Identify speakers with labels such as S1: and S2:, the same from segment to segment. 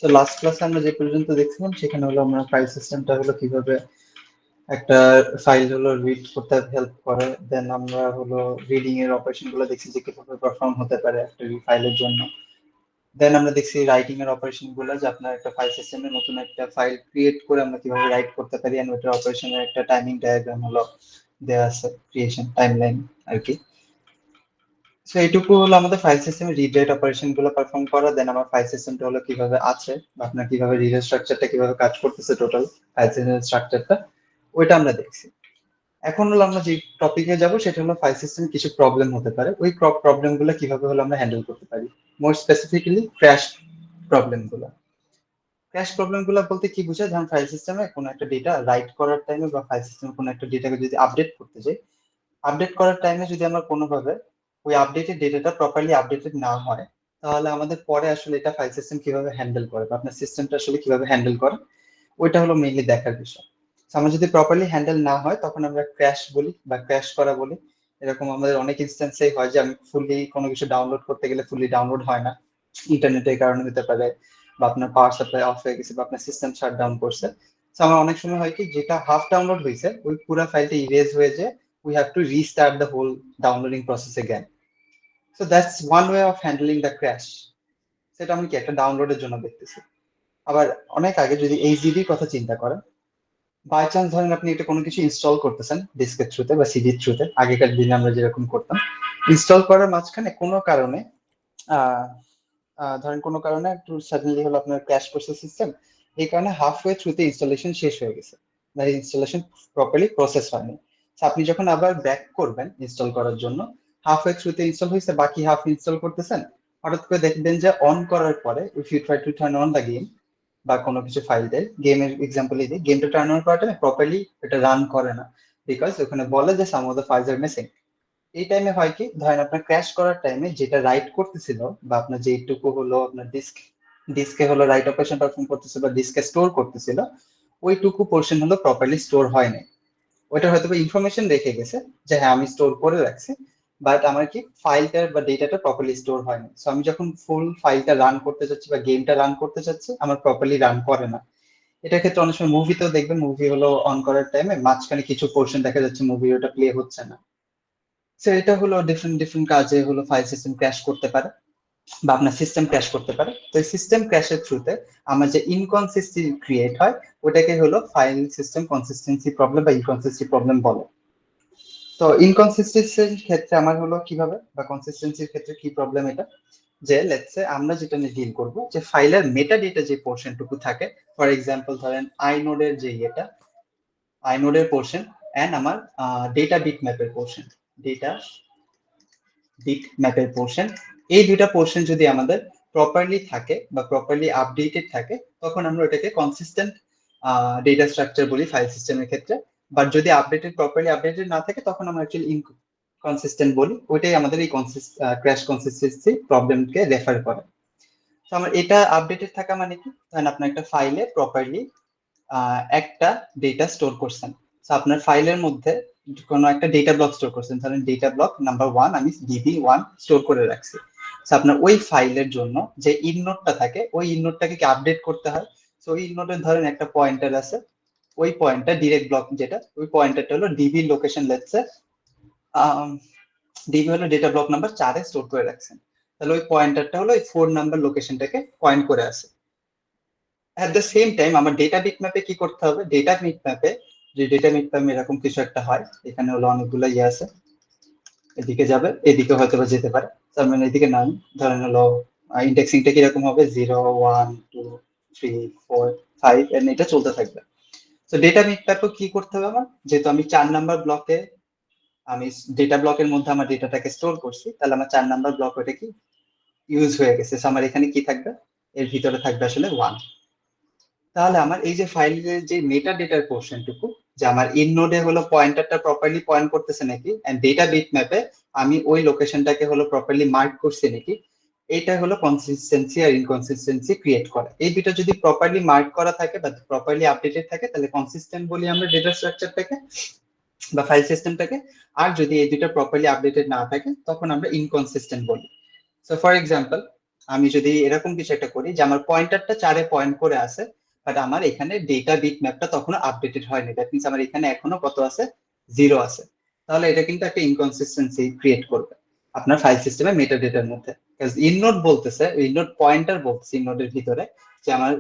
S1: তো লাস্ট ক্লাসে আমরা যে পর্যন্ত দেখছিলাম সেখানে হলো আমরা ফাইল সিস্টেমটা হলো কিভাবে একটা ফাইল হলো রিড করতে হেল্প করে, দেন আমরা হলো রিডিং এর অপারেশন গুলো দেখছি যে কিভাবে পারফর্ম হতে পারে একটা ফাইলের জন্য। দেন আমরা দেখছি রাইটিং এর অপারেশন গুলো, যে আপনার একটা ফাইল সিস্টেমে নতুন একটা ফাইল ক্রিয়েট করে আমরা কিভাবে রাইট করতে পারি, এন্ড ওটার অপারেশনের একটা টাইমিং ডায়াগ্রাম হলো দেওয়া আছে, ক্রিয়েশন টাইমলাইন আর কি। সো এইটুকু হলো আমাদের ফাইল সিস্টেমে রিড রাইট অপারেশন গুলো পারফর্ম করা। দেন আমার ফাইল সিস্টেমটা হলো কিভাবে আছে, বা আপনার কিভাবে রিডার স্ট্রাকচারটা কিভাবে কাজ করতেছে, টোটাল ফাইল সিস্টেম স্ট্রাকচারটা ওইটা আমরা দেখছি। এখন হলো আমরা যে টপিকে যাব সেটা হলো ফাইল সিস্টেমে কিছু প্রবলেম হতে পারে, ওই প্রবলেম গুলো কিভাবে হলো আমরা হ্যান্ডেল করতে পারি, মোর স্পেসিফিক্যালি ক্র্যাশ প্রবলেম গুলো। ক্র্যাশ প্রবলেম গুলো বলতে কি বোঝায়, যখন ফাইল সিস্টেমে কোনো একটা ডেটা রাইট করার টাইমে বা ফাইল সিস্টেমে কোনো একটা ডেটাকে যদি আপডেট করতে যাই, আপডেট করার টাইমে যদি আমরা কোনোভাবে ওই আপডেটেড ডেটাটা প্রপারলি আপডেটেড না হয়, তাহলে আমাদের পরে আসলে এটা ফাইল সিস্টেম কিভাবে হ্যান্ডেল করে বা আপনার সিস্টেমটা আসলে কিভাবে হ্যান্ডেল করে, ওইটা হলো মেইনলি দেখার বিষয়। So, আমরা যদি প্রপারলি হ্যান্ডেল না হয় তখন আমরা ক্র্যাশ বলি বা ক্র্যাশ করা বলি। এরকম আমাদের অনেক ইনস্ট্যান্সেই হয় যে আমি ফুললি কোনো কিছু ডাউনলোড করতে গেলে ফুললি ডাউনলোড হয় না, ইন্টারনেটের কারণে হতে পারে, বা আপনার পাওয়ার সাপ্লাই অফ হয়ে গেছে, বা আপনার সিস্টেম শাট ডাউন করছে। So, আমার অনেক সময় হয় কি, যেটা হাফ ডাউনলোড হয়েছে ওই পুরো ফাইলটা ইরেজ হয়ে যায়, we have to restart the whole downloading process again. So that's one way of handling the crash. সেটা আমি কি একটা ডাউনলোডের জন্য দেখতেছি। আবার অনেক আগে যদি এইচডিডির কথা চিন্তা করেন, বাই চান্স ধরেন আপনি এটা কোনো কিছু ইনস্টল করতেছেন ডিস্কের থ্রুতে বা সিডির থ্রুতে, আগেকার দিনে আমরা যেরকম করতাম, ইনস্টল করার মাঝখানে কোনো কারণে আহ ধরেন কোনো কারণে একটু সাডেনলি হলো আপনার ক্র্যাশ করছে সিস্টেম, এই কারণে হাফওয়ে থ্রুতে ইনস্টলেশন শেষ হয়ে গেছে, মানে ইনস্টলেশন প্রপারলি প্রসেস হয়নি। So, আপনি যখন আবার ব্যাক করবেন ইনস্টল করার জন্য, হাফওয়ে থ্রুতে ইনস্টল হয়েছে, বাকি হাফ ইনস্টল করতেছেন, হঠাৎ করে দেখবেন যে অন করার পরে if you try to turn on the game বা কোনো কিছু ফাইল দেয়, গেমের এক্সাম্পলই দিই, গেমটা টার্ন অন করার টাইমে প্রপারলি এটা রান করে না, বিকজ ওখানে বলে যে সাম অফ দ্য ফাইলস আর মিসিং। এই টাইমে হয় কি, ধরেন আপনার ক্র্যাশ করার টাইমে যেটা রাইট করতেছিল বা আপনার যেটুকু হলো আপনার ডিস্কে হলো রাইট অপারেশন পারফর্ম করতেছিল বা ডিস্কে স্টোর করতেছিল, ওইটুকু পোর্শন হলো প্রপারলি স্টোর হয় নাই। ওইটা হয়তো ইনফরমেশন রেখে গেছে যে হ্যাঁ আমি স্টোর করে রাখছি, বাট আমার কি ফাইলটা বা ডেটাটা প্রপারলি স্টোর হয়নি। সো আমি যখন ফুল ফাইলটা রান করতে চাচ্ছি বা গেমটা রান করতে চাচ্ছি, আমার প্রপারলি রান করে না। এটার ক্ষেত্রে অনেক সময় মুভিতেও দেখবেন, মুভি হলো অন করার টাইমে মাঝখানে কিছু পোর্শন দেখা যাচ্ছে মুভি ওটা প্লে হচ্ছে না। সো এটা হলো ডিফারেন্ট ডিফারেন্ট কাজে হলো ফাইল সিস্টেম ক্র্যাশ করতে পারে বা আপনার সিস্টেম ক্র্যাশ করতে পারে। তো এই সিস্টেম ক্র্যাশের থ্রুতে আমার যে ইনকনসিস্টেন্সি ক্রিয়েট হয়, ওটাকে হলো ফাইল সিস্টেম কনসিস্টেন্সি প্রবলেম বা ইনকনসিস্টেন্সি প্রবলেম বলে। তো ইনকনসিস্টেন্সির ক্ষেত্রে আমার হলো কিভাবে, বা কনসিস্টেন্সির ক্ষেত্রে কি প্রবলেম, এটা যে লেটস সে আমরা যেটা নিয়ে ডিল করব, যে ফাইলের মেটা ডেটা যে পোর্শনটুকু থাকে, ফর এক্সাম্পল ধরেন আইনোডের যে এটা আইনোডের পোর্শন এন্ড আমার ডেটা বিট ম্যাপের পোর্শন, ডেটা বিট ম্যাপের পোর্শন, এই দুইটা পোর্শন যদি আমাদের প্রপারলি থাকে বা প্রপারলি আপডেটেড থাকে, তখন আমরা ওটাকে কনসিস্টেন্ট ডেটা স্ট্রাকচার বলি ফাইল সিস্টেমের ক্ষেত্রে। বাট যদি প্রপারলি আপডেটেড না থাকে, তখন আমরা অ্যাকচুয়ালি ইনকনসিস্টেন্ট বলি। ওইটাই আমাদের এই ক্র্যাশ কনসিস্টেন্সি প্রবলেমকে রেফার করে। তো আমার এটা আপডেটেড থাকা মানে কি, ধরেন আপনার একটা ফাইলে প্রপারলি একটা ডেটা স্টোর করছেন। তো আপনার ফাইলের মধ্যে কোনো একটা ডেটা ব্লক স্টোর করছেন, ধরেন ডেটা ব্লক নাম্বার 1 আমি DB1 স্টোর করে রাখছি। তো আপনার ওই ফাইলের জন্য যে ইননোডটা থাকে, ওই ইননোডটাকে কি আপডেট করতে হয়। তো ওই ইননোডের ধরেন একটা পয়েন্টার আছে, ওই পয়েন্টার ডিরেক্ট ব্লক যেটা, ওই পয়েন্টারটা হলো ডিবি লোকেশন, লেটস ডিবি হলো ডেটা ব্লক নাম্বার 4 এ স্টোর করে রাখছেন, তাহলে ওই পয়েন্টারটা হলো ওই 4 নাম্বার লোকেশনটাকে পয়েন্ট করে আছে। অ্যাট দ্য সেম টাইম আমার ডেটা বিটম্যাপে কি করতে হবে, ডেটা বিটম্যাপে যে ডেটা বিটম্যাপ এরকম কিছু একটা হয়, এখানে হলো অনেকগুলো ইয়ে আছে, এদিকে যাবে এদিকে হয়তো বা যেতে পারে, তার মানে এদিকে নাই, ধরেন হলো ইন্ডেক্সিংটা কিরকম হবে 0 1 2 3 4 5 এন্ড এটা চলতে থাকবে। তো ডেটা বিটম্যাপে কি করতে হবে আমার, যেহেতু আমি 4 নাম্বার ব্লকে আমি ডেটা ব্লকের মধ্যে আমার ডেটাটাকে স্টোর করছি, তাহলে আমার 4 নাম্বার ব্লক ওটা কি ইউজ হয়ে গেছে। আমার এখানে কি থাকবে, এর ভিতরে থাকবে আসলে 1। তাহলে আমার এই যে ফাইলের যে মেটা ডেটার পোর্শনটুকু, যে আমার ইন নোডে হলো পয়েন্টারটা প্রপারলি পয়েন্ট করতেছে নাকি, এন্ড ডেটা বিট ম্যাপে আমি ওই লোকেশনটাকে হলো প্রপারলি মার্ক করছি নাকি, এইটা হলো কনসিস্টেন্সি আর ইনকনসিস্টেন্সি ক্রিয়েট করা। এই দুটো যদি প্রপারলি মার্ক করা থাকে বা প্রপারলি আপডেটেড থাকে তাহলে কনসিস্টেন্ট বলি আমরা ডেটা স্ট্রাকচারটাকে বা ফাইল সিস্টেমটাকে। আর যদি এই দুটো প্রপারলি আপডেটেড না থাকে তখন আমরা ইনকনসিস্টেন্ট বলি। সো ফর এক্সাম্পল, আমি যদি এরকম কিছু একটা করি যে আমার পয়েন্টারটা 4-এ পয়েন্ট করে আছে, বাট আমার এখানে ডেটা বিট ম্যাপটা তখনো আপডেটেড হয়নি, দ্যাট মিনস আমার এখানে এখনো কত আছে, 0 আছে, তাহলে এটা কিন্তু একটা ইনকনসিস্টেন্সি ক্রিয়েট করবে আপনার ফাইল সিস্টেমে মেটা ডেটার মধ্যে। ইননোড বলতেছে, ইননোড পয়েন্টার বলতেছে ইননোডের ভিতরে যে আমার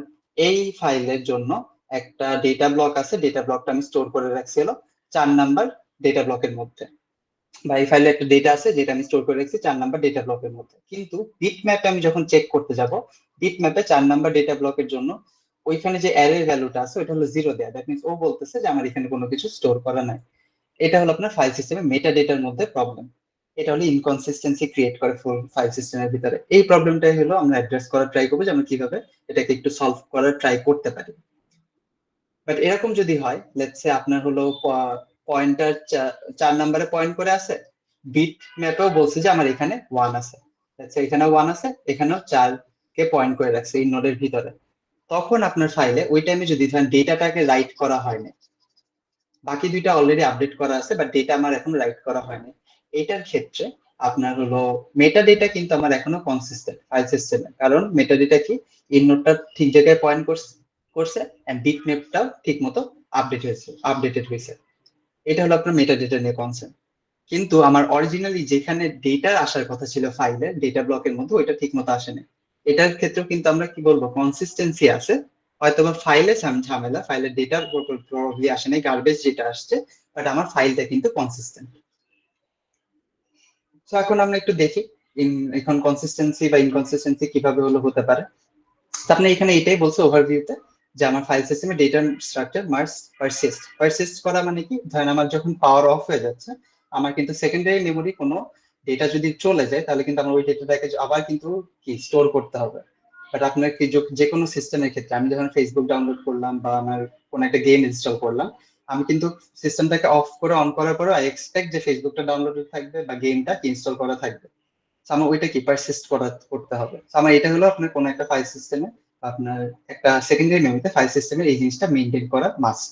S1: এই ফাইলের জন্য একটা ডেটা ব্লক আছে, ডেটা ব্লকটা আমি স্টোর করে রাখছি হলো 4 নাম্বার ডেটা ব্লকের মধ্যে, বা এই ফাইলে একটা ডেটা আছে যেটা আমি স্টোর করে রাখছি 4 নাম্বার ডেটা ব্লকের মধ্যে। কিন্তু বিট ম্যাপে আমি যখন চেক করতে যাব, বিট ম্যাপে 4 নাম্বার ডেটা ব্লকের জন্য ওইখানে যে অ্যারে ভ্যালুটা আছে ওটা হলো 0 দেয়া, দ্যাট মিন্স ও বলতেছে যে আমার এখানে কোনো কিছু স্টোর করা নাই। এটা হলো আপনার ফাইল সিস্টেমে মেটা ডেটার মধ্যে প্রবলেম। এটা হলো ইনকনসিস্টেন্সি ক্রিয়েট করে ফুল ফাইল সিস্টেমের ভিতরে। এই প্রবলেমটাই হলো আমরা অ্যাড্রেস করার ট্রাই করবো যে আমরা কিভাবে এটাকে একটু সলভ করার ট্রাই করতে পারি। বাট এরকম যদি হয়, লেটস সে আপনার হলো পয়েন্টার 4 নম্বরে পয়েন্ট করে আছে, বিট ম্যাপেও বলছে যে আমার এখানে 1 আছে, লেটস সে এখানেও 1 আছে, এখানেও 4 কে পয়েন্ট করে রাখছে এই নোডের ভিতরে। তখন আপনার ফাইলে ওই টাইমে যদি ধরেন ডেটাটাকে রাইট করা হয়নি, বাকি দুইটা অলরেডি আপডেট করা আছে বাট ডেটা আমার এখন রাইট করা হয়নি, এটার ক্ষেত্রে আপনার হলো মেটা ডেটা কিন্তু আমার এখনো কনসিস্টেন্ট ফাইল সিস্টেমে, কারণ মেটা ডেটা কি ইন নোডটা ঠিক জায়গায় পয়েন্ট করছে এন্ড বিট ম্যাপটাও ঠিক মতো আপডেটেড হয়েছে। এটা হলো আপনার মেটা ডেটা নিয়ে কনসেপ্ট। কিন্তু আমার অরিজিনালি যেখানে ডেটা আসার কথা ছিল ফাইলে ডেটা ব্লকের মধ্যে ওইটা ঠিক মতো আসেনি। এটার ক্ষেত্রেও কিন্তু আমরা কি বলবো, কনসিস্টেন্সি আছে, হয়তো বা ফাইলে ঝামেলা, ফাইলের ডেটার প্রবলি আসে নাই, গার্বেজ যেটা আসছে, বাট আমার ফাইলটা কিন্তু কনসিস্টেন্ট। তো এখন আমরা একটু দেখি এখন কনসিস্টেন্সি বা ইনকনসিস্টেন্সি কিভাবে হলো হতে পারে। তো আপনি এখানে এটাই বলছে ওভারভিউতে যে আমার ফাইল সিস্টেমে ডেটা স্ট্রাকচার মাস্ট পারসিস্ট করা মানে কি, ধরেন আমার যখন পাওয়ার অফ হয়ে যাচ্ছে আমার কিন্তু সেকেন্ডারি মেমোরি কোনো ডেটা যদি চলে যায় তাহলে কিন্তু আমার ওই ডেটাটাকে আবার কিন্তু কি স্টোর করতে হবে। বাট আপনার কি যে কোনো সিস্টেমের ক্ষেত্রে আমি যখন ফেসবুক ডাউনলোড করলাম বা আমার কোনো একটা গেম ইনস্টল করলাম, আমি কিন্তু সিস্টেমটাকে অফ করে অন করার পরে আই এক্সপেক্ট যে ফেসবুকটা ডাউনলোড থাকবে বা গেমটা ইনস্টল করা থাকবে। আমার ওইটা কি পারসিস্ট করতে হবে। আমার এটা হলো আপনার কোনো একটা ফাইল সিস্টেমে, আপনার একটা সেকেন্ডারি মেমোরিতে ফাইল সিস্টেমের এই জিনিসটা মেনটেন করা মাস্ট।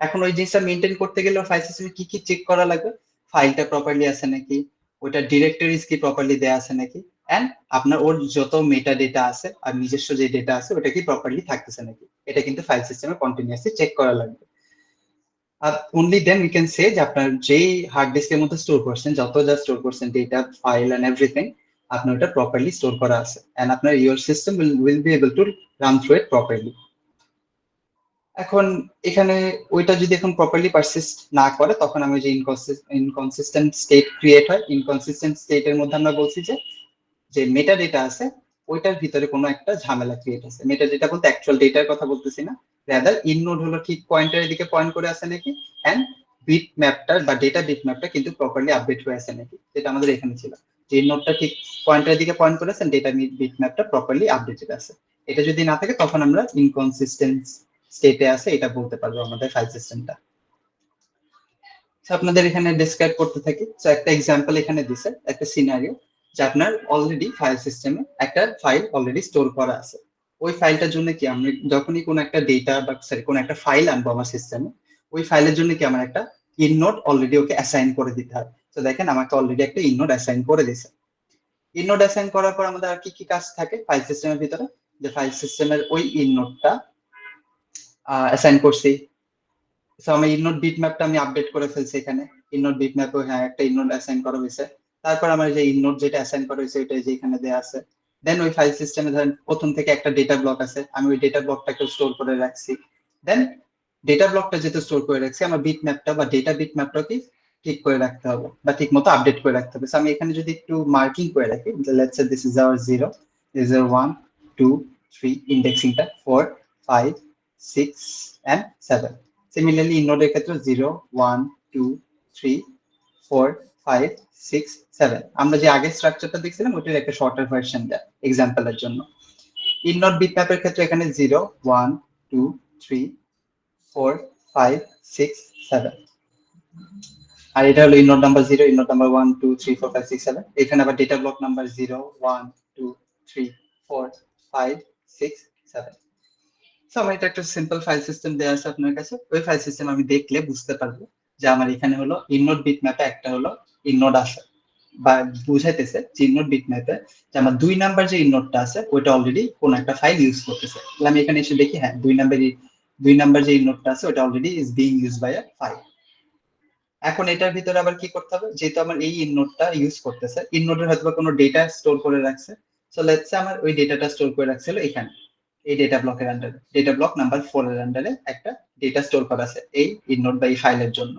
S1: এখন ওই জিনিসটা মেনটেন করতে গেলে ফাইল সিস্টেমে কি কি চেক করা লাগবে, ফাইলটা প্রপারলি আছে নাকি, ওইটা ডিরেক্টরিজ কি প্রপারলি দেয়া আছে নাকি, এন্ড আপনার ওর যত মেটা ডেটা আছে আর নিজস্ব যে ডেটা আছে ওটা কি প্রপারলি থাকতেছে নাকি, এটা কিন্তু ফাইল সিস্টেমে কন্টিনিউয়াসলি চেক করা লাগবে। আর only then we can say যে আপনার যেই হার্ড ডিস্কের মধ্যে স্টোর করছেন, যত যা স্টোর করছেন ডেটা ফাইল এন্ড এভরিথিং, আপনার ওটা প্রপারলি স্টোর করা আছে এন্ড আপনার your system will be able to run through it properly. এখন এখানে ওইটা যদি এখন প্রপারলি পারসিস্ট না করে তখন আমি যে ইনকনসিস্টেন্ট স্টেট ক্রিয়েট হয়, ইনকনসিস্টেন্ট স্টেটের মধ্যে আমরা বলছি যে যে মেটা ডেটা আছে ওইটার ভিতরে কোনো একটা ঝামেলা ক্রিয়েট আছে। মেটা ডেটা বলতে অ্যাকচুয়াল ডেটার কথা বলতেছি না, রাদার ইন নোড হলো ঠিক পয়েন্টারের দিকে পয়েন্ট করে আছে নাকি, এন্ড বিট ম্যাপটা বা ডেটা বিট ম্যাপটা কিন্তু প্রপারলি আপডেট হয়ে আছে নাকি, যেটা আমাদের এখানে ছিল যে ইন নোডটা ঠিক পয়েন্টারের দিকে পয়েন্ট করেছে, ডেটা বিট ম্যাপটা প্রপারলি আপডেটেড আছে। এটা যদি না থাকে তখন আমরা ইনকনসিস্টেন্ট স্টেটে আছে এটা বলতে পারবো আমাদের ফাইল সিস্টেমটা। আপনাদের এখানে ডেসক্রাইব করতে থাকি। তো একটা এক্সাম্পল এখানে দিছে, একটা সিনারিও যে আপনার অলরেডি ফাইল সিস্টেমে একটা ফাইল অলরেডি স্টোর করা আছে। ওই ফাইলটার জন্য কি আমরা যখনই কোনো একটা ডেটা বা সরি কোনো একটা ফাইল আনবো আমার সিস্টেমে, ওই ফাইলের জন্য কি আমার একটা ইননোড অলরেডি ওকে অ্যাসাইন করে দিতে হয়। তো দেখেন আমাকে অলরেডি একটা ইননোড অ্যাসাইন করে দিছে। ইননোড অ্যাসাইন করার পর আমাদের আর কি কি কাজ থাকে ফাইল সিস্টেমের ভিতরে, যে ফাইল সিস্টেমের ওই ইননোডটা অ্যাসাইন করছি। সো আমি ইননোড বিট ম্যাপটা আমি আপডেট করে ফেলছি এখানে, ইননোড বিট ম্যাপে হ্যাঁ একটা ইননোড অ্যাসাইন করা হয়েছে। তারপর আমার যে ইননোড যেটা অ্যাসাইন করা হয়েছে ওইটা যে এখানে দেয়া আছে। দেন ওই ফাইল সিস্টেমে ধরেন প্রথম থেকে একটা ডেটা ব্লক আছে, আমি ওই ডেটা ব্লকটাকে স্টোর করে রাখছি। দেন ডেটা ব্লকটা যেহেতু স্টোর করে রাখছি, আমার বিট ম্যাপটা বা ডেটা বিট ম্যাপটাকে ঠিক করে রাখতে হবে বা ঠিক মতো আপডেট করে রাখতে হবে। আমি এখানে যদি একটু মার্কিং করে রাখি, let's say this is our 0, this is 1 2 3, ইন্ডেক্সিংটা 4 5 6 এন্ড 7। সিমিলারলি ইননোডের ক্ষেত্রে 0 1 2 3 4 5 6 7, আমরা যে আগের স্ট্রাকচারটা দেখছিলাম ওটার একটা শর্টার ভার্সন দেয় এক্সাম্পলের জন্য। ইননোড বিটম্যাপের ক্ষেত্রে এখানে 0 1 2 3 4 5 6 7। আর এটা হলো ইননোড নাম্বার 0, ইননোড নাম্বার 1 2 3 4 5 6 7। এখানে আবার ডেটা ব্লক নাম্বার 0 1 2 3 4 5 6 7। সো আমার এটা একটা সিম্পল ফাইল সিস্টেম দেওয়া আছে আপনার কাছে। ওই ফাইল সিস্টেম আমি দেখলে বুঝতে পারবো যে আমার এখানে হলো ইননোড বিট ম্যাপে একটা হলো ইননোড আছে, বা বুঝাইতেছে যে ইননোড বিট ম্যাপে যে আমার 2 নাম্বার যে ইননোডটা আছে ওইটা অলরেডি কোন একটা ফাইল ইউজ করতেছে। তাহলে আমি এখানে এসে দেখি হ্যাঁ 2 নাম্বার যে ইননোডটা আছে ওটা already is being use by a file. এখন এটার ভিতরে আবার কি করতে হবে, যেহেতু আমার এই ইননোডটা ইউজ করতেছে, ইননোডের হয়তো কোনো ডেটা স্টোর করে রাখছে। সো লেটস সে আমার ওই ডেটাটা স্টোর করে রাখছিল এখানে এই ডেটা ব্লকের আন্ডারে, ডেটা ব্লক নাম্বার 4 এর আন্ডারে একটা ডেটা স্টোর করা আছে এই ইননোড বা এই ফাইলের জন্য।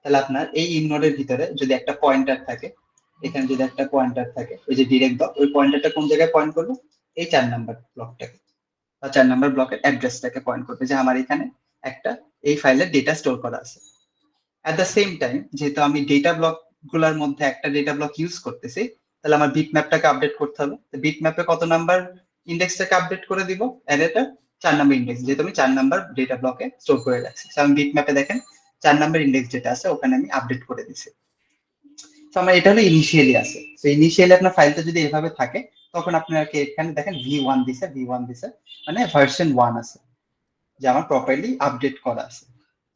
S1: তাহলে আপনার এই ইননোডের ভিতরে যদি একটা পয়েন্টার থাকে, এখানে যদি একটা পয়েন্টার থাকে ওই যে ডিরেক্ট ব্লক, ওই পয়েন্টারটা কোন জায়গায় পয়েন্ট করবে, এই 4 নাম্বার ব্লকটাকে বা 4 নাম্বার ব্লকের অ্যাড্রেসটাকে পয়েন্ট করবে যে আমার এখানে একটা এই ফাইলের ডেটা স্টোর করা আছে। অ্যাট দ্য সেম টাইম যেহেতু আমি ডেটা ব্লক গুলার মধ্যে একটা ডেটা ব্লক ইউজ করতেছি, তাহলে আমার বিট ম্যাপটাকে আপডেট করতে হবে। বিট ম্যাপে কত নাম্বার ইন্ডেক্সটাকে আপডেট করে দিব, অ্যারেটা 4 নাম্বার ইন্ডেক্স, যেহেতু আমি 4 নাম্বার ডেটা ব্লকে স্টোর করে রাখছি। আমি বিট ম্যাপে দেখেন 4 নাম্বার ইন্ডেক্স যেটা আছে ওখানে আমি আপডেট করে দিছি। তো আমার এটা হলো ইনিশিয়ালি আছে। তো ইনিশিয়ালি আপনার ফাইলটা যদি এভাবে থাকে তখন আপনার এখানে দেখেন V1 দিছে, V1 দিছে মানে ভার্সন 1 আছে, যে আমার প্রপারলি আপডেট করা আছে।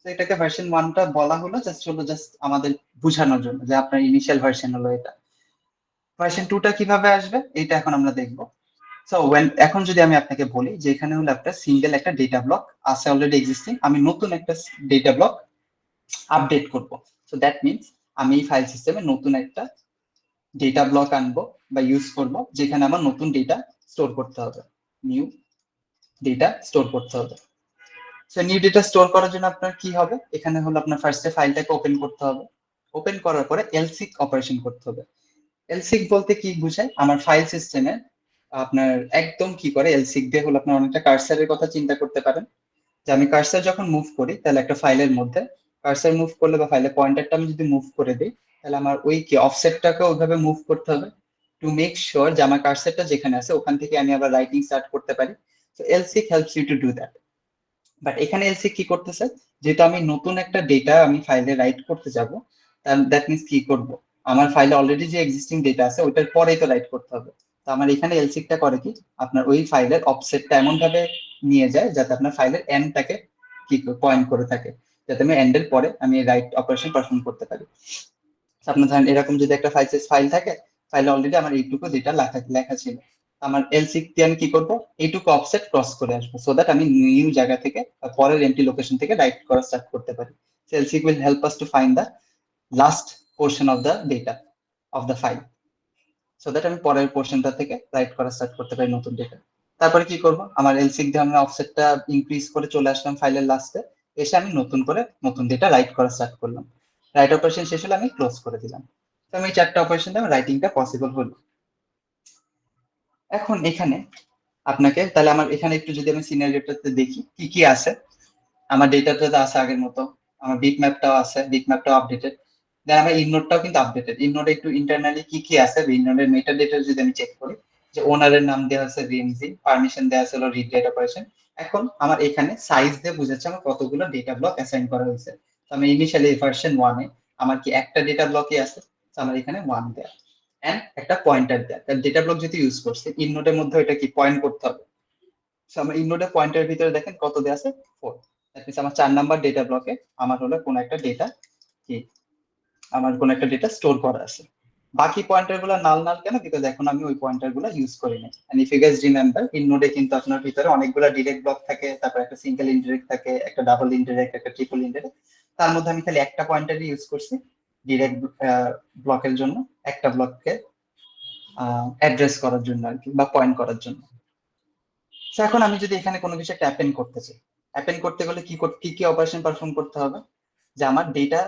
S1: তো এটাকে ভার্সন 1টা বলা হলো জাস্ট আমাদের বোঝানোর জন্য যে আপনার ইনিশিয়াল ভার্সন হলো এটা। ভার্সন 2টা কিভাবে আসবে এটা এখন আমরা দেখবো। সো এখন যদি আমি আপনাকে বলি যে এখানে হলো একটা সিঙ্গেল একটা ডেটা ব্লক আছে অলরেডি এক্সিস্টিং, আমি নতুন একটা ডেটা ব্লক আপডেট করব। সো দ্যাট মিনস আমি এই ফাইল সিস্টেমে নতুন একটা ডেটা ব্লক আনবো বা ইউজ করব, যেখানে আমার নতুন ডেটা স্টোর করতে হবে, নিউ ডেটা স্টোর করতে হবে। সো নিউ ডেটা স্টোর করার জন্য আপনার কি হবে, এখানে হলো আপনার ফার্স্টে ফাইলটাকে ওপেন করতে হবে। ওপেন করার পরে এলসিক অপারেশন করতে হবে। এলসিক বলতে কি বোঝায়, আমার ফাইল সিস্টেমে আপনার একদম কি করে, এলসিক দিয়ে হলো আপনার অনেকটা কার্সারের কথা চিন্তা করতে পারেন, যে আমি কার্সার যখন মুভ করি তাহলে একটা ফাইলের মধ্যে কার্সার মুভ করলে বা ফাইলের পয়েন্টারটা আমি যদি মুভ করে দিই, তাহলে আমার ওই কি অফসেটটাকে ওইভাবে মুভ করতে হবে টু মেক শিওর যে আমার কার্সারটা যেখানে আছে ওখান থেকে আমি আবার রাইটিং স্টার্ট করতে পারি। তো lseek helps you to do that. But এখানে এলসিক কি করতেছে, যেহেতু আমি নতুন একটা ডেটা আমি ফাইলে রাইট করতে যাব, দ্যাট মিনস কি করব, আমার ফাইলে অলরেডি যে এক্সিস্টিং ডেটা আছে ওইটার পরেই তো রাইট করতে হবে। তো আমার এখানে এলসিকটা করে কি, আপনার ওই ফাইলের অফসেটটা এমন ভাবে নিয়ে যায় যাতে আপনার ফাইলের এন্ডটাকে কি পয়েন্ট করে থাকে, যাতে আমি এন্ডের পরে আমি রাইট অপারেশন পারফর্ম করতে পারি। আপনার ধরেন এরকম যদি একটা ফাইল থাকে, ফাইলে অলরেডি আমার এইটুকু যেটা লেখা লেখা ছিল, আমার এলসিক দিয়ে আমি কি করবো, এইটুকু অফসেট ক্রস করে আসবো, সো দ্যাট আমি নিউ জায়গা থেকে পরের এমটি লোকেশন থেকে রাইট করা স্টার্ট করতে পারি। Lseek will help us to find the last portion of the data of the file, so that আমি পরের পোর্শনটা থেকে রাইট করা স্টার্ট করতে পারি নতুন ডেটা। তারপরে কি করব, আমার এলসিক দিয়ে আমরা অফসেটটা ইনক্রিজ করে চলে আসলাম ফাইলের লাস্টে, এসে আমি নতুন করে নতুন ডেটা রাইট করা স্টার্ট করলাম। রাইট অপারেশন শেষ হলে আমি ক্লোজ করে দিলাম। তো আমি 4টা অপারেশন দিয়ে আমার রাইটিংটা পসিবল হলো। এখন এখানে আপনাকে তাহলে আমার এখানে একটু যদি আমি সিনারিওটাতে দেখি কি কি আছে, আমার ডেটাটাতে আছে আগের মতো, আমার বিট ম্যাপটাও আছে, বিট ম্যাপটাও আপডেটেড, দেন আমার ইননোডটাও কিন্তু আপডেটেড। ইননোডে একটু ইন্টারনালি কি কি আছে, ইননোডের মেটা ডেটা যদি আমি চেক করি, যে ওনারের নাম দেওয়া আছে রিমজি, পারমিশন দেওয়া আছে রিড ডেট অপারেশন। এখন আমার এখানে সাইজ দিয়ে বুঝাচ্ছে আমার কতগুলো ডেটা ব্লক অ্যাসাইন করা হয়েছে। তো আমি ইনিশিয়ালি ভার্সন 1-এ আমার কি একটা ডেটা ব্লকই আছে, তো আমার এখানে 1 দেয়া এন্ড একটা পয়েন্টার দেয়া, তাহলে ডেটা ব্লক যেহেতু ইউজ করছি ইননোডের মধ্যে এটা কি পয়েন্ট করতে হবে। সো আমার ইননোডের পয়েন্টার ভিতরে দেখেন কত দেয়া আছে 4, দ্যাট মিন্স আমার 4 নাম্বার ডেটা ব্লকে আমার হলো কোন একটা ডেটা কি, আমার কোন একটা ডেটা স্টোর করা আছে। বাকি পয়েন্টার গুলো নাল নাল কেন, বিকজ এখন আমি ওই পয়েন্টার গুলো ইউজ করি না। And if you guys remember, ইননোডে কিন্তু আপনার ভিতরে অনেকগুলো ডিরেক্ট ব্লক থাকে, তারপর একটা সিঙ্গেল ইনডিরেক্ট থাকে, একটা ডাবল ইনডিরেক্ট, একটা ট্রিপল ইনডিরেক্ট। তার মধ্যে আমি খালি একটা পয়েন্টারই ইউজ করছি ডিরেক্ট ব্লকের জন্য, একটা ব্লককে অ্যাড্রেস করার জন্য আর কি, বা পয়েন্ট করার জন্য। So, এখন আমি যদি এখানে কোনো কিছু একটা অ্যাপেন্ড করতে চাই, অ্যাপেন্ড করতে গেলে কি কি অপারেশন পারফর্ম করতে হবে, যে আমার ডেটা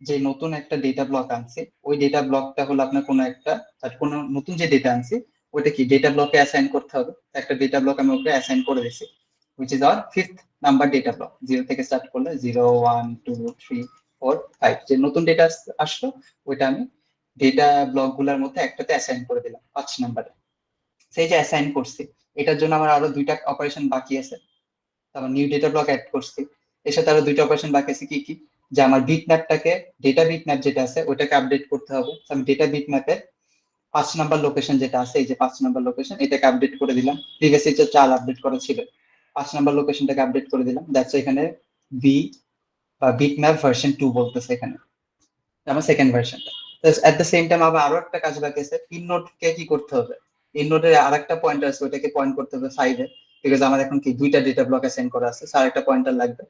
S1: যে নতুন একটা ডেটা ব্লক আনছে ওই ডেটা ব্লকটা হলো আপনার কোনো একটা কোনো নতুন যে ডেটা আনছি ওইটা কি ডেটা ব্লকে অ্যাসাইন করতে হবে। একটা ডেটা ব্লক আমি ওকে অ্যাসাইন করে দিয়েছি, which is our 5th number data block, 0 থেকে স্টার্ট করলে 0 1 2 3 4 5 যে নতুন ডেটা আসলো ওইটা আমি ডেটা ব্লক গুলার মধ্যে একটাতে অ্যাসাইন করে দিলাম 5 নাম্বারে। সেই যে অ্যাসাইন করছি এটার জন্য আমার আরো 2টা অপারেশন বাকি আছে, তারপর নিউ ডেটা ব্লক অ্যাড করছি, এর সাথে আরো 2টা অপারেশন বাকি আছে কি কি, যে আমার বিট ম্যাপটাকে, ডেটা বিট ম্যাপ যেটা আছে ওইটাকে আপডেট করতে হবে। আমি ডেটা বিট ম্যাপের 5 নাম্বার লোকেশন যেটা আছে, এই যে 5 নাম্বার লোকেশন, এটাকে আপডেট করে দিলাম। প্রিভিয়াসলি যে 4 আপডেট করা ছিল, 5 নাম্বার লোকেশনটাকে আপডেট করে দিলাম। দ্যাটস এখানে বি বা বিট ম্যাপ ভার্সন 2 বলতেছে এখানে, আমার সেকেন্ড ভার্সনটা। এট দ্য সেম টাইম আবার আরো একটা কাজ বাকি আছে, ইন নোডকে কি করতে হবে, ইন নোডের আরেকটা পয়েন্টার আছে, ওইটাকে পয়েন্ট করতে হবে 5 এ, বিকজ আমার এখন কি 2টা ডেটা ব্লক অ্যাসাইন করা আছে, আর একটা পয়েন্টার লাগবে।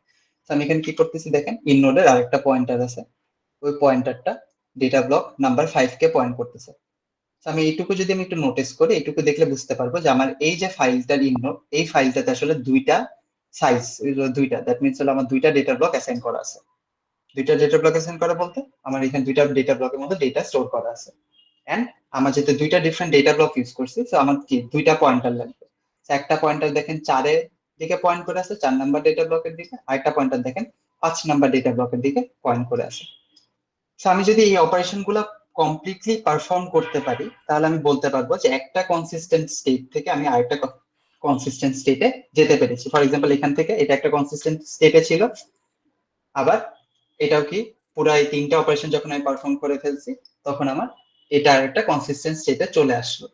S1: তো আমি এখানে কি করতেছি দেখেন, ইন নোডের আরেকটা পয়েন্টার আছে, ওই পয়েন্টারটা ডেটা ব্লক নাম্বার 5 কে পয়েন্ট করতেছে। তো আমি এইটুকু যদি আমি একটু নোটিস করি, এইটুকু দেখলে বুঝতে পারবো যে আমার এই যে ফাইলটার ইন নোড, এই ফাইলটাতে আসলে দুইটা সাইজ, দুইটা, দ্যাট মিনস হলো আমার দুইটা ডেটা ব্লক অ্যাসাইন করা আছে। দুইটা ডেটা ব্লক অ্যাসাইন করা বলতে আমার এখানে দুইটা ডেটা ব্লকের মধ্যে ডেটা স্টোর করা আছে। এন্ড আমার যেহেতু দুইটা ডিফারেন্ট ডেটা ব্লক ইউজ করছি, তো আমার কি দুইটা পয়েন্টার লাগবে। তো একটা পয়েন্টার দেখেন 4 এর দিকে পয়েন্ট করে আছে, 4 নাম্বার ডেটা ব্লকের দিকে, আরেকটা পয়েন্টার দেখেন 5 নাম্বার ডেটা ব্লকের দিকে পয়েন্ট করে আছে। তো আমি যদি এই অপারেশন গুলো কমপ্লিটলি পারফর্ম করতে পারি, তাহলে আমি বলতে পারবো যে একটা কনসিস্টেন্ট স্টেট থেকে আমি আরেকটা কনসিস্টেন্ট স্টেটে যেতে পেরেছি। ফর এক্সাম্পল এখান থেকে এটা একটা কনসিস্টেন্ট স্টেটে ছিল, আবার এটাও কি পুরো এই 3টা অপারেশন যখন আমি পারফর্ম করে ফেলছি, তখন আমার এটা একটা কনসিস্টেন্ট স্টেটে চলে আসলো।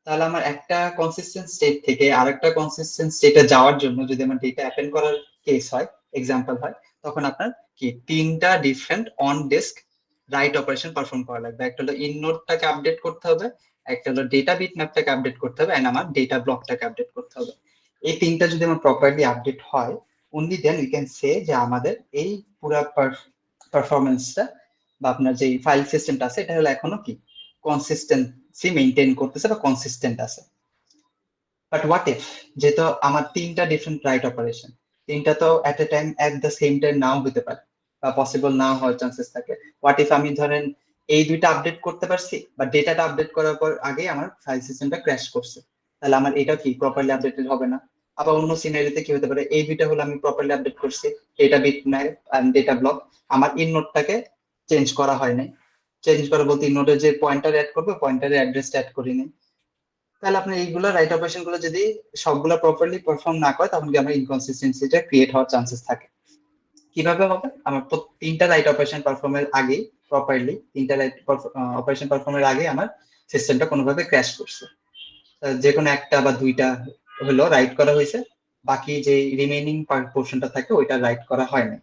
S1: তাহলে আমার একটা কনসিস্টেন্ট স্টেট থেকে আরেকটা কনসিস্টেন্ট স্টেটে যাওয়ার জন্য যদি আমার ডেটা অ্যাপেন্ড করার কেস হয়, এক্সাম্পল হয়, তখন আপনার কি 3টা different on disk write operation perform করা লাগবে। একটা হলো ইন নোডটাকে আপডেট করতে হবে, একটা হলো ডেটা বিট ম্যাপটাকে আপডেট করতে হবে, এন্ড আমার ডেটা ব্লকটাকে আপডেট করতে হবে। এই 3টা যদি আমার প্রপারলি আপডেট হয়, only then we can say যে আমাদের এই পুরো পারফরমেন্সটা বা আপনার যে ফাইল সিস্টেমটা আছে, এটা হলো এখনো কি কনসিস্টেন্সি মেনটেন করতেছে বা কনসিস্টেন্ট আছে। বাট হোয়াট ইফ, যেহেতু আমার 3টা ডিফারেন্ট রাইট অপারেশন, 3টা তো at a time at the same time নাও হতে পারে বা পসিবল নাও হওয়ার চান্সেস থাকে। হোয়াট ইফ আমি ধরেন এই দুইটা আপডেট করতে পারছি, বা ডেটাটা আপডেট করার পর আগে আমার ফাইল সিস্টেমটা ক্র্যাশ করছে, তাহলে আমার এটা কি প্রপারলি আপডেটেড হবে না। আবার অন্য সিনারিতে কি হতে পারে, এই দুইটা হলো আমি প্রপারলি আপডেট করছি, data bit map and data block, আমার ইন নোডটাকে চেঞ্জ করা হয় নাই। চেঞ্জ করা বলতে ইন নোডের যে পয়েন্টার অ্যাড করবে, পয়েন্টারের অ্যাড্রেসটা অ্যাড করিনি। তাহলে আপনার এইগুলো রাইট অপারেশন গুলো যদি সবগুলো প্রপারলি পারফর্ম না করে, তখন কি আমার ইনকনসিস্টেন্সিটা ক্রিয়েট হওয়ার চান্সেস থাকে। কিভাবে হবে, আমার 3টা রাইট অপারেশন পারফর্মের আগে, প্রপারলি 3টা রাইট অপারেশন পারফর্মের আগে আমার সিস্টেমটা কোনোভাবে ক্র্যাশ করছে, যে কোনো একটা বা দুইটা হলো রাইট করা হয়েছে, বাকি যে রিমেইনিং পোর্শনটা থাকে ওইটা রাইট করা হয় না।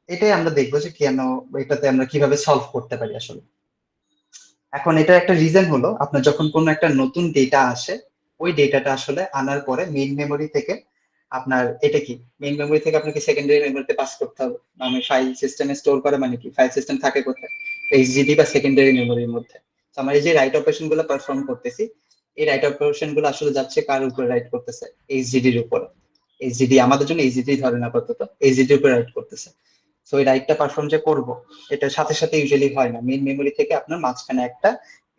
S1: এটাই আমরা দেখবো যে কেন, এটাতে আমরা কিভাবে সলভ করতে পারি আসলে। এখন এটা একটা রিজন হলো, আপনার যখন কোনো একটা নতুন ডেটা আসে, ওই ডেটাটা আসলে আনার পরে মেইন মেমোরি থেকে আপনার, এটা কি মেইন মেমোরি থেকে আপনাকে সেকেন্ডারি মেমোরিতে পাস করতে হবে। আমি ফাইল সিস্টেমে স্টোর করে মানে কি, ফাইল সিস্টেম থাকে কোথায়, এইচডিডি বা সেকেন্ডারি মেমোরির মধ্যে। তো আমরা এই যে রাইট অপারেশন গুলো পারফর্ম করতেছি, এই রাইট অপারেশন গুলো আসলে যাচ্ছে কার উপরে রাইট করতেছে, এইচডিডির উপরে। এইচডিডি আমাদের জন্য এইচডিডি ধরে না, আপাতত এইচডিডির উপরে রাইট করতেছে। সো এই রাইটটা পারফর্ম যে করব, এটা সাথে সাথে ইউজুয়ালি হয় না। মেইন মেমোরি থেকে আপনার মাঝখানে একটা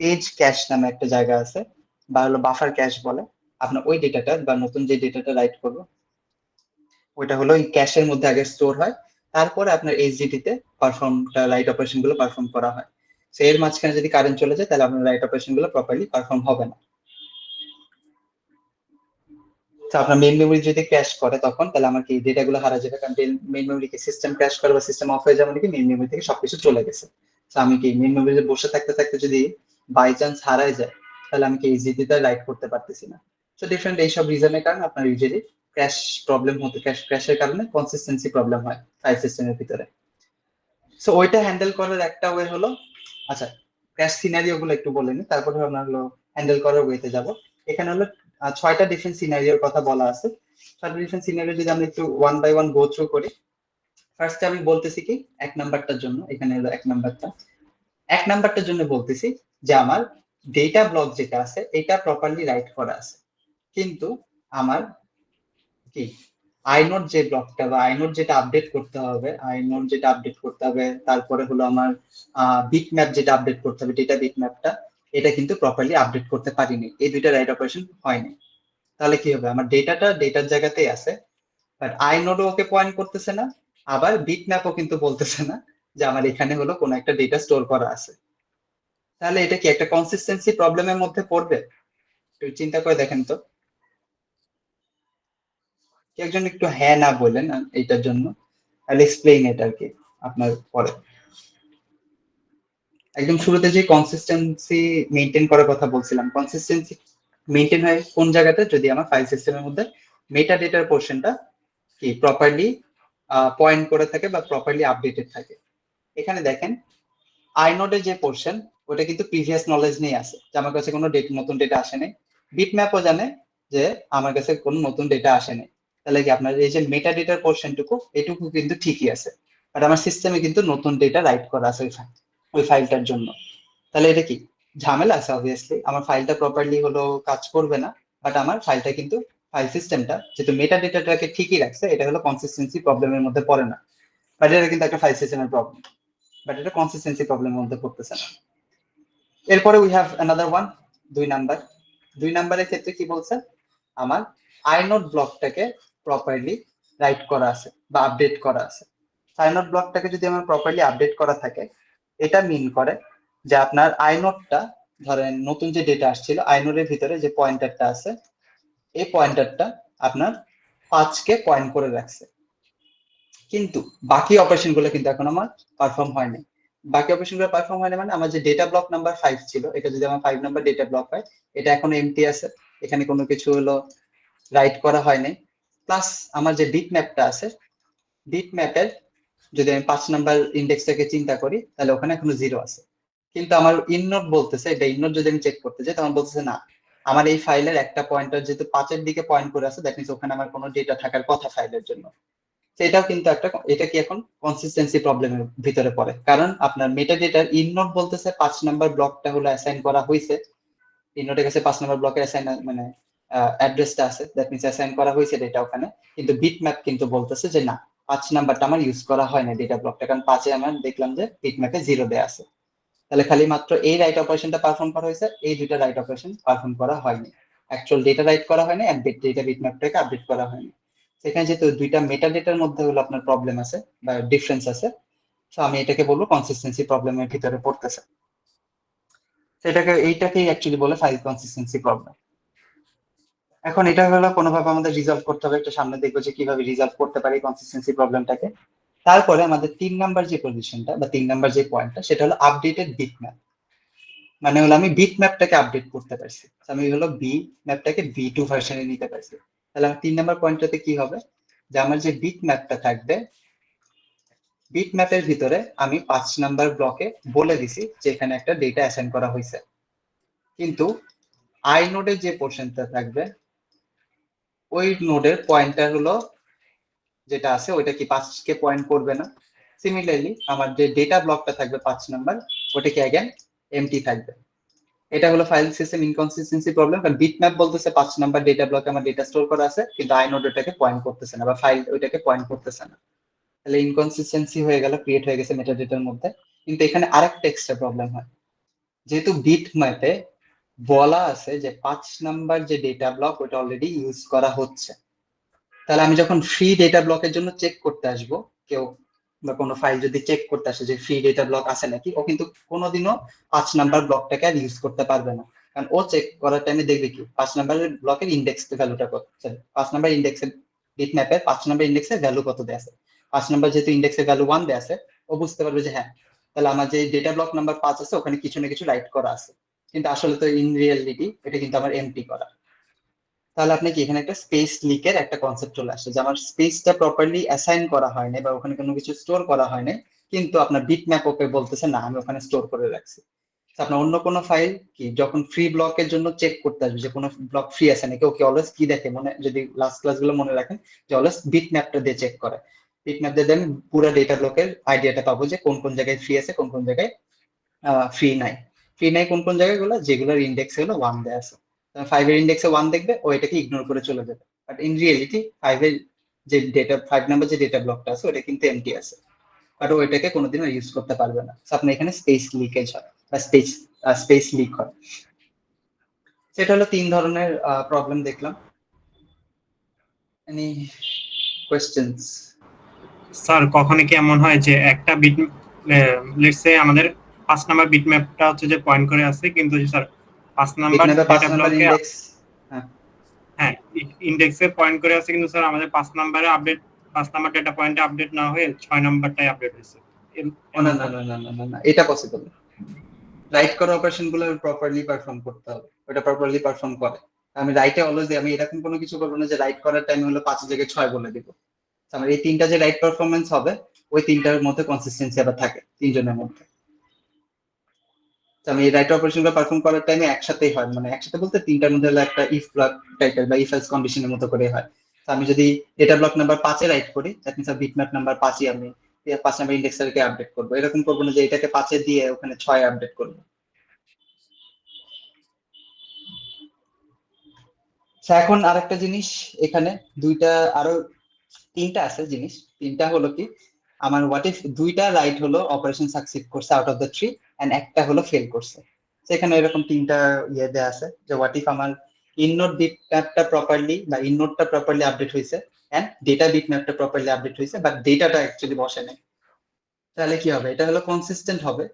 S1: পেজ ক্যাশ নামে একটা জায়গা আছে, বা হলো বাফার ক্যাশ বলে। আপনার ওই ডেটাটা বা নতুন যে ডেটাটা রাইট করবো, ওইটা হলো এই ক্যাশের মধ্যে আগে স্টোর হয়, তারপরে আপনার এইচডিডি তে পারফর্মটা রাইট অপারেশন গুলো পারফর্ম করা হয়। সো এর মাঝখানে যদি কারেন্ট চলে যায়, তাহলে আপনার রাইট অপারেশন গুলো প্রপারলি পারফর্ম হবে না। তো আপনার মেইন মেমোরি যদি ক্র্যাশ করে, তখন তাহলে আমার কি ডেটা গুলো হারা যাবে, কারণ মেইন মেমোরি কি সিস্টেম ক্র্যাশ করে বা সিস্টেম অফ হয়ে যাবে নাকি মেইন মেমোরি থেকে সবকিছু চলে গেছে। তো আমি কি মেইন মেমোরিতে বসে থাকতে থাকতে যদি বাই চান্স হারায় যায়, তাহলে আমি কি ইজিলি তে রাইট করতে পারতেছি না। তো ডিফারেন্ট এইসব রিজনের কারণে আপনার ইউজুয়ালি ক্র্যাশ প্রবলেম হতে, ক্র্যাশের কারণে কনসিস্টেন্সি প্রবলেম হয় ফাইল সিস্টেমের ভিতরে। সো ওইটা হ্যান্ডেল করার একটা ওয়ে হলো, আচ্ছা ক্র্যাশ সিনারিও গুলো একটু বলে নিই, তারপরে আমরা হলো হ্যান্ডেল করার ওয়েতে যাব। এখানে হলো 6টা ডিফারেন্ট সিনারিওর কথা বলা আছে। 6টা ডিফারেন্ট সিনারিও যদি আমরা একটু one by one go through করি, ফার্স্টে আমি বলতেছি কি, 1 নাম্বারটার জন্য, এখানে হলো 1 নাম্বারটা, 1 নাম্বারটার জন্য বলতেছি যে আমার ডেটা ব্লক যেটা আছে এটা প্রপারলি রাইট করা আছে, কিন্তু আমার কি আইনোড যে ব্লকটা বা আইনোড যেটা আপডেট করতে হবে, আইনোড যেটা আপডেট করতে হবে, তারপরে হলো আমার বিট ম্যাপ যেটা আপডেট করতে হবে, ডেটা বিট ম্যাপটা, এটা কিন্তু প্রপারলি আপডেট করতে পারিনি, এই দুইটা রাইট অপারেশন হয়নি। তাহলে কি হবে, আমার ডেটাটা ডেটার জায়গাতেই আছে, বাট আইনোডও ওকে পয়েন্ট করতেছে না, আবার বিট ম্যাপও কিন্তু বলতেছে না যে আমার এখানে হলো কোনো একটা ডেটা স্টোর করা আছে। তাহলে এটা কি একটা কনসিস্টেন্সি প্রবলেমের মধ্যে পড়বে? একটু চিন্তা করে দেখেন তো, কি একজন একটু হ্যাঁ না বলেন এইটার জন্য, আই এক্সপ্লেইন ইট আর কি। আপনার পরে একদম শুরুতে যে কনসিস্টেন্সি মেনটেন করার কথা বলছিলাম, কনসিস্টেন্সি মেনটেন হয় কোন জায়গাতে, যদি আমার ফাইল সিস্টেমের মধ্যে মেটা ডেটার পোর্শনটা কি প্রপারলি পয়েন্ট করে থাকে বা প্রপারলি আপডেটেড থাকে। এখানে দেখেন আইনোডের যে পোর্শন ওটা কিন্তু প্রিভিয়াস নলেজ নিয়ে আসে, যে আমার কাছে কোনো নতুন ডেটা আসে নাই। বিটম্যাপও জানে যে আমার কাছে কোনো নতুন ডেটা আসে নাই। তাহলে কি আপনার এই যে মেটা ডেটার পোর্শনটুকু এটুকু কিন্তু ঠিকই আছে, বাট আমার সিস্টেমে কিন্তু নতুন ডেটা রাইট করা আছে ওই ফাইলটার জন্য। তাহলে এটা কি ঝামেলা আছে? অবভিয়াসলি আমার ফাইলটা প্রপারলি হলো কাজ করবে না, বাট আমার ফাইলটা কিন্তু ফাইল সিস্টেমটা যেহেতু মেটা ডেটাটাকে ঠিকই রাখছে, এটা হলো কনসিস্টেন্সি প্রবলেমের মধ্যে পড়ে না, বাট এটা কিন্তু একটা ফাইল সিস্টেমের প্রবলেম, বাট এটা কনসিস্টেন্সি প্রবলেমের মধ্যে পড়তেছে না। এরপরে we have another one, 2 number. 2 নাম্বারের ক্ষেত্রে কি বলছে, আমার আইনোড ব্লকটাকে প্রপারলি রাইট করা আছে বা আপডেট করা আছে। আইনোড ব্লকটাকে যদি আমার প্রপারলি আপডেট করা থাকে, এটা মিন করে যে আপনার আইনোডটা, ধরেন নতুন যে ডেটা আসছিল আইনোডের ভিতরে যে পয়েন্টারটা আছে, এই পয়েন্টারটা আপনার 5কে পয়েন্ট করে রাখছে, কিন্তু বাকি অপারেশন গুলো কিন্তু এখন আমার পারফর্ম হয়নি। বাকি অপারেশন গুলো পারফর্ম হয়নি মানে আমার যে ডেটা ব্লক নাম্বার 5 ছিল, এটা যদি আমার 5 নাম্বার ডেটা ব্লক হয়, এটা এখন এমটি আছে, এখানে কোনো কিছু হলো রাইট করা হয়নি। প্লাস আমার যে বিট ম্যাপটা আছে, বিট ম্যাপের যদি আমি 5 নাম্বার ইন্ডেক্সটাকে চিন্তা করি, তাহলে ওখানে এখনো 0 আছে। কিন্তু আমার ইননোড বলতেছে, এটা ইননোড যদি আমি চেক করতে যাই তখন বলতেছে না, আমার এই ফাইলের একটা পয়েন্টার যেহেতু 5-এর দিকে পয়েন্ট করে আছে, দ্যাট মিনস ওখানে আমার কোনো ডেটা থাকার কথা ফাইলের জন্য। এটাও কিন্তু একটা, এটা কি এখন কনসিস্টেন্সি প্রবলেমের ভিতরে পড়ে, কারণ আপনার মেটা ডেটার ইননোড বলতেছে 5 নাম্বার ব্লকটা হলো অ্যাসাইন করা হয়েছে, ইননোডের কাছে 5 নাম্বার ব্লকের অ্যাসাইন মানে অ্যাড্রেসটা আছে, দ্যাট মিনস অ্যাসাইন করা হয়েছে ডেটা ওখানে। কিন্তু বিট ম্যাপ কিন্তু বলতেছে যে না, 5 নাম্বারটা আমার ইউজ করা হয় না ডেটা ব্লকটা, কারণ 5-এ আমার দেখলাম যে বিট ম্যাপে 0 দেয়া আছে। তাহলে খালি মাত্র এই রাইট অপারেশনটা পারফর্ম করা হয়েছে, এই দুইটা রাইট অপারেশন পারফর্ম করা হয়নি, অ্যাকচুয়াল ডেটা রাইট করা হয়নি আর ডেটা বিটম্যাপটাকে আপডেট করা হয়নি। সেখানে যেহেতু দুইটা মেটা ডেটার মধ্যে হলো আপনার প্রবলেম আছে বা ডিফারেন্স আছে, তো আমি এটাকে বলবো কনসিস্টেন্সি প্রবলেমের ভিতরে পড়তেছে। সেটাকে এইটাকেই অ্যাকচুয়ালি বলে ফাইল কনসিস্টেন্সি প্রবলেম। এখন এটা হলো কোনোভাবে আমাদের রিজলভ করতে হবে, একটা সামনে দেখবো যে কিভাবে রিজলভ করতে পারি কনসিস্টেন্সি প্রবলেমটাকে। তারপরে আমাদের 3 নাম্বার যে পজিশনটা বা 3 নাম্বার যে পয়েন্টটা, সেটা হলো আপডেটেড বিটম্যাপ। মানে হলো আমি বিট ম্যাপটাকে আপডেট করতে পারছি, আমি হলো বি ম্যাপটাকে V2 ভার্সনে নিতে পারছি। তাহলে আমার 3 নাম্বার পয়েন্টটাতে কি হবে, যে আমার যে বিট ম্যাপটা থাকবে, বিট ম্যাপের ভিতরে আমি 5 নাম্বার ব্লকে বলে দিছি যে এখানে একটা ডেটা অ্যাসাইন করা হয়েছে, কিন্তু আই নোডের যে পোর্শনটা থাকবে, ওই নোডের পয়েন্টার হলো যেটা আছে ওইটা কি 5কে পয়েন্ট করবে না। সিমিলারলি আমার যে ডেটা ব্লকটা থাকবে 5 নাম্বার, ওটা কি অ্যাগেন এমটি থাকবে। এটা হলো ফাইল সিস্টেম ইনকনসিস্টেন্সি প্রবলেম, কারণ বিটম্যাপ বলতেছে 5 নাম্বার ডেটা ব্লকে আমার ডেটা স্টোর করা আছে, কিন্তু আইনোড ওটাকে পয়েন্ট করতেছে না বা ফাইল ওইটাকে পয়েন্ট করতেছে না। তাহলে ইনকনসিস্টেন্সি হয়ে গেল, ক্রিয়েট হয়ে গেছে মেটাডেটার মধ্যে। কিন্তু এখানে আরেকটা এক্সট্রা প্রবলেম হয়, যেহেতু বিটম্যাপে বলা আছে যে 5 নাম্বার যে ডেটা ব্লক ওটা অলরেডি ইউজ করা হচ্ছে, তাহলে আমি যখন ফ্রি ডেটা ব্লকের জন্য চেক করতে আসবো, কেউ বা কোনো ফাইল যদি চেক করতে আসে যে ফ্রি ডেটা ব্লক আছে নাকি, ও কিন্তু কোনোদিনও 5 নাম্বার ব্লকটাকে আর ইউজ করতে পারবে না, কারণ ও চেক করার টাইমে দেখবে কি 5 নাম্বারের ব্লকের ইন্ডেক্স ভ্যালুটা কত, 5 নাম্বার ইন্ডেক্সের বিট ম্যাপের 5 নাম্বার ইন্ডেক্সের ভ্যালু কত দেয়া আছে। 5 নাম্বার যেহেতু ইন্ডেক্সের ভ্যালু 1 দেয়া আছে, ও বুঝতে পারবে যে হ্যাঁ, তাহলে আমার যে ডেটা ব্লক নাম্বার 5 আছে ওখানে কিছু না কিছু রাইট করা আছে, কিন্তু আসলে তো ইন রিয়েলিটি এটা কিন্তু আমার এমটি করা। তাহলে আপনি কি এখানে একটা স্পেস লিকের একটা কনসেপ্ট চলে আসে, যে আমার স্পেসটা প্রপারলি অ্যাসাইন করা হয়নি বা ওখানে কোনো কিছু স্টোর করা হয়নি, কিন্তু আপনার বিট ম্যাপ ওকে বলতেছে না আমি ওখানে স্টোর করে রাখছি। আপনার অন্য কোনো ফাইল কি যখন ফ্রি ব্লকের জন্য চেক করতে আসবে যে কোনো ব্লক ফ্রি আছে নাকি, ওকে অলওয়েজ কি দেখে, মনে যদি লাস্ট ক্লাসগুলো মনে রাখেন, যে অলওয়েজ বিট ম্যাপটা দিয়ে চেক করে। বিট ম্যাপ দিয়ে আমি পুরো ডেটা ব্লকের আইডিয়াটা পাবো যে কোন কোন জায়গায় ফ্রি আছে, কোন কোন জায়গায় ফ্রি নাই। ফ্রি নাই কোন কোন জায়গাগুলো, যেগুলোর ইন্ডেক্স হলো 1 দেয়া আছে, 5-এর ইন্ডেক্সে 1 দেখবে ও এটাকে ইগনোর করে চলে যাবে। বাট ইন রিয়েলিটি 5-এর যে ডেটা 5 নাম্বার যে ডেটা ব্লকটা আছে ওটা কিন্তু এমটি আছে, বাট ও এটাকে কোনোদিনও ইউজ করতে পারবে না। আপনার এখানে স্পেস লিকেজ হয় বা স্পেস লিক হয়। সেটা হলো 3 ধরনের প্রবলেম দেখলাম। Any questions?
S2: স্যার কখনো কি এমন হয় যে একটা বিট, লেটস সে আমাদের 5 নাম্বার বিট ম্যাপটা হচ্ছে যে পয়েন্ট করে আছে, কিন্তু স্যার 5 নাম্বার
S1: বিটম্যাপে 5
S2: ডেটা
S1: নাম্বার
S2: ব্লকে,
S1: ইন্ডেক্স, হ্যাঁ
S2: হ্যাঁ ইন্ডেক্সে পয়েন্ট করে আছে, কিন্তু স্যার আমাদের 5 নাম্বারে আপডেট, 5 নাম্বার ডেটা পয়েন্টে আপডেট না হয়ে 6 নাম্বারটাই আপডেট হয়েছে।
S1: না না না না না না না, এটা পসিবল না। রাইট করা অপারেশন গুলো প্রপারলি পারফর্ম করতে হবে, ওটা প্রপারলি পারফর্ম করে। আমি রাইটে অলওয়েজ আমি এরকম কোনো কিছু করবো না যে রাইট করার টাইম হলো 5 জায়গায় 6 বলে দিব। আমার এই তিনটা যে রাইট পারফরমেন্স হবে, ওই তিনটার মধ্যে কনসিস্টেন্সি আবার থাকে তিনজনের মধ্যে। আমি এই রাইট অপারেশন গুলো পারফর্ম করার টাইমে একসাথেই হয়, মানে একসাথে বলতে তিনটার মধ্যে হলো একটা ইফ ব্লক টাইপের বা ইফ এলস কন্ডিশনের মতো করে হয়। তো আমি যদি ডেটা ব্লক নাম্বার 5 রাইট করি, দ্যাট মিন্স বিটম্যাপ নাম্বার 5ই আমি 5 নাম্বার ইন্ডেক্সারকে আপডেট করবো। এরকম করবো না যে এটাকে 5 দিয়ে ওখানে 6 আপডেট করবো। এখন আরেকটা জিনিস এখানে, দুইটা আরো তিনটা আছে জিনিস। তিনটা হলো কি, আমার হোয়াট ইফ দুইটা রাইট হলো অপারেশন সাকসিড করছে আউট অফ দ্য 3 এন্ড একটা হলো ফেল করছে। সেখানে এরকম তিনটা ইয়ে দেয়া আছে যে হোয়াট ইফ আমার ইননোড বিট ম্যাপটা প্রপারলি বা ইননোডটা প্রপারলি আপডেট হয়েছে এন্ড ডেটা বিট ম্যাপটা প্রপারলি আপডেট হয়েছে, বাট ডেটাটা অ্যাকচুয়ালি বসে নাই। তাহলে কি হবে? এটা হলো কনসিস্টেন্ট হবে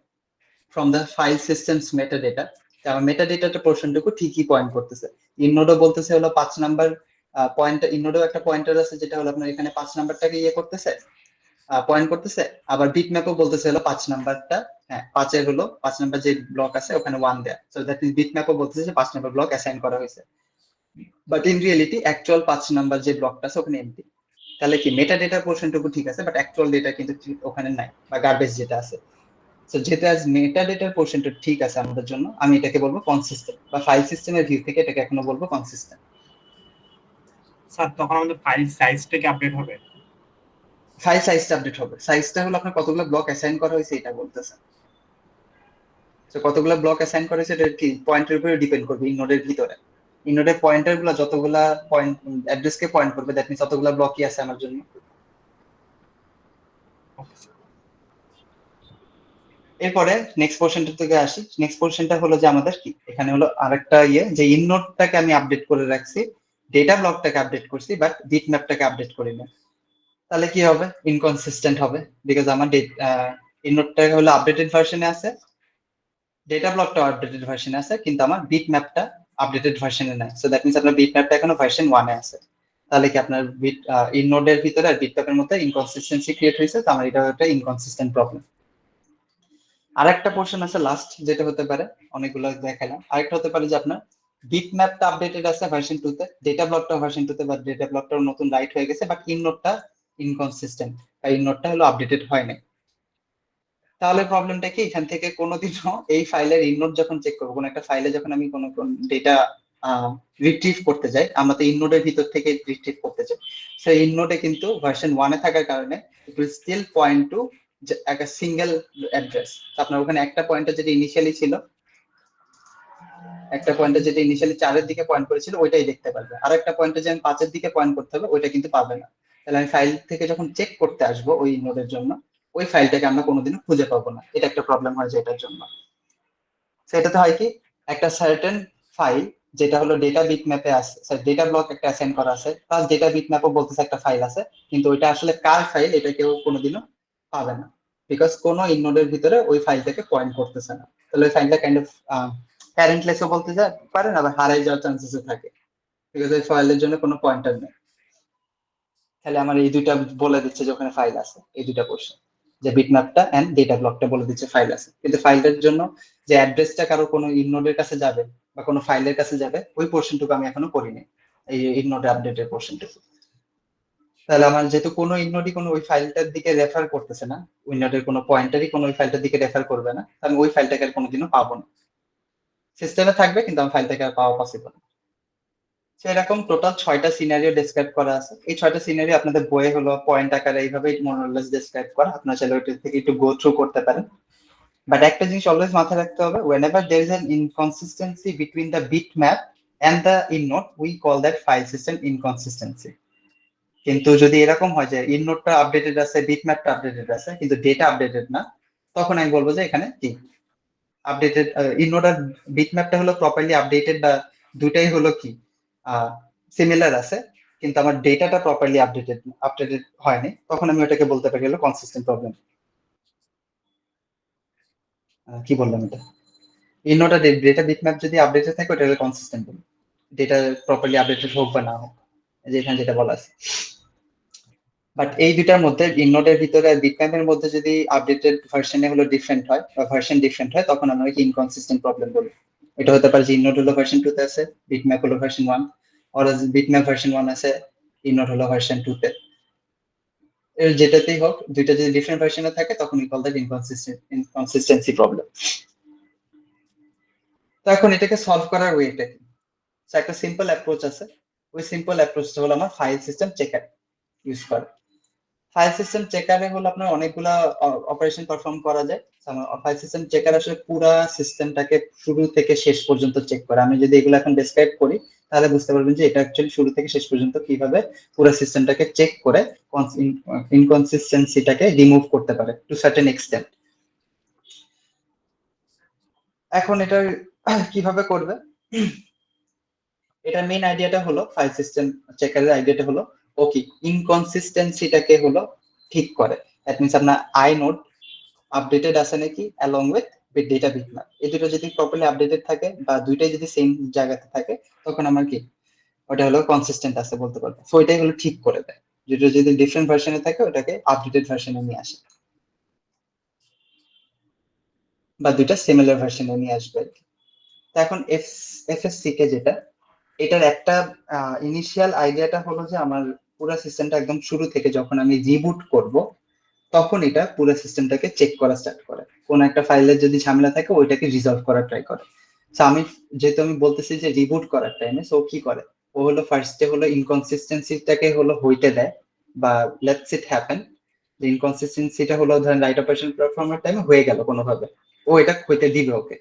S1: from the file systems meta data. আমার মেটা ডেটাটা পোর্শনটুকু ঠিকই পয়েন্ট করতেছে। ইননোডও বলতেছে হলো 5 নাম্বার পয়েন্ট, ইননোডও একটা পয়েন্টার আছে যেটা হলো আপনার এখানে 5 নাম্বারটাকে ইয়ে করতেছে, পয়েন্ট করতেছে। আবার বিট ম্যাপও বলতেছে হলো 5 নাম্বারটা, হ্যাঁ 5 এর হলো 5 নাম্বার যে ব্লক আছে ওখানে 1 দেয়া, সো দ্যাট মিন্স বিট ম্যাপও বলতেছে যে 5 নাম্বার ব্লক অ্যাসাইন করা হয়েছে, but in reality actual 5 number যে ব্লকটা আছে ওখানে এমটি। তাহলে কি মেটা ডেটা পোর্শনটুকু ঠিক আছে, বাট অ্যাকচুয়াল ডেটা কিন্তু ওখানে নাই, বা গার্বেজ যেটা আছে। সো যেহেতু আজ মেটা ডেটার পোর্শনটা ঠিক আছে আমাদের জন্য, আমি এটাকে বলবো কনসিস্টেন্ট, বা ফাইল সিস্টেমের ভিউ থেকে এটাকে এখনো বলবো কনসিস্টেন্ট।
S2: স্যার তখন আমাদের ফাইল সাইজটা কি আপডেট হবে?
S1: ফাইল সাইজটা আপডেট হবে। সাইজটা হলো আপনার কতগুলো ব্লক অ্যাসাইন করা হয়েছে এটা বলতেছে। তো কতগুলো ব্লক অ্যাসাইন করা হয়েছে এটা কি পয়েন্টের উপরে ডিপেন্ড করবে। ইনোডের ভিতরে ইনোডের পয়েন্টার গুলো যতগুলা পয়েন্ট অ্যাড্রেসকে পয়েন্ট করবে, দ্যাট মিন্স ততগুলো ব্লকই আছে আমার জন্য। এরপরে নেক্সট পোর্শনটা থেকে আসি। নেক্সট পোর্শনটা হলো যে আমাদের কি এখানে হলো আরেকটা ইয়ে, যে ইননোডটাকে আমি আপডেট করে রাখছি, ডেটা ব্লকটাকে আপডেট করছি, বাট বিট ম্যাপটাকে আপডেট করি না। তাহলে কি হবে? ইনকনসিস্টেন্ট হবে, বিকজ আমার ইননোডটা হলো আপডেটেড ভার্সনে আছে, ডেটা ব্লকটা আপডেটেড ভার্সনে আছে, কিন্তু আমার বিট ম্যাপটা আপডেটেড ভার্সনে নাই। সো দ্যাট মিন্স আপনার বিট ম্যাপটা এখনো ভার্সন 1 এ আছে। তাহলে কি আপনার বিট ইননোডের ভিতরে আর বিট ম্যাপের মধ্যে ইনকনসিস্টেন্সি ক্রিয়েট হয়েছে, তো আমার এটা একটা ইনকনসিস্টেন্ট প্রবলেম। আরেকটা পোর্শন আছে লাস্ট, যেটা হতে পারে, অনেকগুলো দেখালাম, আরেকটা হতে পারে যে আপনার বিট ম্যাপটা আপডেটেড আছে ভার্সন 2 তে, ডেটা ব্লকটা ভার্সন 2 তে, বা ডেটা ব্লকটাও নতুন রাইট হয়ে গেছে, বাট ইননোডটা ইনকনসিস্টেন্ট, বা ইননোডটা হলো আপডেটেড হয় নাই। তাহলে প্রবলেমটা কি, এখান থেকে কোনোদিনও এই ফাইলের ইননোড যখন চেক করবো, কোনো একটা ফাইলে যখন আমি কোনো ডেটা রিট্রিভ করতে যাই, আমরা তো ইননোডের ভিতর থেকে রিট্রিভ করতে চাই, সেই ইননোডে কিন্তু ভার্সন 1 এ থাকার কারণে it will still point to একটা সিঙ্গেল অ্যাড্রেস। আপনার ওখানে একটা পয়েন্টার যেটা ইনিশিয়ালি ছিল, একটা পয়েন্টার যেটা ইনিশিয়ালি 4 এর দিকে পয়েন্ট করেছিল ওইটাই দেখতে পারবে, আর একটা পয়েন্টার যে আমি 5 এর দিকে পয়েন্ট করতে হবে ওইটা কিন্তু পাবে না। তাহলে আমি ফাইল থেকে যখন চেক করতে আসবো ওই নোডের জন্য, ওই ফাইলটাকে আমরা কোনোদিনও খুঁজে পাবো না। এটা একটা প্রবলেম হয় যেটার জন্য। সেটাতে হয় কি, একটা সার্টেন ফাইল যেটা হলো ডেটা বিট ম্যাপে আছে, ডেটা ব্লক একটা অ্যাসাইন করা আছে, প্লাস ডেটা বিট ম্যাপও বলতেছে একটা ফাইল আছে, কিন্তু ওইটা আসলে কার ফাইল এটা কেউ কোনোদিনও পাবে না, বিকজ কোনো ইননোডের ভিতরে ওই ফাইলটাকে পয়েন্ট করতেছে না। তাহলে ওই ফাইলটা কাইন্ড অফ প্যারেন্টলেসও বলতে পারেন, আবার হারাই যাওয়ার চান্সেসও থাকে, বিকজ ওই ফাইলের জন্য কোনো পয়েন্টার নেই। তাহলে আমার এই দুইটা বলে দিচ্ছে যে ওখানে ফাইল আছে, এই দুইটা পোর্শন, যে বিটম্যাপটা এন্ড ডেটা ব্লকটা বলে দিচ্ছে ফাইল আছে, কিন্তু ফাইলটার জন্য যে অ্যাড্রেসটা কারো কোনো ইননোডের কাছে যাবে বা কোনো ফাইলের কাছে যাবে, ওই পোর্শনটুকু আমি এখনো করিনি, এই ইননোড আপডেটের পোর্শনটুকু। তাহলে আমার যেহেতু কোনো ইননোডই কোনো ওই ফাইলটার দিকে রেফার করতেছে না, ইননোডের কোনো পয়েন্টারই কোনো ওই ফাইলটার দিকে রেফার করবে না, আমি ওই ফাইলটাকে আর কোনোদিনও পাবো না। সিস্টেমে থাকবে কিন্তু আমার ফাইলটাকে আর পাওয়া পসিবল না। সেরকম টোটাল 6টা সিনারিও ডেসক্রাইব করা আছে। এই 6টা সিনারিও আপনাদের বইয়ে হলো পয়েন্ট আকারে এইভাবেই মোরলেস ডেসক্রাইব করা, আপনারা চাইলে ওইটা থেকে একটু গো থ্রু করতে পারেন। বাট একটা জিনিস অলওয়েজ মাথায় রাখতে হবে, whenever there is an inconsistency between the bitmap and the inode, we call that file system inconsistency. কিন্তু যদি এরকম হয় যে ইননোডটা আপডেটেড আছে, বিটম্যাপটা আপডেটেড আছে, কিন্তু ডেটা আপডেটেড না, তখন আমি বলবো যে এখানে কি আপডেটেড ইননোড আর বিটম্যাপটা হলো প্রপারলি আপডেটেড, বা দুটাই হলো কি সিমিলার আছে, কিন্তু আমার ডেটাটা প্রপারলি আপডেটেড হয়নি, তখন আমি ওটাকে বলতে পারি হলো কনসিস্টেন্ট প্রবলেম। কি বললাম এটা, ইননোড আর ডেটা বিটম্যাপ যদি আপডেটেড থাকে ওটা হলো কনসিস্টেন্ট, ডেটা প্রপারলি আপডেটেড হোক বা না হোক, যে এখানে যেটা বলা আছে। বাট এই দুটার মধ্যে ইননোডের ভিতরে আর বিটম্যাপের মধ্যে যদি আপডেটেড ভার্সনে হলো ডিফারেন্ট হয় বা ভার্সন ডিফারেন্ট হয়, তখন আমরা কি ইনকনসিস্টেন্ট প্রবলেম বলি। এটা হতে পারে যে ইননোড হলো ভার্সন 2 তে আছে, বিটম্যাপ হলো ভার্সন 1, আর বিটম্যাপ ভার্সন 1 আছে, ইননোড হলো ভার্সন 2 তে। এর যেটাতেই হোক, দুইটা যদি ডিফারেন্ট ভার্সনে থাকে তখন we call that inconsistency problem. তো এখন এটাকে সলভ করার ওয়েটা কি? একটা সিম্পল অ্যাপ্রোচ আছে, ওই সিম্পল অ্যাপ্রোচটা হলো আমার ফাইল সিস্টেম চেকার ইউজ করা। ফাইল সিস্টেম চেকারে হলো আপনার অনেকগুলা অপারেশন পারফর্ম করা যায়। ফাইল সিস্টেম চেকার আসলে পুরা সিস্টেমটাকে শুরু থেকে শেষ পর্যন্ত চেক করে। আমি যদি এগুলো এখন ডেসক্রাইব করি তাহলে বুঝতে পারবেন যে এটা অ্যাকচুয়ালি শুরু থেকে শেষ পর্যন্ত কিভাবে পুরো সিস্টেমটাকে চেক করে ইনকনসিস্টেন্সিটাকে রিমুভ করতে পারে টু সার্টেন এক্সটেন্ট। এখন এটা কিভাবে করবে, এটার মেইন আইডিয়াটা হলো ফাইল সিস্টেম চেকারের আইডিয়াটা হলো ওকে ইনকনসিস্টেন্সিটাকে হলো ঠিক করে। দ্যাট মিন্স আপনার আই নোড আপডেটেড আছে নাকি অ্যালং উইথ ডেটা বিটম্যাপ, এই দুটো যদি প্রপারলি আপডেটেড থাকে বা দুইটাই যদি সেম জায়গাতে থাকে তখন আমার কি ওটা হলো কনসিস্টেন্ট আছে বলতে পারবো। সো এটাই হলো ঠিক করে দেয়, যেটা যদি ডিফারেন্ট ভার্সনে থাকে ওটাকে আপডেটেড ভার্সনে নিয়ে আসে বা দুইটা সিমিলার ভার্সনে নিয়ে আসবে আর কি। তো এখন এফএসসি কে যেটা, এটার একটা ইনিশিয়াল আইডিয়াটা হলো যে আমার পুরো সিস্টেমটা একদম শুরু থেকে যখন আমি রিবুট করব তখন এটা পুরো সিস্টেমটাকে চেক করা স্টার্ট করে, কোন একটা ফাইলের যদি ঝামেলা থাকে ওইটাকে রিজলভ করার ট্রাই করে। তো আমি যেহেতু আমি বলতেছি যে রিবুট করার টাইমে, সো কি করে ও হলো ফার্স্টে হলো ইনকনসিস্টেন্সিটাকে হলো হইতে দেয় বা লেটস ইট হ্যাপেন যে ইনকনসিস্টেন্সিটা হলো ধরেন রাইট অপারেশন পারফর্মের টাইমে হয়ে গেল কোনোভাবে, ও এটা হইতে দিবে ওকে,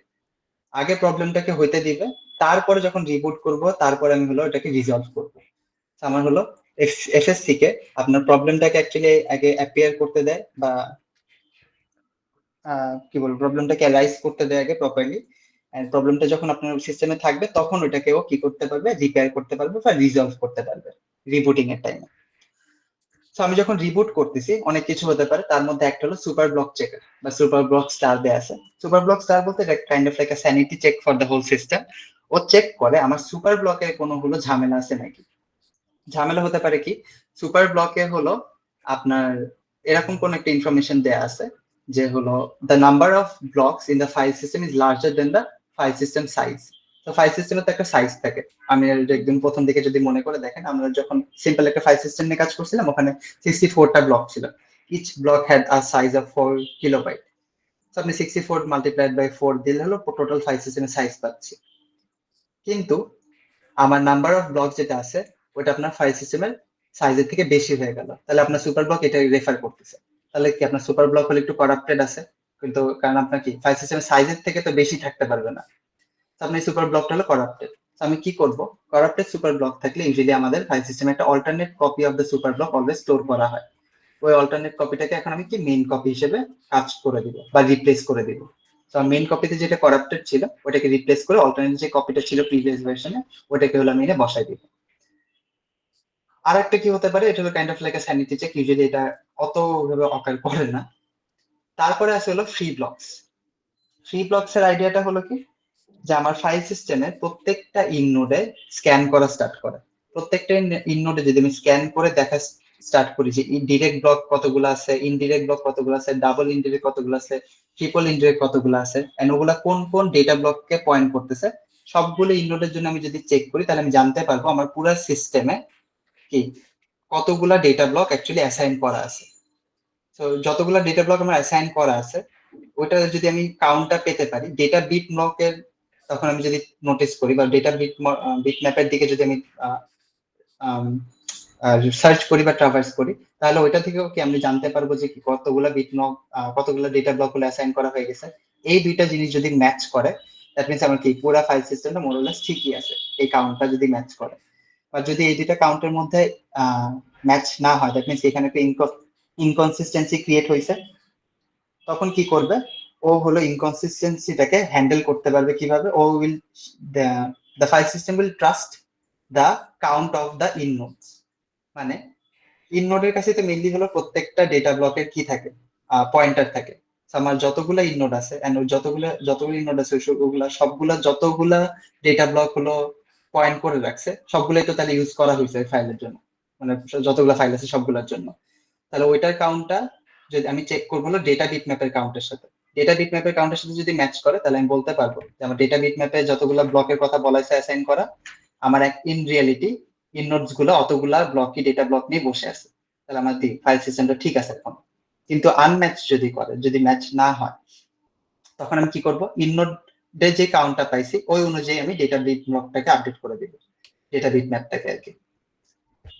S1: আগে প্রবলেমটাকে হইতে দিবে, তারপরে যখন রিবুট করব তারপরে আমি হলো এটাকে রিজলভ করব। আমার হলো এফএসসি কে আপনার প্রবলেমটাকে অ্যাকচুয়ালি আগে অ্যাপিয়ার করতে দেয় বা কি বলবো প্রবলেমটাকে রাইজ করতে দেয় আগে প্রপারলি, এন্ড প্রবলেমটা যখন আপনার সিস্টেমে থাকবে তখন ওটাকেও কি করতে পারবে, রিপেয়ার করতে পারবে বা রিজলভ করতে পারবে রিবুটিং এর টাইমে। তো আমি যখন রিবুট করতেছি অনেক কিছু হতে পারে, তার মধ্যে একটা হলো সুপার ব্লক চেকার বা সুপার ব্লক স্টার দেয়া আছে। সুপার ব্লক স্টার বলতে এটা kind of like a sanity check for the whole system. ও চেক করে আমার সুপার ব্লকে কোনো হলো ঝামেলা আছে নাকি। ঝামেলা হতে পারে কি, সুপার ব্লকে হলো আপনার এরকম কোন একটা ইনফরমেশন দেয়া আছে যে হলো the number of blocks in the file system is larger then the file system size. তো ফাইল সিস্টেমের তো একটা সাইজ থাকে, আমি একদম প্রথম দিকে যদি মনে করে দেখেন আমরা যখন সিম্পল একটা ফাইল সিস্টেম নিয়ে কাজ করছিলাম ওখানে 64টা ব্লক ছিল, each block had a size of 4 kilobyte. তো আপনি 64 মাল্টিপ্লাইড বাই 4 দিলে হলো টোটাল ফাইল সিস্টেমের সাইজ পাচ্ছি। কিন্তু আমার নাম্বার অফ ব্লক যেটা আছে ওটা আপনার ফাইল সিস্টেমের সাইজের থেকে বেশি হয়ে গেল, তাহলে আপনার সুপার ব্লক এটা রেফার করতেছে। তাহলে কি আপনার সুপার ব্লক হলে একটু করাপ্টেড আছে, কিন্তু কারণ আপনার কি ফাইল সিস্টেমের সাইজের থেকে তো বেশি থাকতে পারবে না, তো আপনার সুপার ব্লকটা হলো করাপ্টেড। তো আমি কি করব, করাপ্টেড সুপার ব্লক থাকলে ইউজুয়ালি আমাদের ফাইল সিস্টেমে একটা alternate copy of the super block always store করা হয়। ওই অল্টারনেট কপিটাকে এখন আমি কি মেইন কপি হিসেবে কাজ করে দিব বা রিপ্লেস করে দিব। তো মেইন কপিতে যেটা করাপ্টেড ছিল ওটাকে রিপ্লেস করে অল্টারনেট যে কপিটা ছিল প্রিভিয়াস ভার্সনে ওটাকে হলো আমি এনে বসাই দিব। আর একটা কি হতে পারে, এটা হলো kind of like a sanity check, usually এটা অত ভাবে অকার করে না। তারপরে আছে হলো ফ্রি ব্লকস। ফ্রি ব্লকস এর আইডিয়াটা হলো কি, যে আমার ফাইল সিস্টেমের প্রত্যেকটা ইননোডে স্ক্যান করা স্টার্ট করে। প্রত্যেকটা ইননোডে যদি আমি স্ক্যান করে দেখা স্টার্ট করি যে ডিরেক্ট ব্লক কতগুলো আছে, ইনডিরেক্ট ব্লক কতগুলো আছে, ডাবল ইনডিরেক্ট কতগুলো আছে, ট্রিপল ইনডিরেক্ট কতগুলো আছে, এন্ড ওগুলা কোন কোন ডেটা ব্লককে পয়েন্ট করতেছে, সবগুলো ইননোডের জন্য আমি যদি চেক করি তাহলে আমি জানতে পারবো আমার পুরো সিস্টেমে কি কতগুলা ডেটা ব্লক অ্যাকচুয়ালি অ্যাসাইন করা আছে। তো যতগুলা ডেটা ব্লক আমার অ্যাসাইন করা আছে ওইটা যদি আমি কাউন্টটা পেতে পারি ডেটা বিট ব্লকের, তখন আমি যদি নোটিস করি বা ডেটা বিট ম্যাপের দিকে যদি আমি সার্চ করি বা ট্রাভার্স করি, তাহলে ওইটা থেকেও কি আমি জানতে পারবো যে কি কতগুলা বিট ব্লক কতগুলা ডেটা ব্লক গুলো অ্যাসাইন করা হয়ে গেছে। এই দুইটা জিনিস যদি ম্যাচ করে দ্যাট মিনস আমার কি পুরো ফাইল সিস্টেমটা মোরলেস ঠিকই আছে, এই কাউন্টটা যদি ম্যাচ করে। বা যদি এই দুইটা কাউন্টের মধ্যে ম্যাচ না হয় দ্যাট মিনস এখানে একটা ইনকনসিস্টেন্সি ক্রিয়েট হয়েছে, তখন কি করবে, ও হলো ইনকনসিস্টেন্সিটাকে হ্যান্ডেল করতে পারবে কিভাবে, ও will the file system will trust the count of the inodes. মানে ইননোডের কাছে তো মেইনলি হলো প্রত্যেকটা ডেটা ব্লকের কি থাকে, পয়েন্টার থাকে। So, আমার যতগুলা ইননোড আছে এন্ড যতগুলো ইননোড আছে ওগুলা সবগুলা যতগুলা ডেটা ব্লক হলো পয়েন্ট করে রাখছে সবগুলাই তো তাহলে ইউজ করা হয়েছে ফাইলের জন্য, মানে যতগুলা ফাইল আছে সবগুলোর জন্য। তাহলে ওইটার কাউন্টটা যদি আমি চেক করবো হলো ডেটা বিটম্যাপের কাউন্টের সাথে। ডেটা বিটম্যাপের কাউন্টের সাথে যদি ম্যাচ করে তাহলে আমি বলতে পারবো যে আমার ডেটা বিটম্যাপে যতগুলো ব্লকের কথা বলা হয়েছে অ্যাসাইন করা, আমার ইন রিয়েলিটি ইন নোডস গুলো অতগুলা ব্লকই ডেটা ব্লক নিয়ে বসে আছে। তাহলে আমার ফাইল সিস্টেমটা ঠিক আছে এখন। কিন্তু আনম্যাচ যদি করে, যদি ম্যাচ না হয়, তখন আমি কি করব, ইন নোডে যে কাউন্টটা পাইছি ওই অনুযায়ী আমি ডেটা বিট ব্লকটাকে আপডেট করে দিব, ডেটা বিট ম্যাপটাকে আর কি।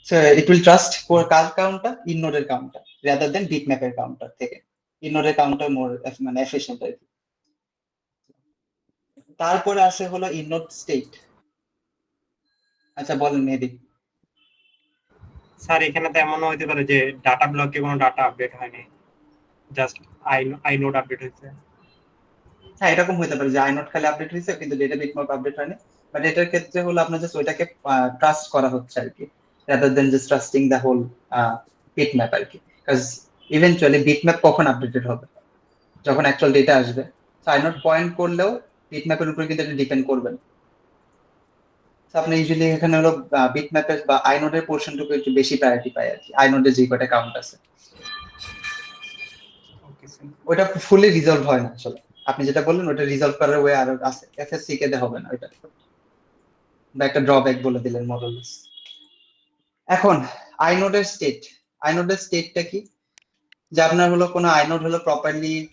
S1: So it will trust for কার কাউন্টটা, ইন নোডের কাউন্টটা, রাদার দেন বিট ম্যাপের কাউন্টার থেকে। ইন নোডের কাউন্টার মোর মানে এফিশিয়েন্ট আর কি। তারপরে আসে হলো ইন নোড স্টেট। আচ্ছা বলেন মেহেদী।
S2: স্যার এখানে তো এমনও হইতে পারে যে ডাটা ব্লকে কোনো ডাটা আপডেট হয়নি, জাস্ট আই নোড আপডেট হয়েছে।
S1: হ্যাঁ এরকম হতে পারে যে আইনোড খালি আপডেট হয়েছে কিন্তু ডেটা বিটম্যাপ আপডেট হয়নি। বাট এটার ক্ষেত্রে হলো আপনার জাস্ট ওইটাকে ট্রাস্ট করা হচ্ছে আর কি, rather than just trusting the whole bitmap আর কি। কাজ ইভেন্চুয়ালি বিটম্যাপ কখন আপডেটেড হবে, যখন অ্যাকচুয়াল ডেটা আসবে। আইনোড পয়েন্ট করলেও বিটম্যাপের উপরে কিন্তু এটা ডিপেন্ড করবে না। আপনি ইউজুয়ালি এখানে হলো বিটম্যাপের বা আইনোডের পোর্শনটুকু একটু বেশি প্রায়োরিটি পায় আর কি, আইনোডের যে কটা কাউন্ট আছে
S2: ওকে স্যার।
S1: ওটা ফুলি রিজলভ হয় না আসলে। আপনি যেটা বললেন ওটা রিজলভ করার ওয়ে আরো আছে, এফএসসি কে হবে না ওইটা, বা একটা ড্রব্যাক বলে দিলেন মডেলস। এখন আইনোডের স্টেট, আইনোডের স্টেটটা কি, যে আপনার হলো কোনো আইনোড হলো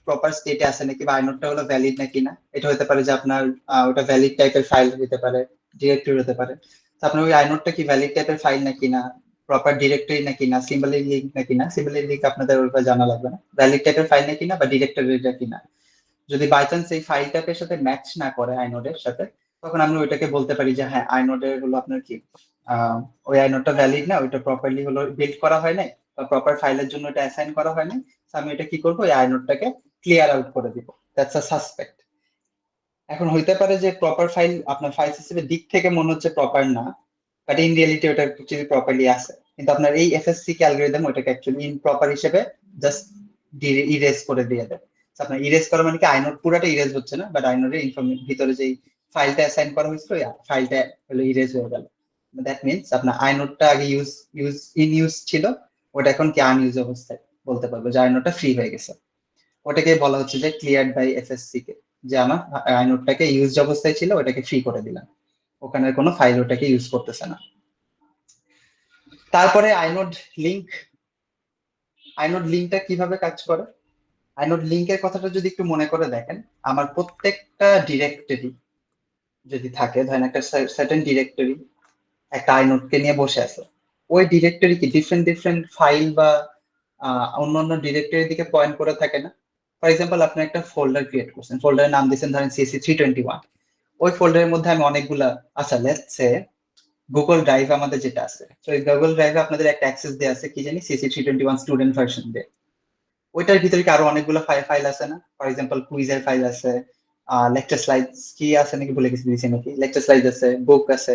S1: প্রপার স্টেটে আছে নাকি, বা আইনোডটা হলো ভ্যালিড নাকি না। এটা হতে পারে যে আপনার ওটা ভ্যালিড টাইপের ফাইল হতে পারে, ডিরেক্টরি হতে পারে। তো আপনার ওই আইনোডটা কি ভ্যালিড টাইপের ফাইল নাকি না, প্রপার ডিরেক্টরি নাকি না, সিম্বলিক লিঙ্ক নাকি না। সিম্বলিক লিঙ্ক আপনাদের ওইভাবে জানা লাগবে না, ভ্যালিড টাইপের ফাইল নাকি না বা ডিরেক্টরিটা কিনা। যদি বাই চান্স এই ফাইল টাইপের সাথে ম্যাচ না করে আইনোডের সাথে, তখন আমি ওইটাকে বলতে পারি যে হ্যাঁ আইনোডের হলো আপনার কি ওই আইনোডটা ভ্যালিড না, ওইটা প্রপারলি হলো বিল্ড করা হয় নাই বা প্রপার ফাইলের জন্য এটা অ্যাসাইন করা হয় নাই। আমি এটা কি করবো, এই আইনোডটাকে ক্লিয়ার আউট করে দিব, দ্যাটস আ সাসপেক্ট। এখন হইতে পারে যে প্রপার ফাইল আপনার ফাইল সিস্টেমের দিক থেকে মনে হচ্ছে প্রপার না, বাট ইন রিয়েলিটি ওটা অ্যাকচুয়ালি প্রপারলি আছে, কিন্তু আপনার এই এফএসসি অ্যালগরিদম ওটাকে অ্যাকচুয়ালি ইমপ্রপার হিসেবে জাস্ট ইরেজ করে দিয়ে দেয়। আপনার ইরেজ করা মানে কি আইনোড পুরাটা ইরেজ হচ্ছে না, বাট আইনোডের ভিতরে যেই ফাইলটা অ্যাসাইন করা হয়েছিল ফাইলটা হলো ইরেজ হয়ে গেল। দ্যাট মিনস আপনার আইনোডটা আগে ইউজ ছিল, ওটা এখন কি আনইউজ অবস্থায়, বলতে পারবো যে আইনোডটা ফ্রি হয়ে গেছে। ওটাকে বলা হচ্ছে যে ক্লিয়ার্ড বাই এফএসসি কে, যে আমার আইনোডটাকে ইউজ অবস্থায় ছিল ওটাকে ফ্রি করে দিলাম, ওখানে কোনো ফাইল ওটাকে ইউজ করতেছে না। তারপরে আইনোড লিংক, আইনোড লিঙ্কটা কিভাবে কাজ করে। আইনোড লিঙ্কের কথাটা যদি একটু মনে করে দেখেন, আমার প্রত্যেকটা ডিরেক্টরি যদি থাকে, ধরেন একটা সার্টেন ডিরেক্টরি একটা আইনোডকে নিয়ে বসে আছে, ওই ডিরেক্টরি কি ডিফারেন্ট ডিফারেন্ট ফাইল বা অন্যান্য ডিরেক্টরির দিকে পয়েন্ট করে থাকে না। ফর এক্সাম্পল আপনি একটা ফোল্ডার ক্রিয়েট করছেন, ফোল্ডারের নাম দিয়েছেন ধরেন CC321। ওই ফোল্ডারের মধ্যে আমি অনেকগুলা, আচ্ছা লেটস সে গুগল ড্রাইভ আমাদের যেটা আছে, তো এই গুগল ড্রাইভে আপনাদের একটা অ্যাক্সেস দেওয়া আছে কি জানি CC321 স্টুডেন্ট ভার্সন দিয়ে। ওইটার ভিতরে কি আরো অনেকগুলো ফাইল আছে না, ফর এক্সাম্পল কুইজের ফাইল আছে, লেকচার স্লাইডস কি আছে নাকি ভুলে গেছি, দিয়েছি নাকি, লেকচার স্লাইড আছে, বুক আছে,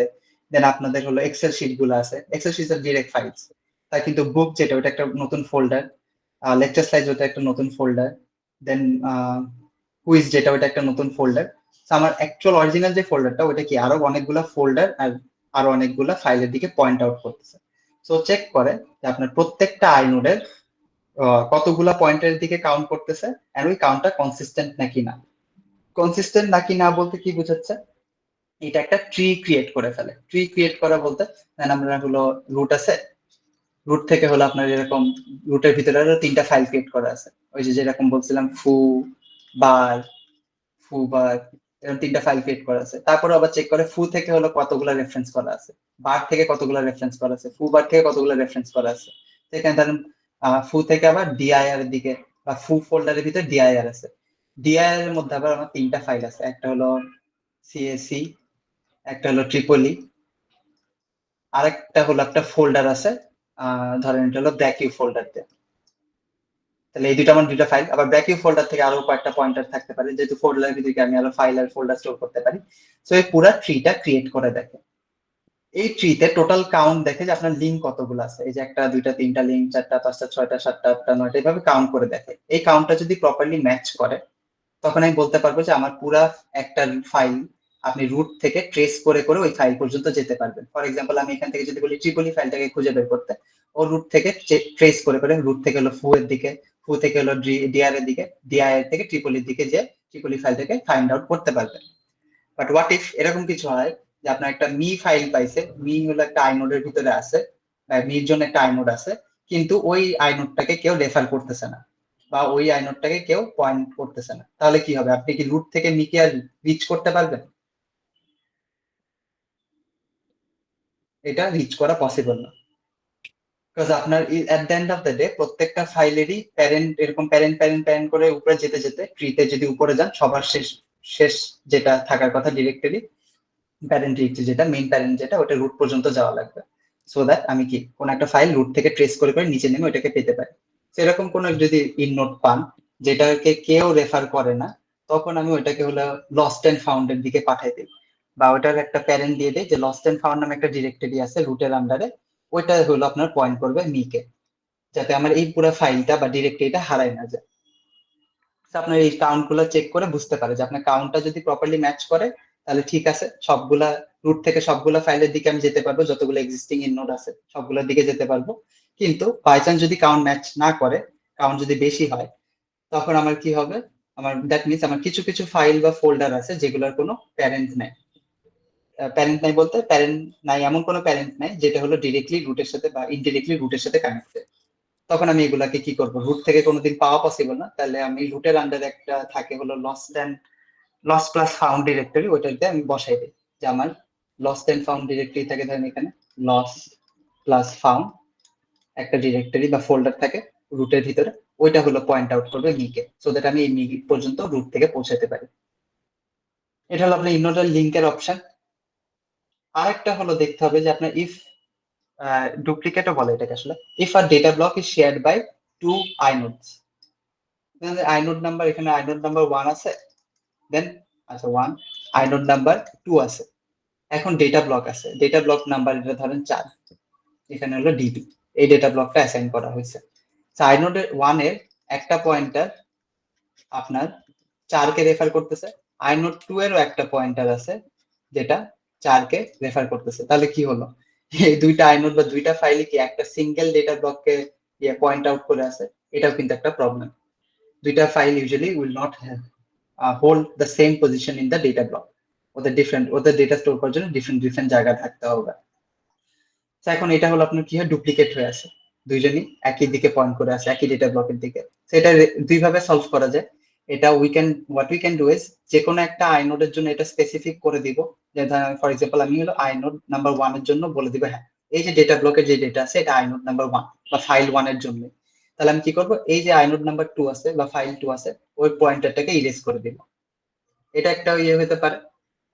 S1: দেন আপনাদের হলো এক্সেল শিট গুলো আছে, এক্সেল শিট এর ডিরেক্ট ফাইলস। তাই কিন্তু বুক যেটা ওটা একটা নতুন ফোল্ডার, লেকচার স্লাইড ওটা একটা নতুন ফোল্ডার, দেন কুইজ যেটা ওটা একটা নতুন ফোল্ডার। আমার অ্যাকচুয়াল অরিজিনাল যে ফোল্ডারটা ওটা কি আরো অনেকগুলা ফোল্ডার আর আরো অনেকগুলা ফাইলের দিকে পয়েন্ট আউট করতেছে। সো চেক করে যে আপনার প্রত্যেকটা আইনোডের কতগুলা পয়েন্টের দিকে কাউন্ট করতেছে, এন্ড ওই কাউন্টটা কনসিস্টেন্ট নাকি না। কনসিস্টেন্ট নাকি না বলতে কি বোঝাচ্ছে, এটা একটা ট্রি ক্রিয়েট করে ফেলে। ট্রি ক্রিয়েট করা বলতে আমরা হলো রুট আছে, রুট থেকে হলো আপনার এরকম রুটের ভিতরে আরো 3টা ফাইল ক্রিয়েট করা আছে, ওই যে যেরকম বলছিলাম বার বার, এরকম 3টা ফাইল ক্রিয়েট করা আছে। তারপরে আবার চেক করে থেকে হলো কতগুলা রেফারেন্স করা আছে, বার থেকে কতগুলা রেফারেন্স করা আছে, বার থেকে কতগুলা রেফারেন্স করা আছে। সেখানে ধরেন থেকে আবার ডিআইআর এর দিকে বা ফোল্ডারের ভিতরে ডিআইআর আছে, ডিআইআর এর মধ্যে আবার আমার 3টা ফাইল আছে, একটা হলো সিএসি, একটা হলো ট্রিপলি, আরেকটা হলো একটা ফোল্ডার আছে ধরেন এটা হলো ব্যাকিউ ফোল্ডার দিয়ে। তাহলে এই দুটো আমার দুটো ফাইল, আবার ব্যাকিউ ফোল্ডার থেকে আরো কয়েকটা পয়েন্টার থাকতে পারে, যেহেতু ফোল্ডারের ভিতরে আমি আরো ফাইল আর ফোল্ডার স্টোর করতে পারি। সো এই পুরো ট্রিটা ক্রিয়েট করে দেখে, এই ট্রিতে টোটাল কাউন্ট দেখে যে আপনার লিঙ্ক কতগুলো আছে, এই যে 1 2 3 লিঙ্ক, 4 5 6 7 8 9 এইভাবে কাউন্ট করে দেখে। এই কাউন্টটা যদি প্রপারলি ম্যাচ করে, তখন আমি বলতে পারবো যে আমার পুরা একটা ফাইল আপনি রুট থেকে ট্রেস করে করে ওই ফাইল পর্যন্ত যেতে পারবেন। ফর এক্সাম্পল আমি এখান থেকে যদি বলি ট্রিপলি ফাইলটাকে খুঁজে বের করতে, ও রুট থেকে ট্রেস করে করে রুট থেকে হলো ফু এর দিকে, ফু থেকে হলো ডিআর এর দিকে, ডিআর থেকে ট্রিপলির দিকে, যে ট্রিপলি ফাইলটাকে ফাইন্ড আউট করতে পারবে। বাট হোয়াট ইফ এরকম কিছু হয় যে আপনার একটা মি ফাইল পাইছে, মি হলো একটা আইনোডের ভিতরে আছে, মির জন্য একটা আইনোড আছে, কিন্তু ওই আইনোডটাকে কেউ রেফার করতেছে না বা ওই আইনোডটাকে কেউ পয়েন্ট করতেছে না, তাহলে কি হবে? আপনি কি রুট থেকে মিকে আর রিচ করতে পারবেন? এটা রিচ করা পসিবল না, বিকজ আপনার at the end of the day প্রত্যেকটা ফাইলেরই প্যারেন্ট, এরকম প্যারেন্ট প্যারেন্ট প্যারেন্ট করে উপরে যেতে যেতে ট্রিতে যদি উপরে যান, সবার শেষ শেষ যেটা থাকার কথা ডিরেক্টরি প্যারেন্ট ডিরেক্টরি, যেটা মেইন প্যারেন্ট যেটা, ওটা রুট পর্যন্ত যাওয়া লাগবে, সো দ্যাট আমি কি কোন একটা ফাইল রুট থেকে ট্রেস করে করে নিচে নেমে ওটাকে পেতে পারি। সেরকম কোন যদি ইন নোট পান যেটাকে কেউ রেফার করে না, তখন আমি ওইটাকে হলো লস্ট এন্ড ফাউন্ড এর দিকে পাঠাই দিই, বা ওটার একটা প্যারেন্ট দিয়ে দেয় যে লস্ট এন্ড ফাউন্ড নামে একটা ডিরেক্টরি আছে রুটের আন্ডারে, ওইটা হলো আপনার পয়েন্ট করবে মিকে, যাতে আমার এই পুরো ফাইলটা বা ডিরেক্টরিটা হারায় না যায়। আপনার এই কাউন্ট গুলো চেক করে বুঝতে পারে যে আপনার কাউন্টটা যদি প্রপারলি ম্যাচ করে, তাহলে ঠিক আছে, সবগুলা রুট থেকে সবগুলা ফাইলের দিকে আমি যেতে পারবো, যতগুলো এক্সিস্টিং ইননোড আছে সবগুলোর দিকে যেতে পারবো। কিন্তু বাই চান্স যদি কাউন্ট ম্যাচ না করে, কাউন্ট যদি বেশি হয়, তখন আমার কি হবে? আমার দ্যাট মিনস আমার কিছু কিছু ফাইল বা ফোল্ডার আছে যেগুলোর কোনো প্যারেন্ট নাই। প্যারেন্ট নাই বলতে প্যারেন্ট নাই, এমন কোনো প্যারেন্ট নাই যেটা হলো ডিরেক্টলি রুটের সাথে বা ইনডিরেক্টলি রুটের সাথে কানেক্টেড। তখন আমি এগুলাকে কি করবো? রুট থেকে কোনোদিন পাওয়া পসিবল না, তাহলে আমি রুটের আন্ডারে একটা থাকে হলো লস প্লাস ফাউন্ড ডিরেক্টরি, ওইটাতে আমি বসাই দিই যে আমার লস্ট এন্ড ফাউন্ড ডিরেক্টরি থাকে, ধরেন এখানে লস প্লাস ফাউন্ড একটা ডিরেক্টরি বা ফোল্ডার থাকে রুটের ভিতরে, ওইটা হলো পয়েন্ট আউট করবে মিকে, সো দ্যাট আমি এই মি পর্যন্ত রুট থেকে পৌঁছাতে পারি। এটা হলো আপনার ইনোডাল লিঙ্কের অপশন। আরেকটা হলো দেখতে হবে যে আপনার ইফ ডুপ্লিকেটও বলে এটাকে আসলে, if our data block is shared by two inodes, inode number, এখানে আইনোড নাম্বার 1 আছে, দেন আচ্ছা 1, আইনোড নাম্বার 2 আছে, এখন ডেটা ব্লক আছে, ডেটা ব্লক নাম্বার এটা ধরেন 4, এখানে হলো ডিবি, এই ডেটা ব্লকটা অ্যাসাইন করা হয়েছে। আইনোড 1 এর একটা পয়েন্টার আপনার 4 কে রেফার করতেছে, আইনোড 2 এরও একটা পয়েন্টার আছে যেটা 4 কে রেফার করতেছে, তাহলে কি হলো? এই দুইটা আইনোড বা দুইটা ফাইলে কি একটা সিঙ্গেল ডেটা ব্লককে পয়েন্ট আউট করে আছে? এটাও কিন্তু একটা প্রবলেম। দুইটা file usually will not hold the same position in the data block, ওদের ডেটা স্টোর করার জন্য ডিফারেন্ট ডিফারেন্ট জায়গা থাকতে হবে। এখন এটা হলো আপনার কি হয়, ডুপ্লিকেট হয়ে আছে, দুইজনই একই দিকে পয়েন্ট করে আছে, একই ডেটা ব্লকের দিকে। সেটা দুইভাবে সলভ করা যায়। এটা what we can do is, যে কোনো একটা আইনোডের জন্য এটা স্পেসিফিক করে দিব, যে ফর এক্সাম্পল আমি হলো আইনোড নাম্বার 1 এর জন্য বলে দিব, হ্যাঁ এই যে ডেটা ব্লকের যে ডেটা আছে এটা আইনোড নাম্বার 1 বা ফাইল 1 এর জন্য। তাহলে আমি কি করব, এই যে আইনোড নাম্বার 2 আছে বা ফাইল 2 আছে, ওই পয়েন্টারটাকে ইরেজ করে দিব। এটা একটা ইয়ে হতে পারে।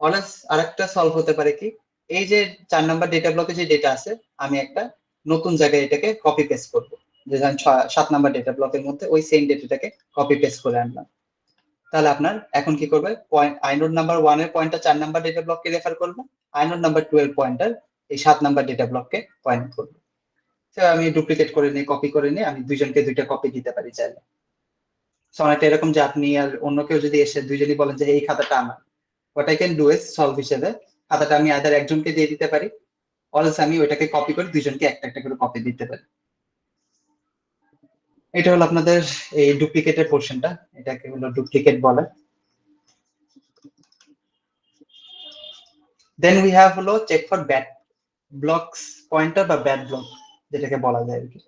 S1: অলস আরেকটা সলভ হতে পারে কি, এই যে 4 নাম্বার ডেটা ব্লকে যে ডেটা আছে, আমি একটা নতুন জায়গায় এটাকে কপি পেস্ট করব, যে ধরেন 7 নাম্বার ডেটা ব্লকের মধ্যে ওই সেম ডেটাটাকে কপি পেস্ট করে আনলাম। তাহলে আপনার এখন কি করবে, আইনোড নাম্বার 1 এর পয়েন্টার 4 নাম্বার ডেটা ব্লককে রেফার করবে, আইনোড নাম্বার 2 এর পয়েন্টার এই 7 নাম্বার ডেটা ব্লককে পয়েন্ট করবে। তো আমি ডুপ্লিকেট করে নিয়ে কপি করে নিয়ে আমি দুইজনকে দুইটা কপি দিতে পারি চাইলে। সো অনেকটা এরকম যে আপনি আর অন্য কেউ যদি এসে দুইজনই বলেন যে এই খাতাটা আমার, what I can do is solve হিসেবে খাতাটা আমি আদার একজনকে দিয়ে দিতে পারি, অলস আমি ওইটাকে কপি করে দুইজনকে একটা একটা করে কপি দিতে পারি। এটা হলো আপনাদের এই ডুপ্লিকেটের পোর্শনটা, এটাকে হলো ডুপ্লিকেট বলে। দেন উই হ্যাভ হলো check for bad blocks pointer বা ব্যাড ব্লক যেটাকে বলা যায় আর কি।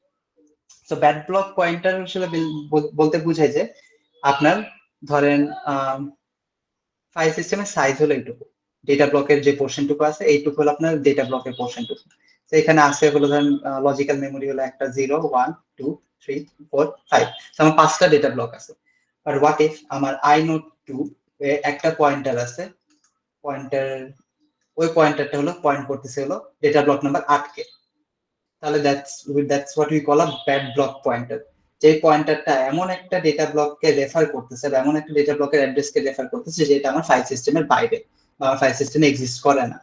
S1: তো ব্যাড ব্লক পয়েন্টার হিসেবে বলতে বোঝায় যে আপনার ধরেন ফাইল সিস্টেমের সাইজ হলো এইটুকু, ডেটা ব্লকের যে পোর্শনটুকু আছে এইটুকু হলো আপনার ডেটা ব্লকের পোর্শনটুকু। তো এখানে আছে হলো ধরেন লজিক্যাল মেমোরি হলো একটা 0 1 2 3 4 5, আমার 5টা ডেটা ব্লক আছে। আর হোয়াট ইফ আমার আইনোড 2 এ একটা পয়েন্টার আছে, পয়েন্টার ওই পয়েন্টারটা হলো পয়েন্ট করতেছে হলো ডেটা ব্লক নাম্বার 8 কে, তাহলে that's what we call a bad block pointer. যে পয়েন্টারটা এমন একটা ডেটা ব্লককে রেফার করতেছে বা এমন একটা ডেটা ব্লকের অ্যাড্রেসকে রেফার করতেছে যেটা আমার ফাইল সিস্টেমের বাইরে বা আমার ফাইল সিস্টেমে এক্সিস্ট করে না,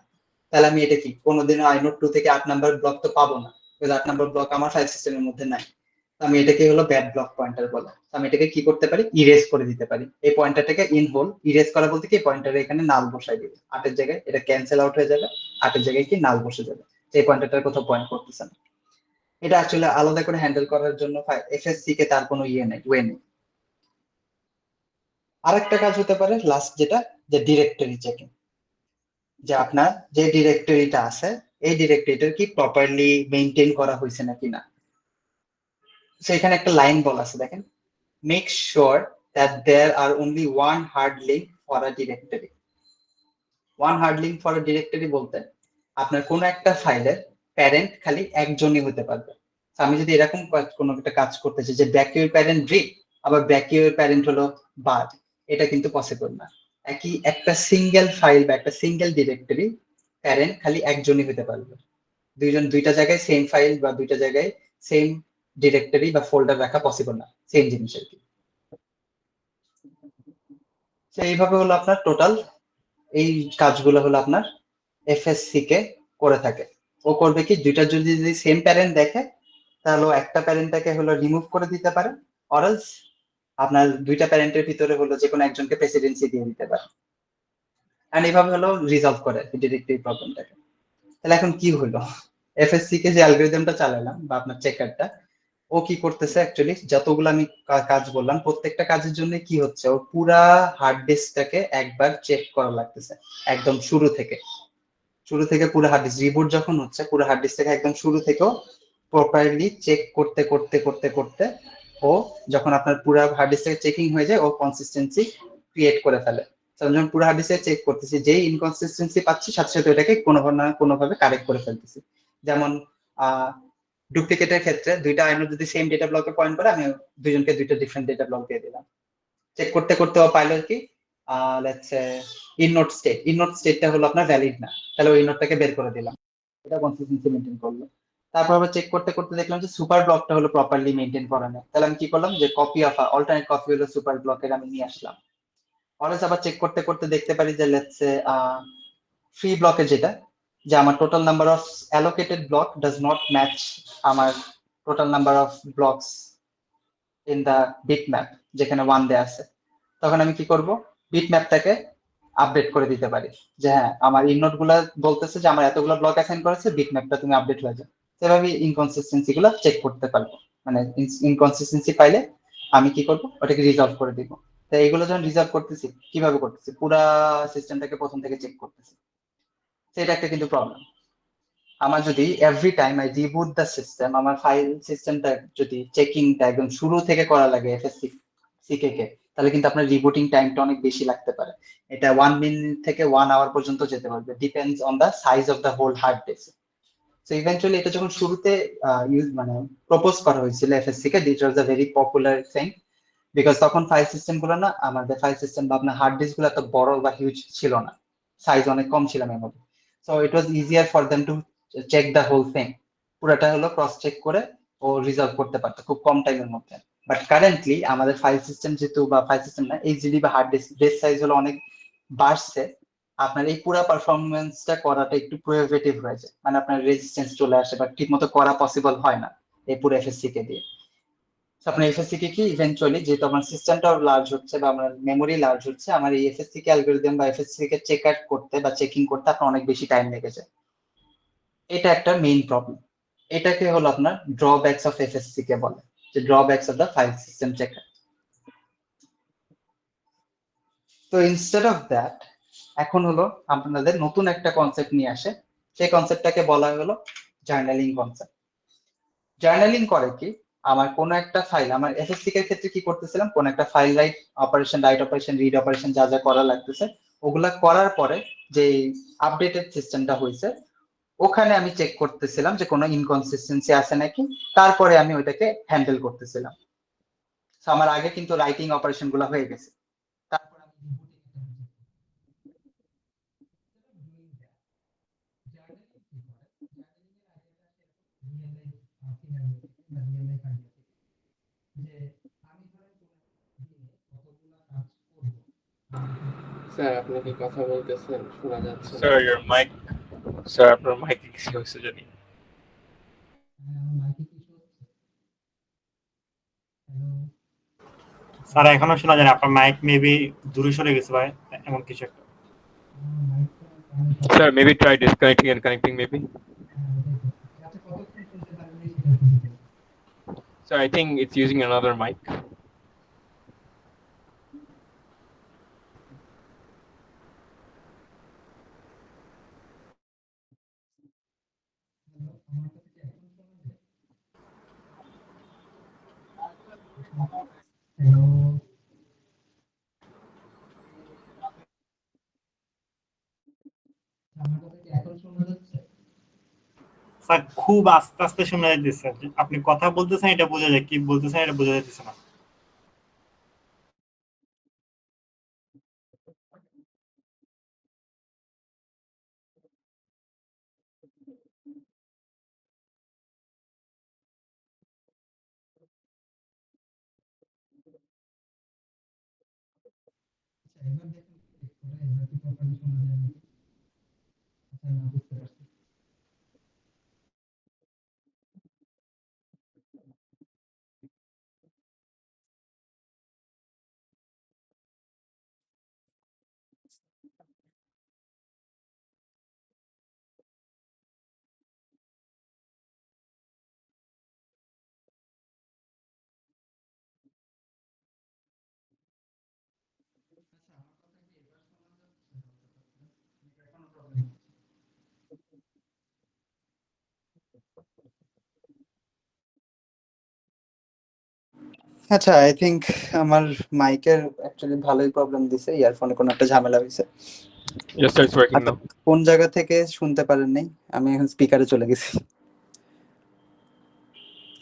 S1: তাহলে আমি এটা কি কোনোদিনও আইনোড 2 থেকে 8 নাম্বার ব্লক তো পাবো না, বিকজ 8 নাম্বার ব্লক আমার ফাইল সিস্টেমের মধ্যে নাই। আমি এটাকে হলো ব্যাড ব্লক পয়েন্টার বলে। আমি এটাকে কি করতে পারি, ইরেজ করে দিতে পারি। এই পয়েন্টারটাকে ইন হোল ইরেজ করা বলতে কি, পয়েন্টারে এখানে নাল বসাই দিবে, 8 এর জায়গায় এটা ক্যান্সেল আউট হয়ে যাবে, 8 এর জায়গায় কি নাল বসে যাবে, যে পয়েন্টারটার কোথাও পয়েন্ট করতেছে না। এটা আসলে আলাদা করে হ্যান্ডেল করার জন্য এফএসসি কে তার কোনো ইয়ে নেই, ওয়ে নেই। আরেকটা কাজ হতে পারে লাস্ট, যেটা যে ডিরেক্টরি চেকিং, যে আপনার যে ডিরেক্টরিটা আছে এই ডিরেক্টরিটা কি প্রপারলি মেইনটেইন করা হয়েছে নাকি না। সেখানে একটা লাইন বলা আছে দেখেন, make sure that there are only one hard link for a directory. One hard link for a directory বলতে আপনার কোনো একটা ফাইলের প্যারেন্ট খালি একজনই হতে পারবে। আমি যদি এরকম কোনো একটা কাজ করতে চাই যে ব্যাকিউর প্যারেন্ট রিড আবার ব্যাকিউর প্যারেন্ট হলো বাদ, এটা কিন্তু পসিবল না। একই একটা সিঙ্গেল ফাইল বা একটা সিঙ্গেল ডিরেক্টরি প্যারেন্ট খালি একজনই হতে পারবে। দুইজন দুইটা জায়গায় সেম ফাইল বা দুইটা জায়গায় সেম ডিরেক্টরি বা ফোল্ডার রাখা পসিবল না, সেম জিনিস আর কি। তো এইভাবে হলো আপনার টোটাল এই কাজগুলো হলো আপনার এফএসসি কে করে থাকে। ও করবে কি, দুইটা যদি সেম প্যারেন্ট দেখে তাহলে একটা প্যারেন্টটাকে হলো রিমুভ করে দিতে পারে, অরালস আপনার দুইটা প্যারেন্টের ভিতরে হলো যে কোনো একজনকে প্রেসিডেন্সি দিয়ে দিতে পারে। এন্ড এইভাবে হলো রিজলভ করে ডিরেক্টরি প্রবলেমটাকে। তাহলে এখন কি হলো, এফএসসি কে যে অ্যালগরিদমটা চালালাম বা আপনার চেকারটা, ও কি করতেছে অ্যাকচুয়ালি যতগুলো আমি কাজ বললাম প্রত্যেকটা কাজের জন্য কি হচ্ছে, ও পুরা হার্ড ডিস্কটাকে একবার চেক করা লাগতেছে একদম শুরু থেকে পুরো হার্ড ডিস্ক রিবুট যখন হচ্ছে পুরো হার্ড ডিস্কটাকে একদম শুরু থেকেও প্রপারলি চেক করতে করতে করতে করতে ও যখন আপনার পুরো হার্ড ডিস্কটাকে চেকিং হয়ে যায় ও কনসিস্টেন্সি ক্রিয়েট করে ফেলে। যখন পুরো হার্ড ডিস্কে চেক করতেছি যেই ইনকনসিস্টেন্সি পাচ্ছি সাথে সাথে ওটাকে কোনোভাবে কারেক্ট করে ফেলতেছি। যেমন ডুপ্লিকেটের ক্ষেত্রে দুইটা আইনর যদি সেম ডেটা ব্লকে পয়েন্ট করে আমি দুইজনকে দুইটা ডিফারেন্ট ডেটা ব্লক দিয়ে দিলাম। চেক করতে করতে ও পাইলো কি লেটস সে ইননোট স্টেটটা হলো আপনার ভ্যালিড না, তাহলে ওই ইননোটটাকে বের করে দিলাম, এটা কনসিস্টেন্সি মেইনটেইন করলো। তারপর আবার চেক করতে করতে দেখলাম যে সুপার ব্লকটা হলো প্রপারলি মেইনটেইন করা নেই, তাহলে আমি কি করলাম যে কপি অফ অল্টারনেট কপি হলো সুপার ব্লকের আমি নিয়ে আসলাম। অলওয়েজ আবার চেক করতে করতে দেখতে পারি যে লেটস সে ফ্রি ব্লকে যেটা, যে আমার total number of allocated block does not match আমার total number of blocks in the bitmap, যেখানে 1 দেয়া আছে। তখন আমি কি করব, বিট ম্যাপটাকে আপডেট করে দিতে পারি যে হ্যাঁ আমার ইননোট গুলা বলতেছে যে আমার এতগুলো ব্লক অ্যাসাইন করেছে, বিট ম্যাপটা তুমি আপডেট হয়ে যাও। সেভাবে ইনকনসিস্টেন্সি গুলো চেক করতে পারবো, মানে ইনকনসিস্টেন্সি পাইলে আমি কি করব ওটাকে রিজলভ করে দিব। তো এইগুলো যখন রিজলভ করতেছি কিভাবে করতেছি, পুরা সিস্টেমটাকে প্রথম থেকে চেক করতেছি। সেটা একটা কিন্তু প্রবলেম। আমার যদি every time I reboot the system, আমার ফাইল সিস্টেমটা যদি চেকিংটা একদম শুরু থেকে করা লাগে এফএসসি সিকে কে, তাহলে কিন্তু আপনার রিবুটিং টাইমটা অনেক বেশি লাগতে পারে। এটা 1 মিনিট থেকে 1 আওয়ার পর্যন্ত যেতে পারবে, depends on the size of the whole hard disk. So eventually এটা যখন শুরুতে মানে প্রপোজ করা হয়েছিল এফএসসি কে, this was a very popular thing, because তখন ফাইল সিস্টেম গুলো না, আমাদের ফাইল সিস্টেম বা আপনার হার্ড ডিস্ক গুলো এত বড় বা হিউজ ছিল না, সাইজ অনেক কম ছিল memory. So it was easier for them to check the whole thing, পুরোটা হলো ক্রস চেক করে ও রিজলভ করতে পারতো খুব কম টাইমের মধ্যে। বাট কারেন্টলি আমাদের ফাইল সিস্টেম যেহেতু, বা ফাইল সিস্টেম না, এইচডিডি বা হার্ড ডিস্ক সাইজ হলো অনেক বাড়ছে, আপনার এই পুরো পারফরমেন্সটা করাটা একটু প্রোহিবিটিভ হয়ে যায়, মানে আপনার রেজিস্ট্যান্স চলে আসে বা ঠিক মতো করা পসিবল হয় না এই পুরো এফএসসি কে দিয়ে। আপনার এফএসসি কে কি ইভেন্চুয়ালি যেহেতু আমার সিস্টেমটাও লার্জ হচ্ছে বা আমার মেমোরি লার্জ হচ্ছে, আমার এই এফএসসি কে অ্যালগরিদম বা এফএসসি কে চেক আউট করতে বা চেকিং করতে আপনার অনেক বেশি টাইম লেগে যায়। এটা একটা মেইন প্রবলেম। এটাকে হলো আপনার ড্রব্যাকস অফ এফএসসি কে বলে, যে drawbacks of the file system checker. তো ইনস্টেড অফ দ্যাট এখন হলো আপনাদের নতুন একটা কনসেপ্ট নিয়ে আসে, সেই কনসেপ্টটাকে বলা হলো জার্নালিং কনসেপ্ট। জার্নালিং করে কি, আমার কোন একটা ফাইল, আমার এফএসসি এর ক্ষেত্রে কি করতেছিলাম, কোন একটা file right operation read operation যা যা করা লাগতেছে ওগুলা করার পরে যে আপডেটেড সিস্টেমটা হয়েছে ওখানে আমি চেক করতেছিলাম যে কোনো ইনকনসিস্টেন্সি আছে নাকি, তারপরে আমি ওইটাকে হ্যান্ডেল করতেছিলাম। তো আমার আগে কিন্তু রাইটিং অপারেশন গুলো হয়ে গেছে, তারপর আমি
S3: স্যার আপনি কি কথা বলতেছেন? শোনা যাচ্ছে না।
S4: Sir, your mic. Sir, আপনার mic কি হয়েছে জানি।
S2: স্যার এখনো শোনা যায় না, আপনার মাইক মেবি দূরে সরে গেছে ভাই, এমন কিছু একটা।
S4: Sir, maybe try disconnecting and connecting maybe. So I think it's using another mic.
S2: Sir খুব আস্তে আস্তে শোনা যাচ্ছে। আপনি কথা বলতেছেন এটা বোঝা যায়, কি বলতেছেন এটা বোঝা যাচ্ছে না।
S1: আচ্ছা, আই থিঙ্ক আমার মাইকের অ্যাকচুয়ালি ভালোই প্রবলেম দিছে, ইয়ারফোনে কোনো একটা ঝামেলা হয়েছে।
S4: Yes, sir, it's working
S1: আচ্ছা,
S4: now.
S1: কোন জায়গা থেকে শুনতে পারেন নাই? আমি এখন স্পিকারে চলে গেছি।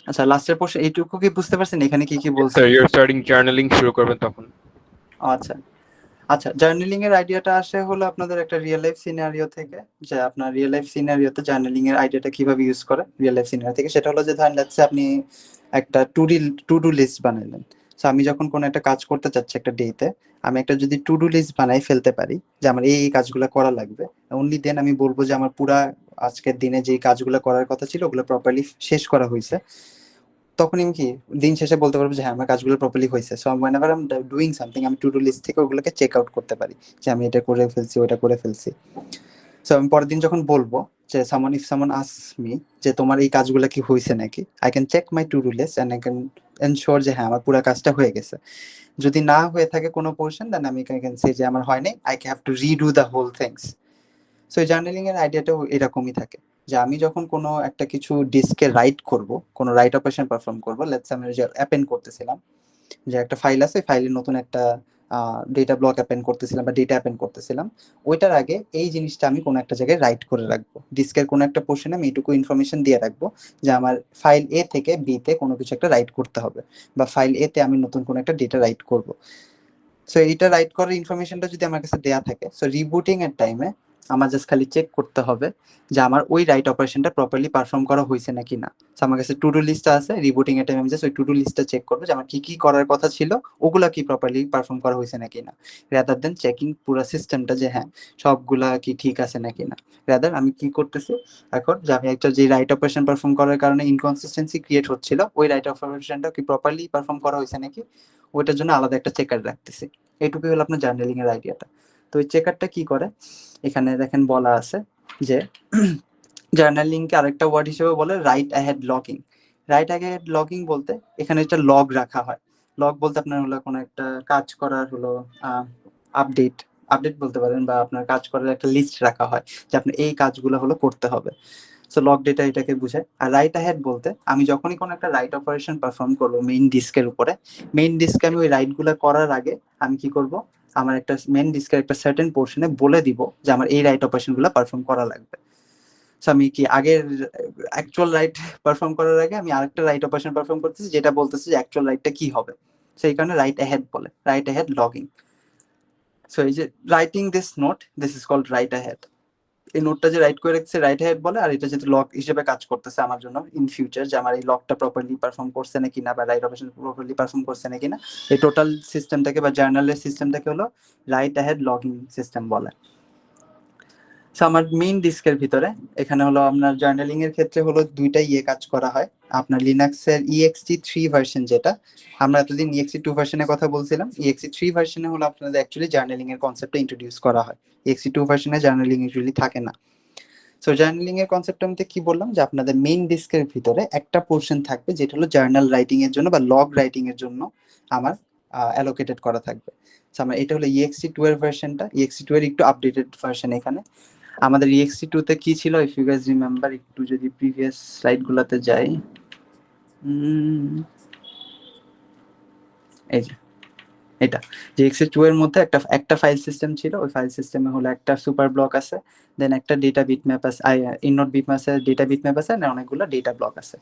S1: আচ্ছা, লাস্টের পোর্শন এইটুকু কি বুঝতে পারছেন এখানে কি কি
S4: Yes,
S1: বলছি?
S4: sir, you're starting journaling শুরু করবেন তখন।
S1: আচ্ছা আচ্ছা, জার্নালিং এর আইডিয়াটা আসে হলো আপনাদের একটা রিয়েল লাইফ সিনারিও থেকে, যে আপনার রিয়েল লাইফ সিনারিওতে জার্নালিং এর আইডিয়াটা কিভাবে ইউজ করে রিয়েল লাইফ সিনারিও থেকে। সেটা হলো যে ধরেন যাচ্ছে আপনি একটা টু ডু লিস্ট বানাইলেন। সো আমি যখন কোনো একটা কাজ করতে চাচ্ছি একটা ডেতে, আমি একটা যদি টু ডু লিস্ট বানাই ফেলতে পারি যে আমার এই কাজগুলো করা লাগবে, অনলি দেন আমি বলবো যে আমার পুরা আজকের দিনে যে কাজগুলো করার কথা ছিল ওগুলো প্রপারলি শেষ করা হয়েছে। তখন আমি কি দিন শেষে বলতে পারবো যে হ্যাঁ আমার কাজগুলো প্রপারলি হয়েছে। So whenever I'm doing something, আমি টু ডু লিস্ট থেকে ওগুলোকে চেক আউট করতে পারি যে আমি এটা করে ফেলছি, ওটা করে ফেলছি। সো আমি পরের দিন যখন বলবো যে সামন asks me যে তোমার এই কাজগুলো কি হয়েছে নাকি, I can check my to do list and I can ensure যে হ্যাঁ আমার পুরো কাজটা হয়ে গেছে। যদি না হয়ে থাকে কোনো পোর্শন, দেন আমি ক্যান সে যে আমার হয় নাই, I have to redo the whole things. So এই জার্নালিং এর আইডিয়াটাও এরকমই থাকে যে আমি যখন কোনো একটা কিছু ডিস্কে রাইট করব, কোনো রাইট অপারেশন পারফর্ম করবো, লেটস আমি যে অ্যাপেন্ড করতেছিলাম, যে একটা ফাইল আছে, ফাইলে নতুন একটা ডেটা ব্লক অ্যাপেন্ড করতেছিলাম বা ডেটা অ্যাপেন্ড করতেছিলাম, ওইটার আগে এই জিনিসটা আমি কোনো একটা জায়গায় রাইট করে রাখবো। ডিস্কের কোনো একটা পোর্শনে আমি এটুকু ইনফরমেশন দিয়ে রাখবো যে আমার ফাইল এ থেকে বি তে কোনো কিছু একটা রাইট করতে হবে, বা ফাইল এ তে আমি নতুন কোনো একটা ডেটা রাইট করব। সো এইটা রাইট করার ইনফরমেশনটা যদি আমার কাছে দেয়া থাকে, সো রিবুটিং এর টাইমে আমার জাস্ট খালি চেক করতে হবে যে আমার ওই রাইট অপারেশনটা প্রপারলি পারফর্ম করা হয়েছে নাকি না। সো আমার কাছে টু ডু লিস্ট আছে, রিবুটিং এর টাইমে আমি জাস্ট ওই টু ডু লিস্টটা চেক করবো যে আমার কি কি করার কথা ছিল ওগুলা কি প্রপারলি পারফর্ম করা হয়েছে নাকি না, রাদার দেন চেকিং পুরো সিস্টেমটা যে হ্যাঁ সবগুলা কি ঠিক আছে নাকি না। রাদার আমি কি করতেছি এখন, যে আমি একটা যে রাইট অপারেশন পারফর্ম করার কারণে ইনকনসিস্টেন্সি ক্রিয়েট হচ্ছিল, ওই রাইট অপারেশনটা কি প্রপারলি পারফর্ম করা হয়েছে নাকি, ওইটার জন্য আলাদা একটা চেকার রাখতেছি। এইটুকুই হলো আপনার জার্নালিং এর আইডিয়াটা। তো ওই চেকারটা কি করে, এখানে দেখেন বলা আছে যে জার্নালিং কে আরেকটা ওয়ার্ড হিসেবে বলে write ahead logging. Right ahead logging বলতে এখানে একটা লগ রাখা হয়। লগ বলতে আপনার হলো কোনো একটা কাজ করার হলো আপডেট আপডেট বলতে পারেন, বা আপনার কাজ করার একটা লিস্ট রাখা হয় যে আপনি এই কাজগুলো হলো করতে হবে। সো লগ ডেটা এটাকে বোঝায়। আর রাইট অ্যাহেড বলতে আমি যখনই কোনো একটা রাইট অপারেশন পারফর্ম করবো মেইন ডিস্কের উপরে, মেইন ডিস্কে আমি ওই রাইট গুলো করার আগে আমি কি করব, আমার একটা মেইন ডিস্কের একটা সার্টেন পোর্শনে বলে দিব যে আমার এই রাইট অপারেশন গুলো পারফর্ম করা লাগবে। সো আমি কি আগের অ্যাকচুয়াল রাইট পারফর্ম করার আগে আমি আরেকটা রাইট অপারেশন পারফর্ম করতেছি যেটা বলতেছে যে অ্যাকচুয়াল রাইটটা কি হবে। সেই কারণে রাইট অ্যাহেড বলে, রাইট অ্যাহেড লগিং। সো এই যে writing this note, this is called write ahead. এই নোটটা যে রাইট করে রাখছে রাইট হেড বলে, আর এটা যেহেতু লক হিসেবে কাজ করতেছে আমার জন্য ইন ফিউচার, যে আমার এই লকটা প্রপারলি পারফর্ম করছে নাকি না, বা রাইট অপারেশন প্রপারলি পারফর্ম করছে নাকি না, এই টোটাল সিস্টেমটাকে বা জার্নালের সিস্টেমটাকে হলো রাইট অ্যাহেড লগিং সিস্টেম বলে। সো আমার মেইন ডিস্কের ভিতরে এখানে হলো আপনার জার্নালিং এর ক্ষেত্রে হলো দুইটা কাজ করা হয়। আপনার লিনাক্সের EXT3 ভার্সন, যেটা আমরা এতদিন EXT2 ভার্সনের কথা বলছিলাম, EXT3 ভার্সনে হলো আপনাদের অ্যাকচুয়ালি জার্নালিং এর কনসেপ্টটা ইন্ট্রোডিউস করা হয়। EXT2 ভার্সনে জার্নালিং ইউজুয়ালি থাকে না।
S5: সো জার্নালিং এর কনসেপ্টের মধ্যে কি বললাম যে আপনাদের মেইন ডিস্কের ভিতরে একটা পোর্শন থাকবে যেটা হলো জার্নাল রাইটিং এর জন্য বা লগ রাইটিং এর জন্য আমার অ্যালোকেটেড করা থাকবে। সো আমার এটা হলো ext2 এর ভার্সনটা, ext2 এর একটু আপডেটেড ভার্সন। এখানে আমাদের ext2 তে কি ছিল, ইফ ইউ গাইস রিমেম্বার, একটু যদি প্রিভিয়াস স্লাইড গুলাতে যাই, এই যে এটা যে ext2 এর মধ্যে একটা ফাইল সিস্টেম ছিল, ওই ফাইল সিস্টেমে হলো একটা সুপার ব্লক আছে, দেন একটা ডেটা বিটম্যাপ আছে, ইননোড বিটম্যাপ আছে, ডেটা বিটম্যাপ আছে, আর অনেকগুলো ডেটা ব্লক আছে।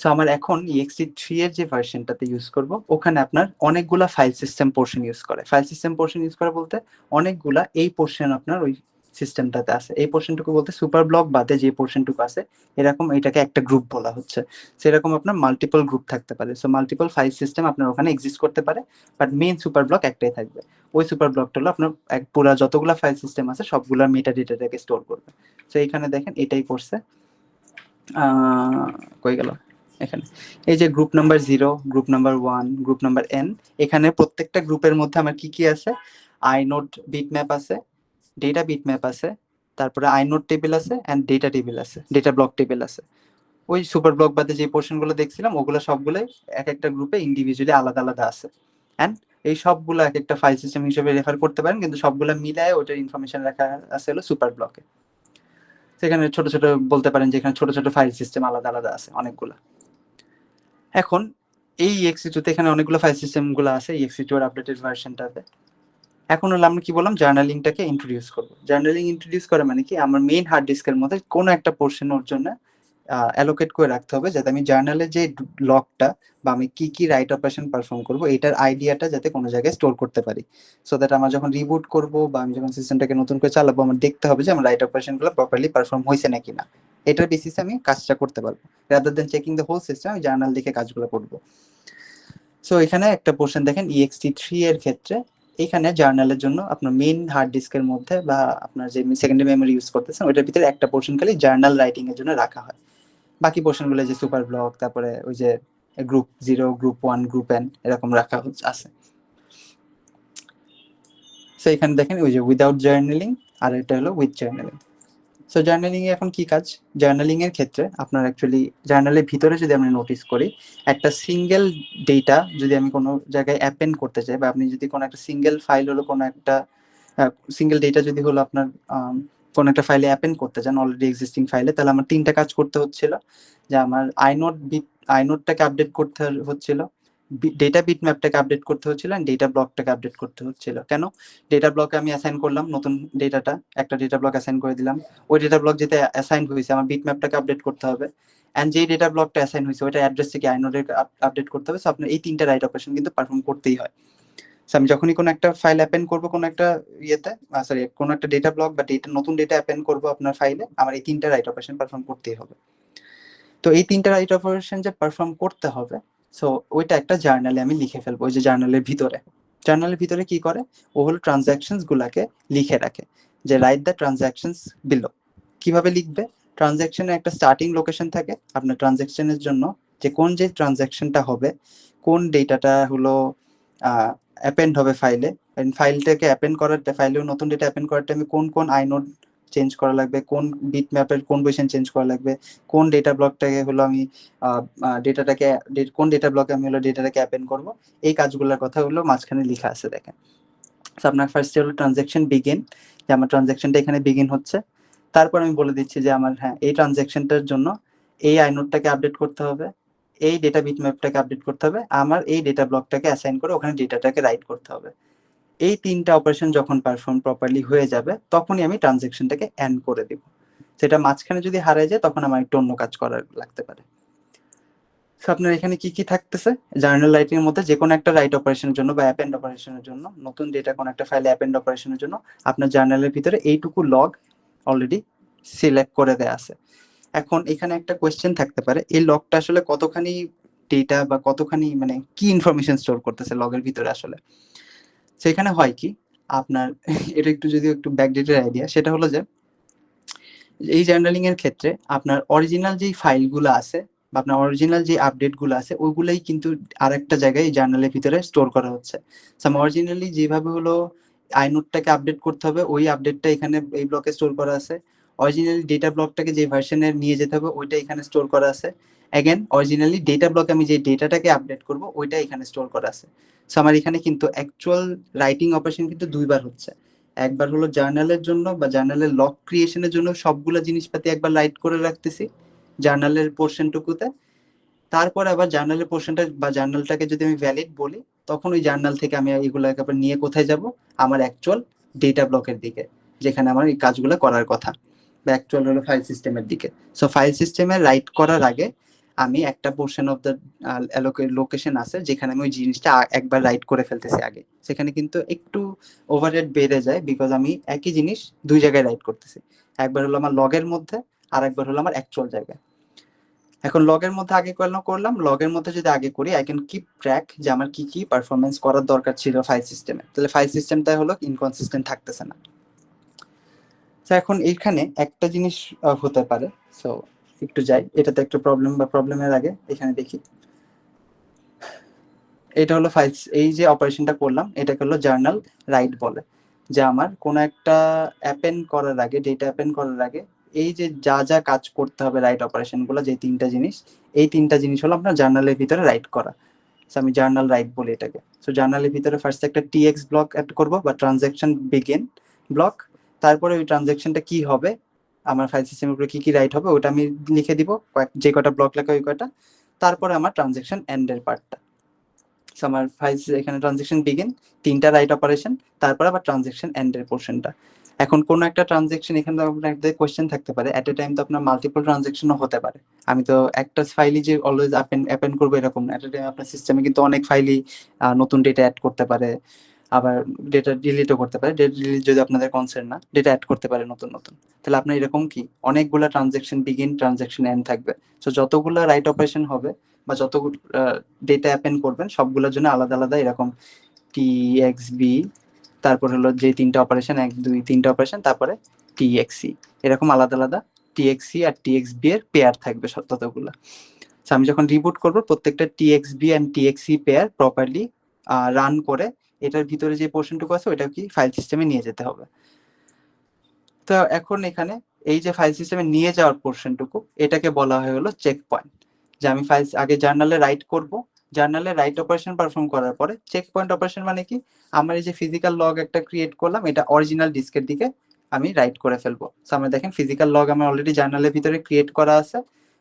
S5: সো আমার এখন ext3 এর যে ভার্সনটাতে ইউজ করব, ওখানে আপনার অনেকগুলা ফাইল সিস্টেম পোর্শন ইউজ করে। ফাইল সিস্টেম পোর্শন ইউজ করে বলতে অনেকগুলা এই পোর্শন আপনার ওই সিস্টেমটাতে আছে। এই পোর্শনটুকু বলতে সুপার ব্লক বাদে যে পোর্শনটুকু আছে এরকম, এটাকে একটা গ্রুপ বলা হচ্ছে। সেরকম আপনার মাল্টিপল গ্রুপ থাকতে পারে। সো মাল্টিপল ফাইল সিস্টেম আপনার ওখানে এক্সিস্ট করতে পারে, বাট মেইন সুপার ব্লক একটাই থাকবে। ওই সুপার ব্লকটা হলো আপনার পুরা যতগুলা ফাইল সিস্টেম আছে সবগুলোর মেটা ডেটাটাকে স্টোর করবে। সো এখানে দেখেন এটাই করছে। কই গেল, এখানে এই যে group number 0, group number 1, group number n, এখানে প্রত্যেকটা গ্রুপের মধ্যে আমার কি কি আছে, আইনোড বিটম্যাপ আছে, ডেটা বিটম্যাপ আছে, তারপরে আইনোড টেবিল আছে এন্ড ডেটা টেবিল আছে, ডেটা ব্লক টেবিল আছে। ওই সুপার ব্লক বাদে যে পোর্শনগুলো দেখছিলাম ওগুলো সবগুলোই এক একটা গ্রুপে ইন্ডিভিজুয়ালি আলাদা আলাদা আছে। এন্ড এই সবগুলো এক একটা ফাইল সিস্টেম হিসেবে রেফার করতে পারেন, কিন্তু সবগুলো মিলায় ওটার ইনফরমেশন রাখা আছে হলো সুপার ব্লকে। সেখানে ছোট ছোট বলতে পারেন যে এখানে ছোট ছোট ফাইল সিস্টেম আলাদা আলাদা আছে অনেকগুলো। এখন এই ext2 তে এখানে অনেকগুলো ফাইল সিস্টেম গুলো আছে ext2 এর আপডেটেড ভার্সনটাতে। এখন হলো আমরা কি বললাম, জার্নালিংটাকে ইন্ট্রোডিউস করব। জার্নালিং ইন্ট্রোডিউস করা মানে কি, আমার মেইন হার্ড ডিস্কের মধ্যে কোনো একটা পোর্শন ওর জন্য অ্যালোকেট করে রাখতে হবে, যাতে আমি জার্নালে যে লগটা বা আমি কি কি রাইট অপারেশন পারফর্ম করব এটার আইডিয়াটা যাতে কোনো জায়গায় স্টোর করতে পারি। সো দ্যাট আমার যখন রিবুট করব বা আমি যখন সিস্টেমটাকে নতুন করে চালাবো, আমার দেখতে হবে যে আমার রাইট অপারেশনগুলো প্রপারলি পারফর্ম হয়েছে নাকি না। এটার বেসিসে আমি কাজটা করতে পারবো, rather then checking the whole system আমি জার্নাল দেখে কাজগুলো করবো। সো এখানে একটা পোর্শন দেখেন ext3 এর ক্ষেত্রে, এখানে জার্নালের জন্য আপনার মেইন হার্ড ডিস্কের মধ্যে বা আপনার যে সেকেন্ডারি মেমোরি ইউজ করতেছেন ওইটার ভিতরে একটা পোর্শন খালি জার্নাল রাইটিং এর জন্য রাখা হয়। বাকি পোর্শনগুলো যে সুপার ব্লক, তারপরে ওই যে গ্রুপ 0, গ্রুপ 1, গ্রুপ n এরকম রাখা আছে। সো এখানে দেখেন ওই যে উইদাউট জার্নালিং আর এটা হলো উইথ জার্নালিং। সো জার্নালিং এ এখন কি কাজ, জার্নালিং এর ক্ষেত্রে আপনার অ্যাকচুয়ালি জার্নালের ভিতরে যদি আমরা নোটিস করি, একটা সিঙ্গেল ডেটা যদি আমি কোনো জায়গায় অ্যাপেন্ড করতে চাই, বা আপনি যদি কোনো একটা সিঙ্গেল ফাইল হলো কোনো একটা সিঙ্গেল ডেটা যদি হলো আপনার কোনো একটা ফাইলে অ্যাপেন্ড করতে চান অলরেডি এক্সিস্টিং ফাইলে, তাহলে আমার 3টা কাজ করতে হচ্ছিল। যে আমার আইনোডটাকে আপডেট করতে হচ্ছিল, ডেটা বিটম্যাপটাকে আপডেট করতে হচ্ছিল, এন্ড ডেটা ব্লকটাকে আপডেট করতে হচ্ছিল। কেন, ডেটা ব্লকে আমি অ্যাসাইন করলাম নতুন ডেটাটা, একটা ডেটা ব্লক অ্যাসাইন করে দিলাম, ওই ডেটা ব্লক যেটা অ্যাসাইন হয়েছে আমার বিটম্যাপটাকে আপডেট করতে হবে, এন্ড যেই ডেটা ব্লকটা অ্যাসাইন হয়েছে ওইটা অ্যাড্রেসটাকে আইনোডে আপডেট করতে হবে। সো আপনার এই 3টা রাইট অপারেশন কিন্তু পারফর্ম করতেই হয়। সো আমি যখনই কোনো একটা ফাইল অ্যাপেন্ড করবো কোনো একটা কোনো একটা ডেটা ব্লক বা নতুন ডেটা অ্যাপেন্ড করবো আপনার ফাইলে, আমার এই 3টা রাইট অপারেশন পারফর্ম করতেই হবে। তো এই 3টা রাইট অপারেশন যে পারফর্ম করতে হবে, সো ওইটা একটা জার্নালে আমি লিখে ফেলবো। ওই যে জার্নালের ভিতরে কি করে, ও হলো ট্রানজাকশনস গুলাকে লিখে রাখে, যে রাইট দ্য ট্রানজাকশনস বিলো। কিভাবে লিখবে, ট্রানজাকশনের একটা স্টার্টিং লোকেশন থাকে আপনার ট্রানজাকশনের জন্য, যে কোন যে ট্রানজাকশনটা হবে, কোন ডেটাটা হলো অ্যাপেন্ড হবে ফাইলে, ফাইলটাকে অ্যাপেন্ড করার, ফাইলেও নতুন ডেটা অ্যাপেন্ড করার টাইমে কোন কোন আইনোড চেঞ্জ করা লাগবে, কোন বিট ম্যাপের কোন পজিশন চেঞ্জ করা লাগবে, কোন ডেটা ব্লকটাকে হলো আমি কোন ডেটা ব্লকে আমি হলো ডেটাটাকে অ্যাপেন্ড করব, এই কাজগুলোর কথা হলো মাঝখানে লেখা আছে দেখেন। সো আপনার ফার্স্টে হলো ট্রানজাকশন বিগিন, যে আমার ট্রানজাকশনটা এখানে বিগিন হচ্ছে। তারপর আমি বলে দিচ্ছি যে আমার এই ট্রানজাকশনটার জন্য এই আইনোডটাকে আপডেট করতে হবে, এই ডেটা বিটম্যাপটাকে আপডেট করতে হবে, আমার এই ডেটা ব্লকটাকে অ্যাসাইন করে ওখানে ডেটাটাকে রাইট করতে হবে। এই 3টা অপারেশন যখন পারফর্ম প্রপারলি হয়ে যাবে তখনই আমি ট্রানজাকশনটাকে এন্ড করে দিব। সেটা মাঝখানে যদি হারিয়ে যায় তখন আমার একটু অন্য কাজ করার লাগতে পারে। সো আপনার এখানে কি কি থাকতেছে, জার্নাল রাইটিং এর মধ্যে যে কোনো একটা রাইট অপারেশনের জন্য বা অ্যাপেন্ড অপারেশনের জন্য, নতুন ডেটা কোনো একটা ফাইলে অ্যাপেন্ড অপারেশনের জন্য আপনার জার্নালের ভিতরে এইটুকু লগ অলরেডি সিলেক্ট করে দেয়া আছে। এখন এখানে একটা কোয়েশ্চেন থাকতে পারে, এই লগটা আসলে কতখানি ডেটা বা কতখানি মানে কি ইনফরমেশন স্টোর করতেছে লগের ভিতরে আসলে। সেখানে হয় কি আপনার এটা একটু যদি একটু ব্যাকডেটের আইডিয়া, সেটা হলো যে এই জার্নালিং এর ক্ষেত্রে আপনার অরিজিনাল যেই ফাইলগুলো আছে বা আপনার অরিজিনাল যে আপডেটগুলো আছে ওইগুলাই কিন্তু আরেকটা জায়গায় জার্নালের ভিতরে স্টোর করা হচ্ছে। সাম অরিজিনালি যেভাবে হলো আইনোডটাকে আপডেট করতে হবে ওই আপডেটটা এখানে এই ব্লকে স্টোর করা আছে, অরিজিনালি ডেটা ব্লকটাকে যে ভার্সনে নিয়ে যেতে হবে ওইটা এখানে স্টোর করা আছে। অ্যাগেন অরিজিনালি ডেটা ব্লকে আমি যে ডেটাটাকে আপডেট করব ওইটা এখানে স্টোর করা আছে। সো আমার এখানে কিন্তু অ্যাকচুয়াল রাইটিং অপারেশন কিন্তু দুইবার হচ্ছে। একবার হলো জার্নালের জন্য বা জার্নালের লগ ক্রিয়েশনের জন্য সবগুলো জিনিসপাতি একবার রাইট করে রাখতেছি জার্নালের পোর্শনটুকুতে, তারপর আবার জার্নালের পোর্শনটা বা জার্নালটাকে যদি আমি ভ্যালিড বলি তখন ওই জার্নাল থেকে আমি এগুলো একেবারে নিয়ে কোথায় যাব, আমার অ্যাকচুয়াল ডেটা ব্লকের দিকে যেখানে আমার এই কাজগুলো করার কথা, বা অ্যাকচুয়াল হলো ফাইল সিস্টেমের দিকে। সো ফাইল সিস্টেমে রাইট করার আগে আমি একটা পোর্শন অফ দ্য লোকেশন আছে যেখানে আমি ওই জিনিসটা একবার রাইট করে ফেলতেছি আগে, সেখানে কিন্তু একটু ওভারহেড বেড়ে যায় বিকজ আমি একই জিনিস দুই জায়গায় রাইট করতেছি, একবার হলো আমার লগের মধ্যে আর একবার হলো আমার অ্যাকচুয়াল জায়গায়। এখন লগের মধ্যে আগে করলাম, লগের মধ্যে যদি আগে করি আই ক্যান কিপ ট্র্যাক যে আমার কি কি পারফরমেন্স করার দরকার ছিল ফাইল সিস্টেমে, তাহলে ফাইল সিস্টেমটা হলো ইনকনসিস্টেন্ট থাকতেছে না। তো এখন এইখানে একটা জিনিস হতে পারে, সো একটু যাই, এটাতে একটা প্রবলেমের আগে এখানে দেখি। এটা হলো ফাইলস, এই যে অপারেশনটা করলাম এটাকে হলো জার্নাল রাইট বলে, যে আমার কোনো একটা অ্যাপেন্ড করার আগে, ডেটা অ্যাপেন্ড করার আগে এই যে যা যা কাজ করতে হবে রাইট অপারেশনগুলো, যে তিনটা জিনিস, এই তিনটা জিনিস হলো আপনার জার্নালের ভিতরে রাইট করা। সো আমি জার্নাল রাইট বলি এটাকে। সো জার্নালের ভিতরে ফার্স্ট একটা টিএক্স ব্লক অ্যাড করবো বা ট্রানজ্যাকশন বিগিন ব্লক, তারপরে ওই ট্রানজ্যাকশনটা কি হবে, আমার ফাইল সিস্টেমের উপরে কি কি রাইট হবে ওটা আমি লিখে দিব, যে কটা ব্লক লেখা ওই কটা, তারপরে আমার ট্রানজ্যাকশন এন্ডের পার্টটা। সো আমার ফাইল এখানে ট্রানজ্যাকশন বিগিন তিনটা রাইট অপারেশন, তারপর আবার ট্রানজ্যাকশন এন্ডের পোর্শনটা। এখন কোন একটা ট্রানজ্যাকশন এখানে আপনাদের কোশ্চেন থাকতে পারে, এট এ টাইম তো আপনার মাল্টিপল ট্রানজ্যাকশনও হতে পারে। আমি তো একটা ফাইলই যে অলওয়েজ অ্যাপেন্ড করবো এরকম না, এট এ টাইম আপনার সিস্টেমে কিন্তু অনেক ফাইলই নতুন ডেটা অ্যাড করতে পারে, আবার ডেটা ডিলিটও করতে পারে। ডেটা ডিলিট যদি আপনাদের কনসার্ন না, ডেটা অ্যাড করতে পারে নতুন নতুন, তাহলে আপনার এরকম কি অনেকগুলো ট্রানজ্যাকশন বিগিন ট্রানজ্যাকশন এন্ড থাকবে। সো যতগুলো রাইট অপারেশন হবে বা যতগুলো ডেটা অ্যাপেন্ড করবেন সবগুলোর জন্য আলাদা আলাদা এরকম টিএক্সবি, তারপর হলো যে তিনটা অপারেশন 1 2 3টা অপারেশন, তারপরে টিএক্সি, এরকম আলাদা আলাদা টিএক্সি আর টিএক্সবি এর পেয়ার থাকবে ততগুলো। সো আমি যখন রিবুট করব প্রত্যেকটা টিএক্সবি এন্ড টিএক্সি পেয়ার প্রপারলি রান করে এটার ভিতরে যে পোর্শনটুকু আছে ওটা কি ফাইল সিস্টেমে নিয়ে যেতে হবে। তো এখন এখানে এই যে ফাইল সিস্টেমে নিয়ে যাওয়ার পোর্শনটুকু এটাকে বলা হয় হলো চেক পয়েন্ট, যে আমি ফাইল আগে জার্নালে রাইট করব, জার্নালে রাইট অপারেশন পারফর্ম করার পরে চেক পয়েন্ট অপারেশন মানে কি, আমার এই যে ফিজিক্যাল লগ একটা ক্রিয়েট করলাম এটা অরিজিনাল ডিস্কের দিকে আমি রাইট করে ফেলবো। সামনে দেখেন ফিজিক্যাল লগ আমার অলরেডি জার্নালের ভিতরে ক্রিয়েট করা আছে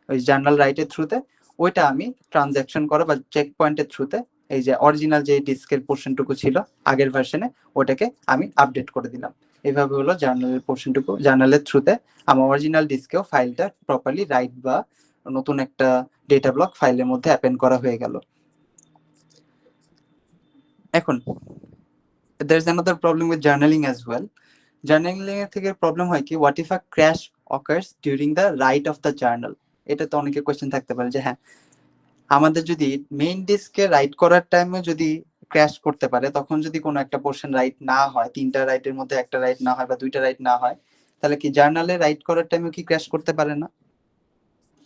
S5: ওই জার্নাল রাইটের থ্রুতে, ওইটা আমি ট্রানজ্যাকশন করা বা চেক পয়েন্টের থ্রুতে এই যে অরিজিনাল যে ডিস্কের পোর্শনটুকু ছিল আগের ভার্সনে ওটাকে আমি আপডেট করে দিলাম। এইভাবে হলো জার্নালের পোর্শনটুকু জার্নালের থ্রুতে আমার অরিজিনাল ডিস্কেও ফাইলটা প্রপারলি রাইট বা নতুন একটা ডেটা ব্লক ফাইলের মধ্যে অ্যাপেন্ড করা হয়ে গেল। এখন there is another problem with journaling as well. Journaling এর থেকে প্রবলেম হয় কি, what if a crash occurs during the right of the journal. এটা তো অনেকের কোয়েশ্চেন থাকতে পারে যে হ্যাঁ আমাদের যদি মেইন ডিস্কে রাইট করার টাইমে যদি ক্র্যাশ করতে পারে, তখন যদি কোনো একটা পোর্শন রাইট না হয়, তিনটা রাইটের মধ্যে একটা রাইট না হয় বা দুইটা রাইট না হয়, তাহলে কি জার্নালে রাইট করার টাইমে কি ক্র্যাশ করতে পারে না?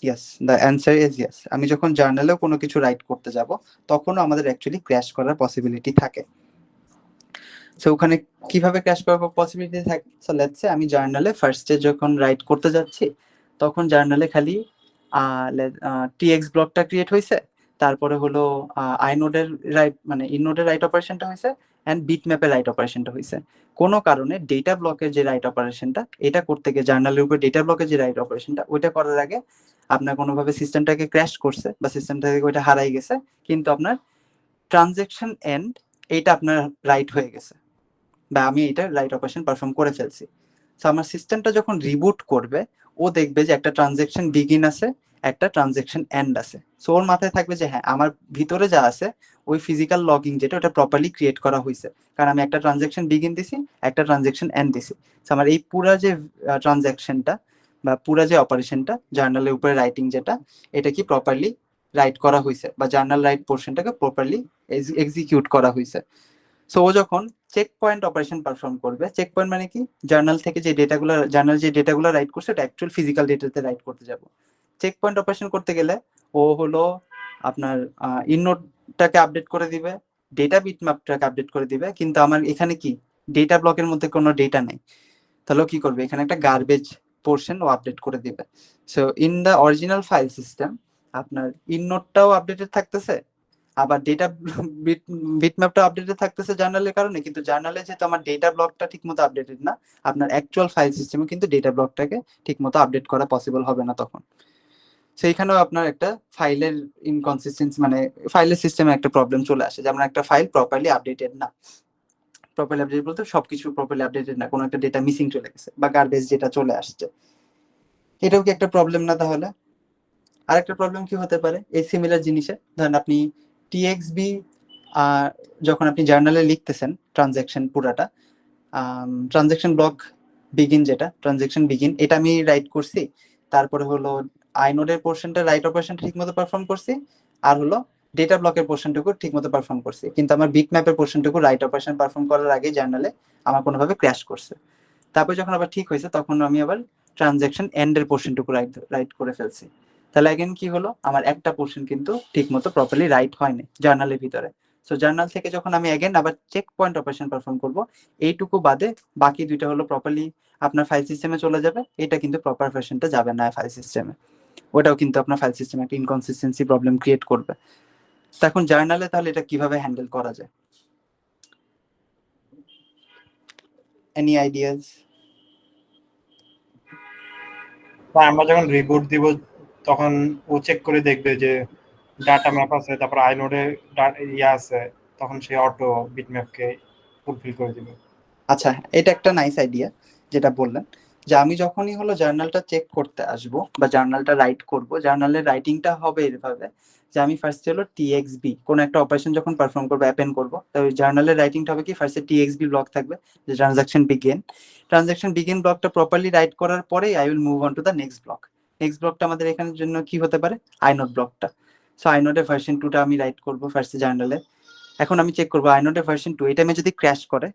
S5: Yes, the answer is yes. আমি যখন জার্নালেও কোনো কিছু রাইট করতে যাব তখনও আমাদের অ্যাকচুয়ালি ক্র্যাশ করার পসিবিলিটি থাকে। সো ওখানে কিভাবে ক্র্যাশ করার পসিবিলিটি থাকে, সো লেটস সে আমি জার্নালে ফার্স্টে যখন রাইট করতে যাচ্ছি তখন জার্নালে খালি টিএক্স ব্লকটা ক্রিয়েট হয়েছে, তারপরে হলো আইনোডের রাইট মানে ইনোডের রাইট অপারেশনটা হয়েছে এন্ড বিটম্যাপের রাইট অপারেশনটা হয়েছে। কোনো কারণে ডেটা ব্লকের যে রাইট অপারেশনটা এটা করতে গিয়ে জার্নালের উপর ডেটা ব্লকের যে রাইট অপারেশনটা ওইটা করার আগে আপনার কোনোভাবে সিস্টেমটাকে ক্র্যাশ করছে বা সিস্টেমটা থেকে ওইটা হারাই গেছে, কিন্তু আপনার ট্রানজ্যাকশন এন্ড এইটা আপনার রাইট হয়ে গেছে বা আমি এটা রাইট অপারেশন পারফর্ম করে ফেলছি। সো আমার সিস্টেমটা যখন রিবুট করবে ও দেখবে যে একটা ট্রানজ্যাকশন বিগিন আছে একটা ট্রানজ্যাকশন এন্ড আছে। সো ওর মাথায় থাকবে যে হ্যাঁ আমার ভিতরে যা আছে ওই ফিজিক্যাল লগিং যেটা ওটা প্রপারলি ক্রিয়েট করা হয়েছে, কারণ আমি একটা ট্রানজ্যাকশন বিগিন দিছি একটা ট্রানজ্যাকশন এন্ড দিছি। সো আমার এই পুরা যে ট্রানজ্যাকশনটা বা পুরা যে অপারেশনটা জার্নালের উপরে রাইটিং যেটা এটা কি প্রপারলি রাইট করা হয়েছে বা জার্নাল রাইট পোর্শনটাকে প্রপারলি এক্সিকিউট করা হয়েছে। সো ও যখন চেক পয়েন্ট অপারেশন পারফর্ম করবে, চেক পয়েন্ট মানে কি, জার্নাল থেকে যে ডেটাগুলো জার্নাল যে ডেটাগুলো রাইট করছে এটা অ্যাকচুয়াল ফিজিক্যাল ডেটাতে রাইট করতে যাব। চেক পয়েন্ট অপারেশন করতে গেলে ও হলো আপনার ইননোডটাকে আপডেট করে দিবে, ডেটা বিটম্যাপটাকে আপডেট করে দিবে, কিন্তু আমার এখানে কি ডেটা ব্লকের মধ্যে কোনো ডেটা নেই, তাহলে কি করবে এখানে একটা গার্বেজ পোর্শন ও আপডেট করে দিবে। So in the original file system আপনার ইননোডটাও আপডেটেড থাকতেছে, আবার ডেটা বিটম্যাপটা আপডেটেড থাকতেছে জার্নালের কারণে, কিন্তু জার্নালে যেহেতু আমার ডেটা ব্লকটা ঠিকমতো আপডেটেড না, আপনার অ্যাকচুয়াল ফাইল সিস্টেমে কিন্তু ডেটা ব্লকটাকে ঠিকমতো আপডেট করা পসিবল হবে না তখন। সেইখানেও আপনার একটা ফাইলের ইনকনসিস্টেন্সি মানে ফাইলের সিস্টেমে একটা প্রবলেম চলে আসে, যেমন একটা ফাইল প্রপারলি আপডেটেড না। প্রপারলি আপডেট বলতে সবকিছু প্রপারলি আপডেটেড না, কোনো একটা ডেটা মিসিং চলে গেছে বা গার্বেজ ডেটা চলে আসছে, এটাও কি একটা প্রবলেম না? তাহলে আরেকটা প্রবলেম কি হতে পারে এই সিমিলার জিনিসে, ধরেন আপনি টিএক্সবি যখন আপনি জার্নালে লিখতেছেন ট্রানজ্যাকশন পুরাটা, ট্রানজ্যাকশন ব্লক বিগিন, যেটা ট্রানজ্যাকশন বিগিন এটা আমি রাইট করছি, তারপরে হলো আইনোডের পোর্শনটা রাইট অপারেশনটা ঠিকমতো পারফর্ম করছি, আর হলো ডেটা ব্লকের পোর্শনটুকু ঠিকমতো পারফর্ম করছি, কিন্তু আমার বিট ম্যাপের পোর্শনটুকু রাইট অপারেশন পারফর্ম করার আগে জার্নালে আমার কোনোভাবে ক্র্যাশ করছে। তারপর যখন আবার ঠিক হয়েছে তখন আমি আবার ট্রানজ্যাকশন এন্ডের পোর্শনটুকু রাইট করে ফেলছি। তাহলে এগেন কি হলো, আমার একটা পোর্শন কিন্তু ঠিকমতো প্রপারলি রাইট হয়নি জার্নালের ভিতরে। সো জার্নাল থেকে যখন আমি এগেন আবার চেক পয়েন্ট অপারেশন পারফর্ম করব, এইটুকু বাদে বাকি দুইটা হলো প্রপারলি আপনার ফাইল সিস্টেমে চলে যাবে, এটা কিন্তু প্রপার ভার্সনটা যাবে না ফাইল সিস্টেমে, ওটাও কিন্তু আপনার ফাইল সিস্টেমে একটা ইনকনসিস্টেন্সি প্রবলেম ক্রিয়েট করবে। তখন জার্নালে তাহলে এটা কিভাবে হ্যান্ডেল করা যায়? Any ideas?
S2: আমরা যখন রিপোর্ট দিব তখন ও চেক করে দেখবে যে ডাটা ম্যাপ আছে, তারপর আইনোডে ইয়া আছে, তখন সে অটো বিটম্যাপকে ফুলফিল করে দিবে।
S5: আচ্ছা, এটা একটা নাইস আইডিয়া যেটা বললেন, যে আমি যখনই হলো জার্নালটা চেক করতে আসব বা জার্নালটা রাইট করব, জার্নালের রাইটিংটা হবে এভাবে যে আমি ফার্স্টে হলো টিএক্সবি কোন একটা অপারেশন যখন পারফর্ম করবো, অ্যাপেন্ড করবো, তো জার্নালের রাইটিংটা হবে কি ফার্স্টে টিএক্সবি ব্লক থাকবে, যে ট্রানজাকশন বিগিন ব্লকটা প্রপারলি রাইট করার পরে I will move on to the next block. Next ব্লকটা আমাদের এখানের জন্য কি হতে পারে, আইনোড ব্লকটা। সো আইনোডের ভার্সন 2টা আমি রাইট করবো ফার্স্টে জার্নালে। এখন আমি চেক করবো আইনোডের ভার্সন 2 এই টাইমে যদি ক্র্যাশ করে,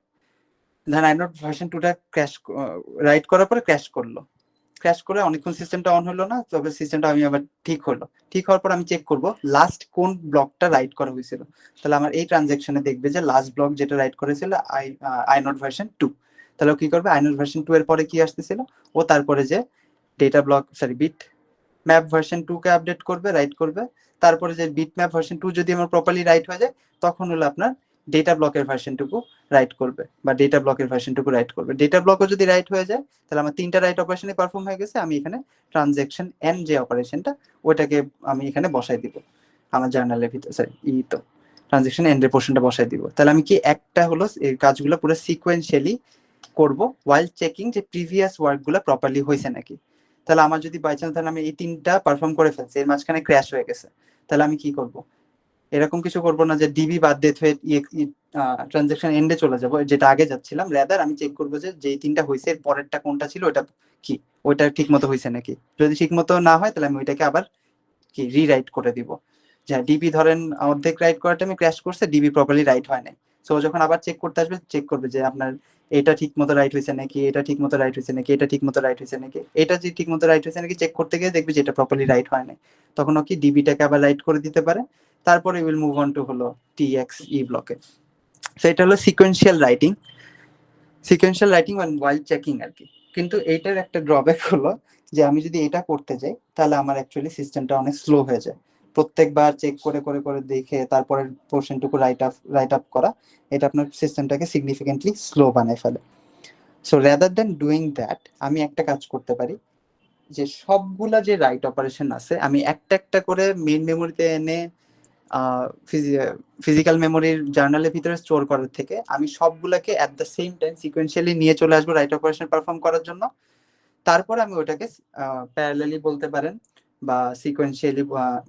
S5: ধরেন আইনোড ভার্সন 2টা ক্র্যাশ রাইট করার পরে ক্র্যাশ করলো, ক্র্যাশ করে অনেকক্ষণ সিস্টেমটা অন হলো না, তবে সিস্টেমটা আমি আবার ঠিক হলো, ঠিক হওয়ার পর আমি চেক করব লাস্ট কোন ব্লকটা রাইট করা হয়েছিল। তাহলে আমার এই ট্রানজ্যাকশনে দেখবে যে লাস্ট ব্লক যেটা রাইট করেছিল আইনোড ভার্সন 2, তাহলে ও কি করবে আইনোড ভার্সন 2 এর পরে কি আসতেছিল, ও তারপরে যে data block bit map version 2 কে আপডেট করবে, রাইট করবে, তারপরে যে বিট ম্যাপ ভার্সন 2 যদি আমার প্রপারলি রাইট হয়ে যায় তখন হলো আপনার ডেটা ব্লকের ভার্সনটুকু রাইট করবে বা ডেটা ব্লকের ভার্সনটুকু রাইট করবে। ডেটা ব্লকও যদি রাইট হয়ে যায় তাহলে আমার 3টা রাইট অপারেশনে পারফর্ম হয়ে গেছে, আমি এখানে ট্রানজ্যাকশন এন যে অপারেশনটা ওটাকে আমি এখানে বসাই দিব আমার জার্নালের ভিতরে, তো ট্রানজ্যাকশন এন্ড এর পোর্শনটা বসাই দিব। তাহলে আমি কি একটা হলো এই কাজগুলো পুরো সিকোয়েন্সিয়ালি করব ওয়াইল চেকিং যে প্রিভিয়াস ওয়ার্কগুলো প্রপারলি হয়েছে নাকি। তাহলে আমার যদি বাই চান্স আমি এই 3টা পারফর্ম করে ফেলছি, এর মাঝখানে ক্র্যাশ হয়ে গেছে, তাহলে আমি কি করব, এরকম কিছু করবো না যে ডিবি বাদ দিয়ে ট্রানজাকশন এন্ডে চলে যাবো যেটা আগে যাচ্ছিলাম, রেদার আমি চেক করবো যে যেই 3টা হয়েছে এর পরেরটা কোনটা ছিল, ওটা কি ওইটা ঠিক মতো হয়েছে নাকি। যদি ঠিক মতো না হয় তাহলে আমি ওইটাকে আবার কি রিরাইট করে দিব, যে ডিবি ধরেন অর্ধেক রাইট করার টাইমে ক্র্যাশ করছে, ডিবি প্রপারলি রাইট হয় নাই। সো যখন আবার চেক করতে আসবে চেক করবে যে আপনার এটা ঠিক মতো রাইট হয়েছে নাকি, এটা ঠিক মতো রাইট হয়েছে নাকি, এটা ঠিক মতো রাইট হয়েছে নাকি, এটা যে ঠিক মতো রাইট হয়েছে নাকি চেক করতে গিয়ে দেখবে যে এটা প্রপারলি রাইট হয় নাই, তখন ও কি ডিবিটাকে আবার রাইট করে দিতে পারে, তারপরে উইল মুভ অন টু হলো টিএক্সই ব্লকে। সো এটা হলো সিকোয়েন্সিয়াল রাইটিং ওয়াইল চেকিং আর কি। কিন্তু এইটার একটা ড্রব্যাক হলো যে আমি যদি এটা করতে যাই তাহলে আমার অ্যাকচুয়ালি সিস্টেমটা অনেক স্লো হয়ে যায়, প্রত্যেকবার চেক করে করে করে দেখে তারপরে পোর্শনটুকু রাইট আপ করা, এটা আপনার সিস্টেমটাকে সিগনিফিকেন্টলি স্লো বানায় ফেলে। So rather than doing that আমি একটা কাজ করতে পারি, যে সবগুলা যে রাইট অপারেশন আছে আমি একটা একটা করে মেইন মেমোরিতে এনে ফিজিক্যাল মেমোরির জার্নালের ভিতরে স্টোর করার থেকে আমি সবগুলাকে at the same time sequentially নিয়ে চলে আসবো রাইট অপারেশন পারফর্ম করার জন্য। তারপর আমি ওটাকে প্যারালালি বলতে পারেন বা সিকোয়েন্সিয়ালি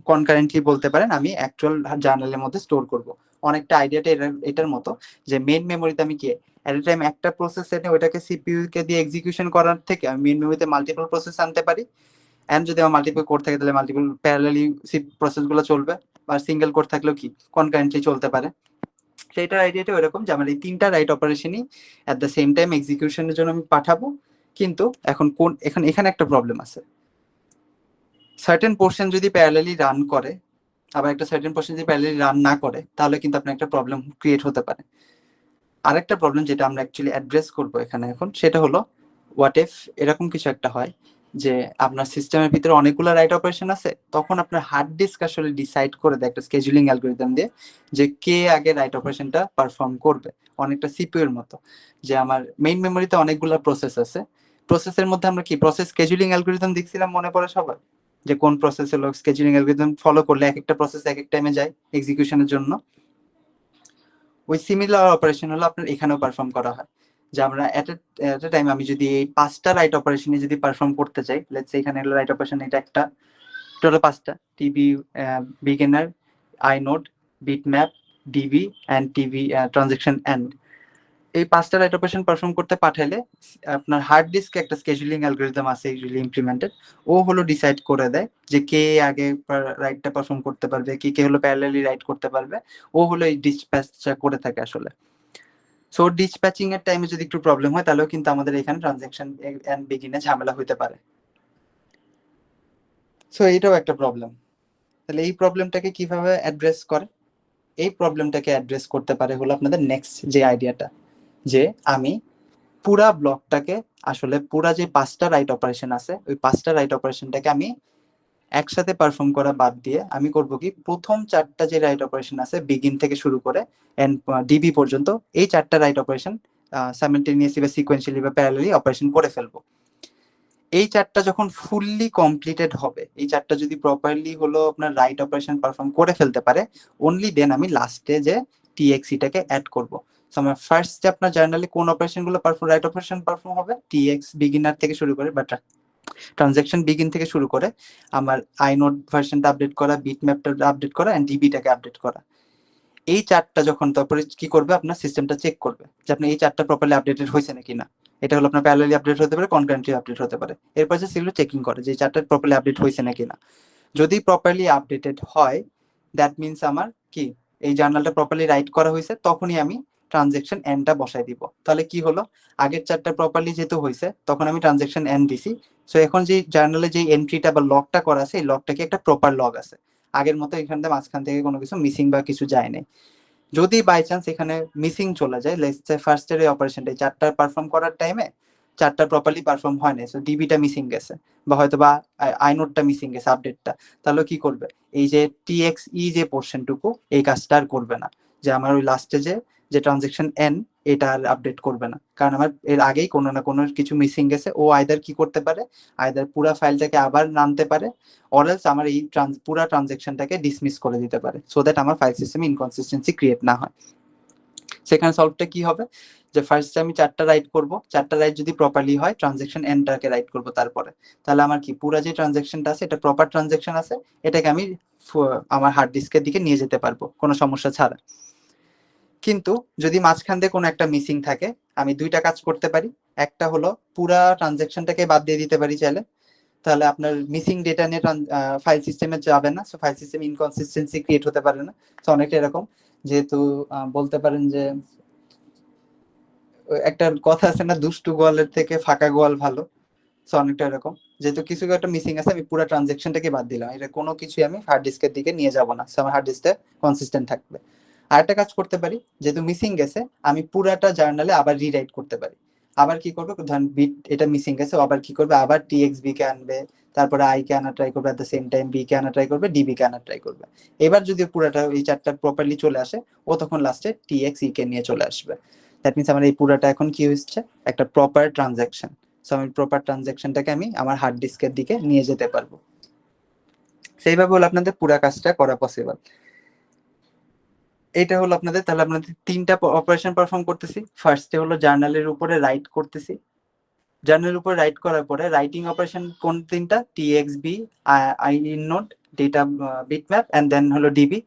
S5: কনকারেন্টলি বলতে পারেন আমি অ্যাকচুয়াল জার্নালের মধ্যে স্টোর করব। অনেকটা আইডিয়াটা এটার মতো যে মেইন মেমোরিতে আমি কি এট এ টাইম একটা প্রসেস এনে ওটাকে সিপিইউ কে দিয়ে এক্সিকিউশন করার থেকে আমি মেইন মেমোরিতে মাল্টিপল প্রসেস আনতে পারি, এন্ড যদি আমার মাল্টিপল কোড থাকে তাহলে মাল্টিপল প্যারালালি প্রসেসগুলো চলবে, বা সিঙ্গেল কোড থাকলেও কি কনকারেন্টলি চলতে পারে। সেইটার আইডিয়াটা ওইরকম যে আমার এই 3টা রাইট অপারেশনই অ্যাট দ্য সেম টাইম এক্সিকিউশনের জন্য আমি পাঠাবো। কিন্তু এখন এখানে একটা প্রবলেম আছে, সার্টেন পোর্শন যদি প্যারালালি রান করে আবার একটা সার্টেন পোর্শন যদি প্যারালালি রান না করে তাহলে কিন্তু আপনার একটা প্রবলেম ক্রিয়েট হতে পারে। আরেকটা প্রবলেম যেটা আমরা অ্যাকচুয়ালি অ্যাড্রেস করবো এখানে এখন, সেটা হলো হোয়াট ইফ এরকম কিছু একটা হয় যে আপনার সিস্টেমের ভিতরে অনেকগুলো রাইট অপারেশন আছে, তখন আপনার হার্ড ডিস্ক আসলে ডিসাইড করে দেয় একটা স্কেজুলিং অ্যালগোরিদম দিয়ে যে কে আগে রাইট অপারেশনটা পারফর্ম করবে। অনেকটা সিপিইউ এর মতো, যে আমার মেইন মেমোরিতে অনেকগুলো প্রসেস আছে, প্রসেসের মধ্যে আমরা কি প্রসেস স্কেজুলিং অ্যালগোরিদম দেখছিলাম মনে পড়ে সবার, যে কোন প্রসেস হলো স্কেজুলিং অ্যালগোরিদম ফলো করলে এক একটা প্রসেস এক এক টাইমে যায় এক্সিকিউশনের জন্য। ওই সিমিলার অপারেশন হলো আপনার এখানেও পারফর্ম করা হয়, যে আমরা এট এ টাইম আমি যদি এই 5টা রাইট অপারেশনে যদি পারফর্ম করতে চাই, লেটস সে এখানে হলো রাইট অপারেশন এটা একটা, টোটাল 5টা, TB beginner, inode, bitmap, DB and TB transaction end. এই 5টা রাইট অপারেশন পারফর্ম করতে পাঠাইলে আপনার হার্ড ডিস্কে একটা স্কেজুলিং অ্যালগোরিদম আছে ইউজুয়ালি ইমপ্লিমেন্টেড, ও হলো ডিসাইড করে দেয় যে কে আগে রাইটটা পারফর্ম করতে পারবে, কে হলো প্যারালালি রাইট করতে পারবে, ও হলো এই ডিসপ্যাচটা করে থাকে আসলে। সো ডিসপ্যাচিং এর টাইমে যদি একটু প্রবলেম হয় তাহলেও কিন্তু আমাদের এখানে ট্রানজাকশন এন্ড বিগিনে ঝামেলা হতে পারে। সো এইটাও একটা প্রবলেম। তাহলে এই প্রবলেমটাকে কিভাবে অ্যাড্রেস করে? এই প্রবলেমটাকে অ্যাড্রেস করতে পারে হলো আপনাদের নেক্সট যে আইডিয়াটা, যে আমি পুরা ব্লকটাকে আসলে পুরা যে 5টা রাইট অপারেশন আছে ওই 5টা রাইট অপারেশনটাকে আমি একসাথে পারফর্ম করা বাদ দিয়ে আমি করব কি, প্রথম 4টা যে রাইট অপারেশন আছে বিগিন থেকে শুরু করে এন্ড ডিবি পর্যন্ত, এই 4টা রাইট অপারেশন সাইমালটেনিয়াসলি বা সিকোয়েন্সিয়ালি বা প্যারালালি অপারেশন করে ফেলবো। এই 4টা যখন ফুললি কমপ্লিটেড হবে, এই 4টা যদি প্রপারলি হলো আপনার রাইট অপারেশন পারফর্ম করে ফেলতে পারে, অনলি দেন আমি লাস্টে যে টিএক্সিটাকে অ্যাড করব। সো আমার ফার্স্ট যে আপনার জার্নালি কোন অপারেশনগুলো পারফর্ম রাইট অপারেশন পারফর্ম হবে, টিএক্স বিগিনার থেকে শুরু করে বা ট্রানজাকশন বিগিন থেকে শুরু করে আমার আইনোড ভার্সনটা আপডেট করা, বিট ম্যাপটা আপডেট করা এন্ড ডিবিটাকে আপডেট করা। এই 4টা যখন তারপরে কি করবে, আপনার সিস্টেমটা চেক করবে যে আপনি এই 4টা প্রপারলি আপডেটেড হয়েছে নাকি না। এটা হলো আপনার প্যারালালি আপডেট হতে পারে, কনকারেন্টলি আপডেট হতে পারে। এরপর যে সেগুলো চেকিং করে যে 4টা প্রপারলি আপডেট হয়েছে নাকি না। যদি প্রপারলি আপডেটেড হয়, দ্যাট মিনস আমার কি এই জার্নালটা প্রপারলি রাইট করা হয়েছে, তখনই আমি ট্রানজেকশন এন্ডটা বসাই দিব। তাহলে কি হলো, আগের 4টা প্রপারলি যেহেতু হয়েছে তখন আমি ট্রানজেকশন এন্ড দিছি। সো এখন যে জার্নালে যে এন্ট্রিটা বা লগটা করা আছে এই লগটা কি একটা প্রপার লগ আছে, আগের মতো এখান থেকে মাঝখান থেকে কোনো কিছু মিসিং বা কিছু যায় নাই। যদি বাই চান্স এখানে মিসিং চলে যায়, লেটস সে ফার্স্ট এর অপারেশনটা 4টা পারফর্ম করার টাইমে 4টা প্রপারলি পারফর্ম হয় না, সো ডিবিটা মিসিং গেছে বা হয়তো বা আইনোডটা মিসিং গেছে আপডেটটা, তাহলে কি করবে, এই যে টিএক্সই যে পোর্শনটুকু এই কাজটা আর করবে না, যে আমার ওই লাস্টে যে ট্রানজেকশন এন এটা আর আপডেট করবে না, কারণ আমার এর আগেই কোনো না কোনো কিছু মিসিং গেছে। ও আইদার কি করতে পারে, আইদার পুরা ফাইলটাকে আবার নামতে পারে, অরেলস আমার এই পুরা ট্রানজেকশনটাকে ডিসমিস করে দিতে পারে, সো দ্যাট আমার ফাইল সিস্টেমে ইনকনসিস্টেন্সি ক্রিয়েট না হয়। সেখানে সলভটা কি হবে, যে ফার্স্টে আমি 4টা রাইট করব, 4টা রাইট যদি প্রপারলি হয় ট্রানজেকশন এনটাকে রাইট করব তারপরে, তাহলে আমার কি পুরা যে ট্রানজেকশনটা আছে এটা প্রপার ট্রানজেকশন আছে, এটাকে আমি আমার হার্ড ডিস্কের দিকে নিয়ে যেতে পারবো কোনো সমস্যা ছাড়া। কিন্তু যদি মাঝখান দিয়ে কোনো একটা মিসিং থাকে, আমি 2টা কাজ করতে পারি। একটা হলো পুরা ট্রানজেকশনটাকে বাদ দিয়ে দিতে পারি চাইলে, তাহলে আপনার মিসিং ডেটা নিয়ে ফাইল সিস্টেমে যাবে না, so file system inconsistency create হতে পারে না। সো অনেকটা এরকম, যেহেতু বলতে পারেন যে একটা কথা আছে না, দুষ্টু গোয়ালের থেকে ফাঁকা গোয়াল ভালো। সো অনেকটা এরকম, যেহেতু কিছু একটা মিসিং আছে আমি পুরো ট্রানজেকশনটাকে বাদ দিলাম, এটা কোনো কিছুই আমি হার্ড ডিস্কের দিকে নিয়ে যাব না, সো আমার হার্ড ডিস্কটা কনসিস্টেন্ট থাকবে। আরেকটা কাজ করতে পারি, যেহেতু মিসিং গেছে আমি পুরাটা জার্নালে আবার রিরাইট করতে পারি। আবার কি করবে, ধরেন বিট এটা মিসিং গেছে, আবার কি করবে, আবার টিএক্সবি কে আনবে, তারপরে আই কে আনা ট্রাই করবে, at the same time B কে আনা ট্রাই করবে, ডিবি কে আনা ট্রাই করবে। এবার যদি পুরাটা এই 4টা প্রপারলি চলে আসে, ও তখন লাস্টে টিএক্স ই কে নিয়ে চলে আসবে। দ্যাট মিনস আমার এই পুরাটা এখন কি হচ্ছে, একটা প্রপার ট্রানজাকশন। সো আমি প্রপার ট্রানজাকশনটাকে আমি আমার হার্ড ডিস্কের দিকে নিয়ে যেতে পারবো। সেইভাবে হলো আপনাদের পুরা কাজটা করা পসিবল। এটা হলো আপনাদের, তাহলে আপনাদের 3টা অপারেশন পারফর্ম করতেছি। ফার্স্টে হলো জার্নালের উপরে রাইট করতেছি, জার্নালের উপরে রাইট করার পরে রাইটিং অপারেশন কোন 3টা, টিএক্সবি, আইনোড, ডেটা বিটম্যাপ এন্ড দেন হলো ডিবি।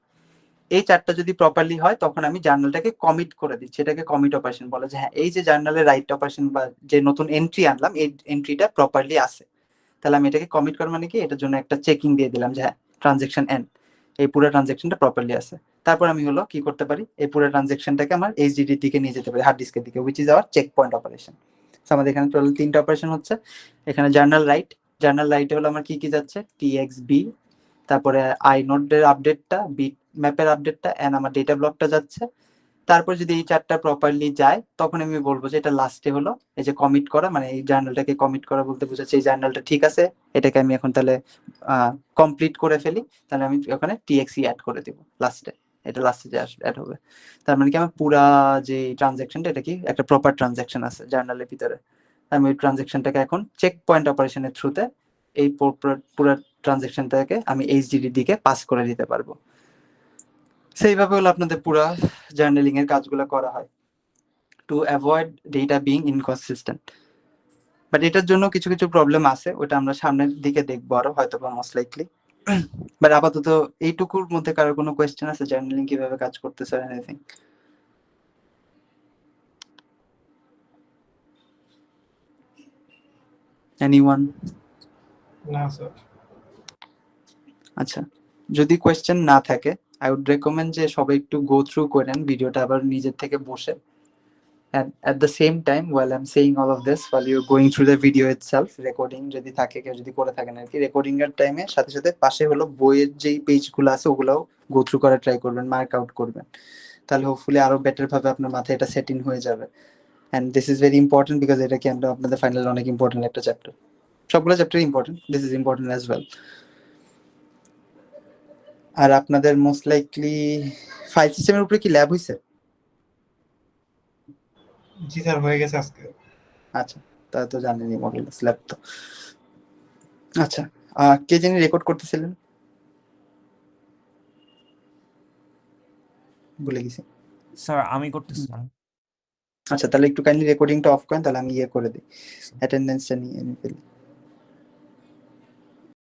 S5: এই 4টা যদি প্রপারলি হয় তখন আমি জার্নালটাকে কমিট করে দিচ্ছি, এটাকে কমিট অপারেশন বলে, যে হ্যাঁ এই যে জার্নালের রাইট অপারেশন বা যে নতুন এন্ট্রি আনলাম এই এন্ট্রিটা প্রপারলি আছে। তাহলে আমি এটাকে কমিট করার মানে কি, এটার জন্য একটা চেকিং দিয়ে দিলাম যে হ্যাঁ ট্রানজেকশন এন্ড, এই পুরো ট্রানজেকশনটা প্রপারলি আছে। তারপর আমি হলো কি করতে পারি, এই পুরো ট্রানজেকশনটাকে আমার এইচডিডির দিকে নিয়ে যেতে পারি, হার্ড ডিস্কের দিকে, which is our check point operation. আমাদের এখানে টোটাল 3টা অপারেশন হচ্ছে। এখানে জার্নাল রাইটে হলো আমার কি কি যাচ্ছে, টিএক্সবি, তারপরে আইনোডের আপডেটটা, বিট ম্যাপের আপডেটটা এন্ড আমার ডেটা ব্লকটা যাচ্ছে, তারপর যদি এই চারটা প্রপারলি যায় তখন আমি বলবো যে এটা লাস্টে হলো এই যে কমিট করা, মানে এই জার্নালটাকে কমিট করা বলতে বোঝাচ্ছে এই জার্নালটা ঠিক আছে, এটাকে আমি এখন তাহলে কমপ্লিট করে ফেলি, তাহলে আমি ওখানে টিএক্সি অ্যাড করে দিব লাস্টে, এটা লাস্টে যে অ্যাড হবে। তার মানে কি আমার পুরা যে ট্রানজ্যাকশনটা এটা কি একটা প্রপার ট্রানজ্যাকশন আছে জার্নালের ভিতরে, আমি ওই ট্রানজ্যাকশনটাকে এখন চেক পয়েন্ট অপারেশনের থ্রুতে এই পুরো ট্রানজ্যাকশনটাকে আমি এইচডিডির দিকে পাস করে দিতে পারবো। সেইভাবে হলো আপনাদের পুরা জার্নালিং এর কাজগুলো করা হয় to avoid data being inconsistent. But এটার জন্য কিছু কিছু প্রবলেম আছে, ওটা আমরা সামনের দিকে দেখবো আরো হয়তো বা মোস্ট লাইকলি। বাট আপাতত এইটুকুর মধ্যে কারোর কোনো কোয়েশ্চেন আছে জার্নালিং কিভাবে কাজ করতেছে এনিথিং? এনিওয়ান?
S2: না স্যার।
S5: আচ্ছা, যদি কোয়েশ্চেন না থাকে আই উড রেকমেন্ড যে সবাই একটু গো থ্রু করেন ভিডিওটা আবার নিজের থেকে বসে, and at the same time while I'm saying all of this, while you're going through the video itself, recording যদি থাকে কেউ যদি করে থাকেন আর কি, রেকর্ডিং এর টাইমে সাথে সাথে পাশে হলো বইয়ের যেই পেজগুলো আছে ওগুলোও গো থ্রু করা ট্রাই করবেন, মার্ক আউট করবেন, তাহলে হোপফুলি আরো বেটার ভাবে আপনার মাথায় এটা সেট ইন হয়ে যাবে। And this is very important because এটা কি আমরা আপনাদের ফাইনাল অনেক ইম্পর্টেন্ট একটা চ্যাপ্টার, সবগুলো chapter important, this is important as well. আর আপনাদের মোস্ট লাইকলি ফাইল সিস্টেমের উপরে কি ল্যাব হইছে?
S2: জি স্যার, হয়ে গেছে আজকে।
S5: আচ্ছা, তা তো জানেনই মডেল স্ল্যাব তো। আচ্ছা, কে জানি রেকর্ড করতেছিলেন, ভুলে গেছি।
S6: স্যার আমি করতেছি না।
S5: আচ্ছা, তাহলে একটু কাইন্ডলি রেকর্ডিংটা অফ করেন, তাহলে আমি ইয়ে করে দিই, অ্যাটেন্ডেন্সটা নিয়ে ফেলি।